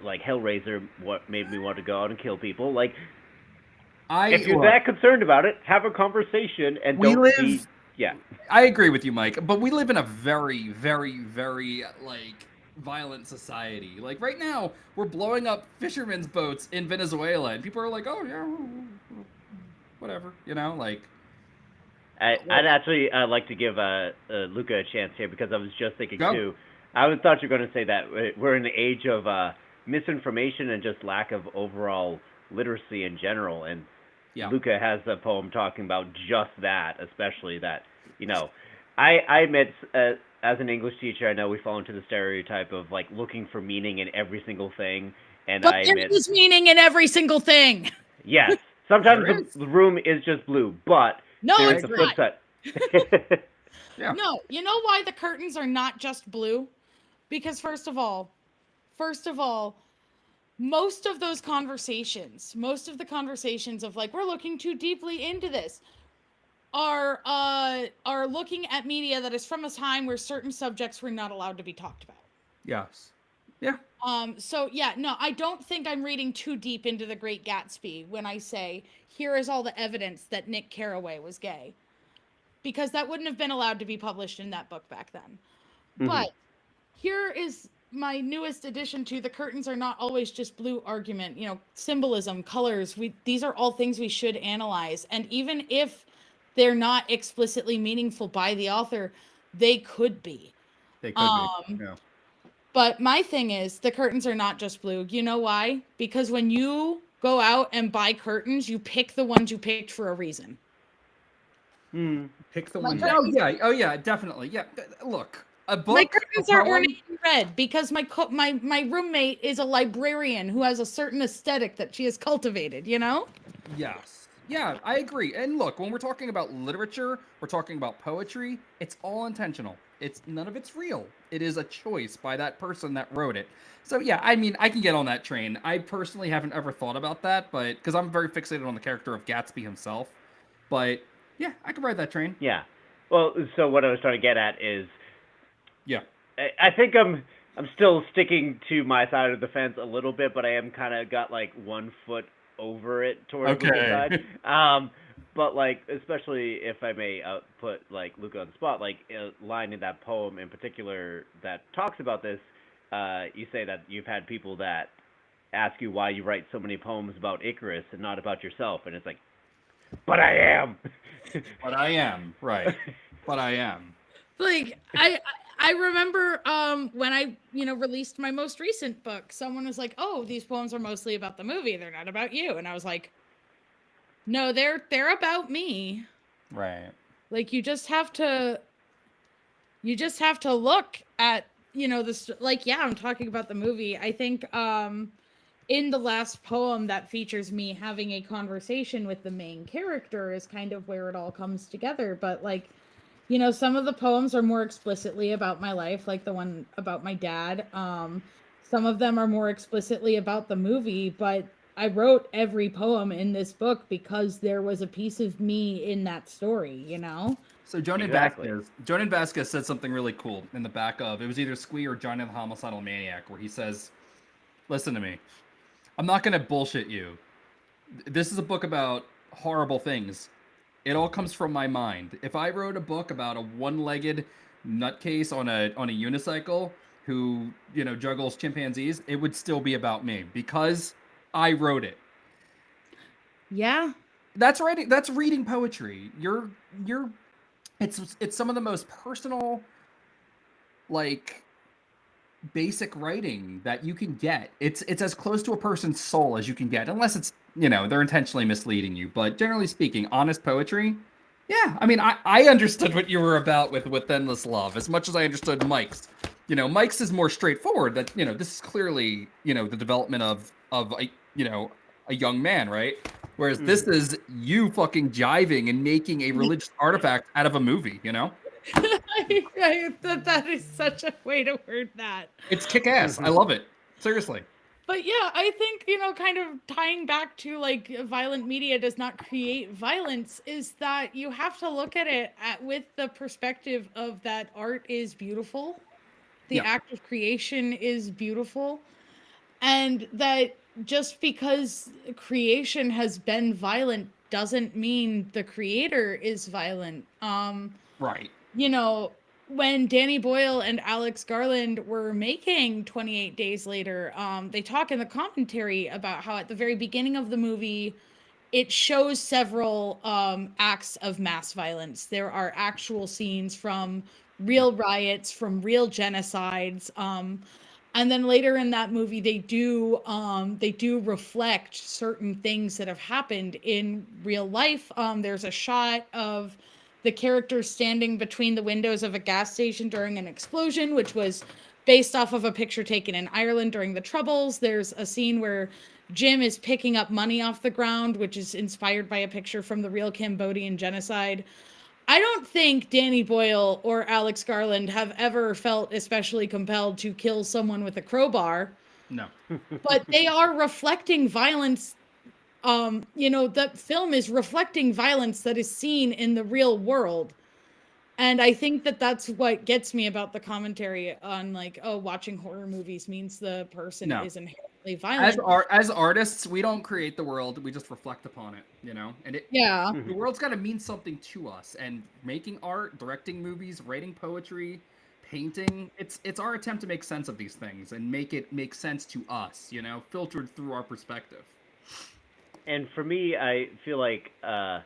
like Hellraiser what made me want to go out and kill people. Like, if you're that concerned about it, have a conversation and don't yeah. I agree with you, Mike, but we live in a very, very, very, like, violent society. Like, right now, we're blowing up fishermen's boats in Venezuela, and people are like, oh, yeah, whatever, you know, like... I'd actually like to give Luka a chance here, because I was just thinking, too. I thought you were going to say that we're in the age of misinformation and just lack of overall literacy in general, and Luka has a poem talking about just that, especially that, you know, I admit, as an English teacher, I know we fall into the stereotype of, like, looking for meaning in every single thing, and but there is meaning in every single thing. Yes, sometimes the room is just blue, but there's the flip side. No, you know why the curtains are not just blue? Because first of all, most of the conversations of, like, we're looking too deeply into this, are looking at media that is from a time where certain subjects were not allowed to be talked about. Yes. Yeah. So yeah, no, I don't think I'm reading too deep into The Great Gatsby when I say here is all the evidence that Nick Carraway was gay, because that wouldn't have been allowed to be published in that book back then. But here is my newest addition to the curtains are not always just blue argument. You know, symbolism, colors. These are all things we should analyze, and even if they're not explicitly meaningful by the author, they could be. They could be. Yeah. But my thing is, the curtains are not just blue. You know why? Because when you go out and buy curtains, you pick the ones you picked for a reason. Pick the My one. curtains- Oh yeah, definitely. Yeah, look, a book. My a curtains are poem- ornate in red because my roommate is a librarian who has a certain aesthetic that she has cultivated, you know? Yes. Yeah, I agree. And look, when we're talking about literature, we're talking about poetry, it's all intentional. It's none of it's real. It is a choice by that person that wrote it. So yeah, I mean, I can get on that train. I personally haven't ever thought about that, but because I'm very fixated on the character of Gatsby himself. But yeah, I could ride that train. Yeah. Well, so what I was trying to get at is, Yeah. I think I'm still sticking to my side of the fence a little bit, but I am kind of got like 1 foot over it towards Luka's Okay. side. But like, especially if I may put like Luka on the spot, like a line in that poem in particular that talks about this. You say that you've had people that ask you why you write so many poems about Icarus and not about yourself, and it's like, but I am. But I am, right. But I am. Like I remember when I, released my most recent book, someone was like, "Oh, these poems are mostly about the movie. They're not about you." And I was like, "No, they're about me." Right. Like you just have to look at, this, like, yeah, I'm talking about the movie. I think in the last poem that features me having a conversation with the main character is kind of where it all comes together. But like, some of the poems are more explicitly about my life, like the one about my dad. Some of them are more explicitly about the movie, but I wrote every poem in this book because there was a piece of me in that story, So Exactly. Jonan Vasquez said something really cool in the back of, it was either Squee or Johnny the Homicidal Maniac, where he says, listen to me, I'm not going to bullshit you. This is a book about horrible things. It all comes from my mind. If I wrote a book about a one-legged nutcase on a unicycle who, juggles chimpanzees, it would still be about me because I wrote it. Yeah. That's writing, that's reading poetry. It's some of the most personal, like, basic writing that you can get. It's as close to a person's soul as you can get, unless it's, they're intentionally misleading you. But generally speaking, honest poetry. Yeah, I mean, I understood what you were about with Endless Love as much as I understood Mike's. Mike's is more straightforward. That this is clearly the development of a young man, right? Whereas this is you fucking jiving and making a religious artifact out of a movie. That is such a way to word that. It's kick-ass. I love it. Seriously. But yeah, I think, kind of tying back to like violent media does not create violence is that you have to look at it with the perspective of that art is beautiful. The act of creation is beautiful. And that just because creation has been violent doesn't mean the creator is violent. Right. When Danny Boyle and Alex Garland were making 28 Days Later, they talk in the commentary about how at the very beginning of the movie, it shows several acts of mass violence. There are actual scenes from real riots, from real genocides. And then later in that movie, they do reflect certain things that have happened in real life. There's a shot of the character standing between the windows of a gas station during an explosion, which was based off of a picture taken in Ireland during the Troubles. There's a scene where Jim is picking up money off the ground, which is inspired by a picture from the real Cambodian genocide. I don't think Danny Boyle or Alex Garland have ever felt especially compelled to kill someone with a crowbar. No. But they are reflecting violence. The film is reflecting violence that is seen in the real world. And I think that that's what gets me about the commentary on like, oh, watching horror movies means the person is inherently violent. As artists, we don't create the world; we just reflect upon it. And the world's got to mean something to us. And making art, directing movies, writing poetry, painting, it's our attempt to make sense of these things and make it make sense to us. Filtered through our perspective. And for me, I feel like, oh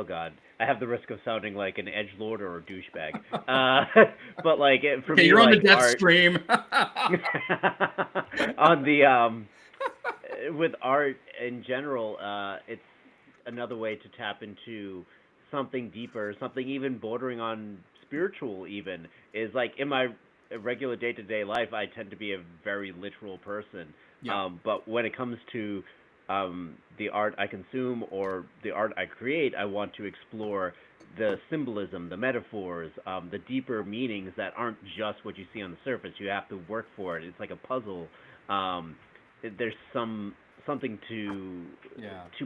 God, I have the risk of sounding like an edgelord or a douchebag. But like for Okay, me, you're on like the death art, stream. on the with art in general, it's another way to tap into something deeper, something even bordering on spiritual. Even is like in my regular day-to-day life, I tend to be a very literal person. Yeah. But when it comes to the art I consume or the art I create, I want to explore the symbolism, the metaphors, the deeper meanings that aren't just what you see on the surface. You have to work for it. It's like a puzzle. There's something to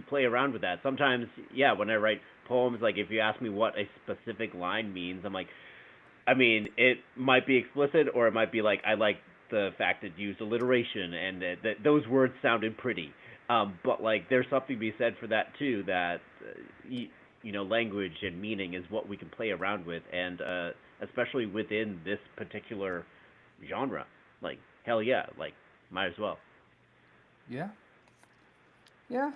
play around with that. Sometimes, yeah, when I write poems, like if you ask me what a specific line means, I'm like, I mean, it might be explicit or it might be like, I like the fact that used alliteration and that those words sounded pretty. But like, there's something to be said for that too. That language and meaning is what we can play around with, and especially within this particular genre. Like, hell yeah, like, might as well. Yeah. Yeah.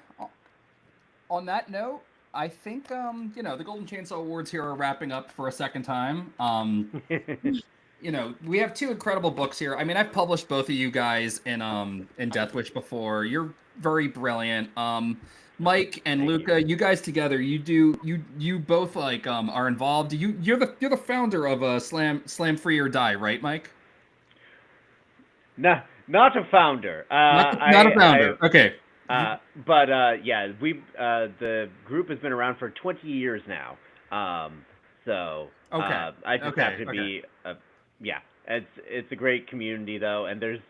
On that note, I think the Golden Chainsaw Awards here are wrapping up for a second time. We have two incredible books here. I mean, I've published both of you guys in Death Wish before. You're very brilliant. Mike and Luka, you guys together, you both like are involved. You're the founder of Slam Free or Die, right, Mike? Not a founder. Not a founder. Okay. But yeah, the group has been around for 20 years now. So okay. I just have to be yeah. It's a great community though, and there's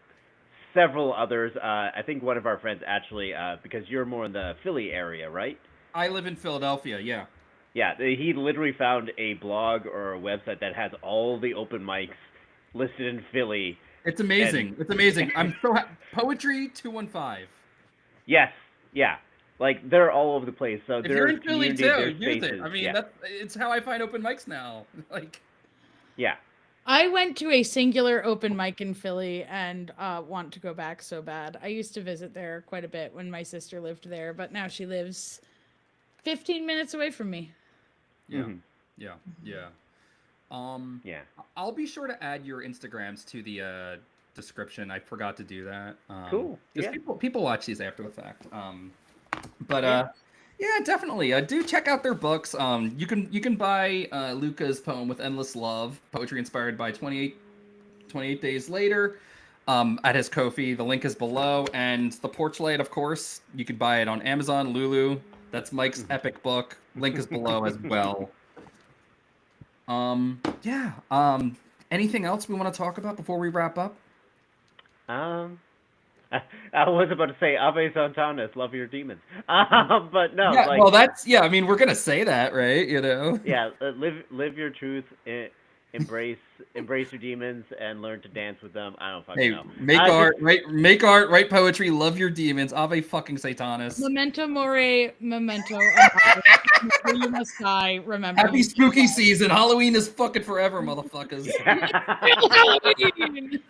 several others. I think one of our friends actually, because you're more in the Philly area, right? I live in Philadelphia. Yeah. Yeah, he literally found a blog or a website that has all the open mics listed in Philly. It's amazing. It's amazing. I'm so Poetry 215. Yes, yeah. Like, they're all over the place. So if you're in Philly too, use spaces. it. I mean, it's how I find open mics now. Like, yeah. I went to a singular open mic in Philly and want to go back so bad. I used to visit there quite a bit when my sister lived there, but now she lives 15 minutes away from me. Yeah, Mm-hmm. yeah. Yeah. I'll be sure to add your Instagrams to the description. I forgot to do that. Cool. Yeah. People watch these after the fact. Yeah, definitely. Do check out their books. You can buy Luka's poem With Endless Love, poetry inspired by 28 Days Later, at his Kofi. The link is below. And The Porch Light, of course, you could buy it on Amazon, Lulu. That's Mike's epic book. Link is below as well. Yeah. Anything else we want to talk about before we wrap up? I was about to say Ave Santanas, love your demons. But no. Yeah, like, well, I mean, we're gonna say that, right? Yeah, live your truth. Embrace your demons and learn to dance with them. I don't fucking know. Make art, write poetry, love your demons. Ave fucking Satanas. Memento mori, memento. You must die. Remember. Happy spooky season. Halloween is fucking forever, motherfuckers. Halloween.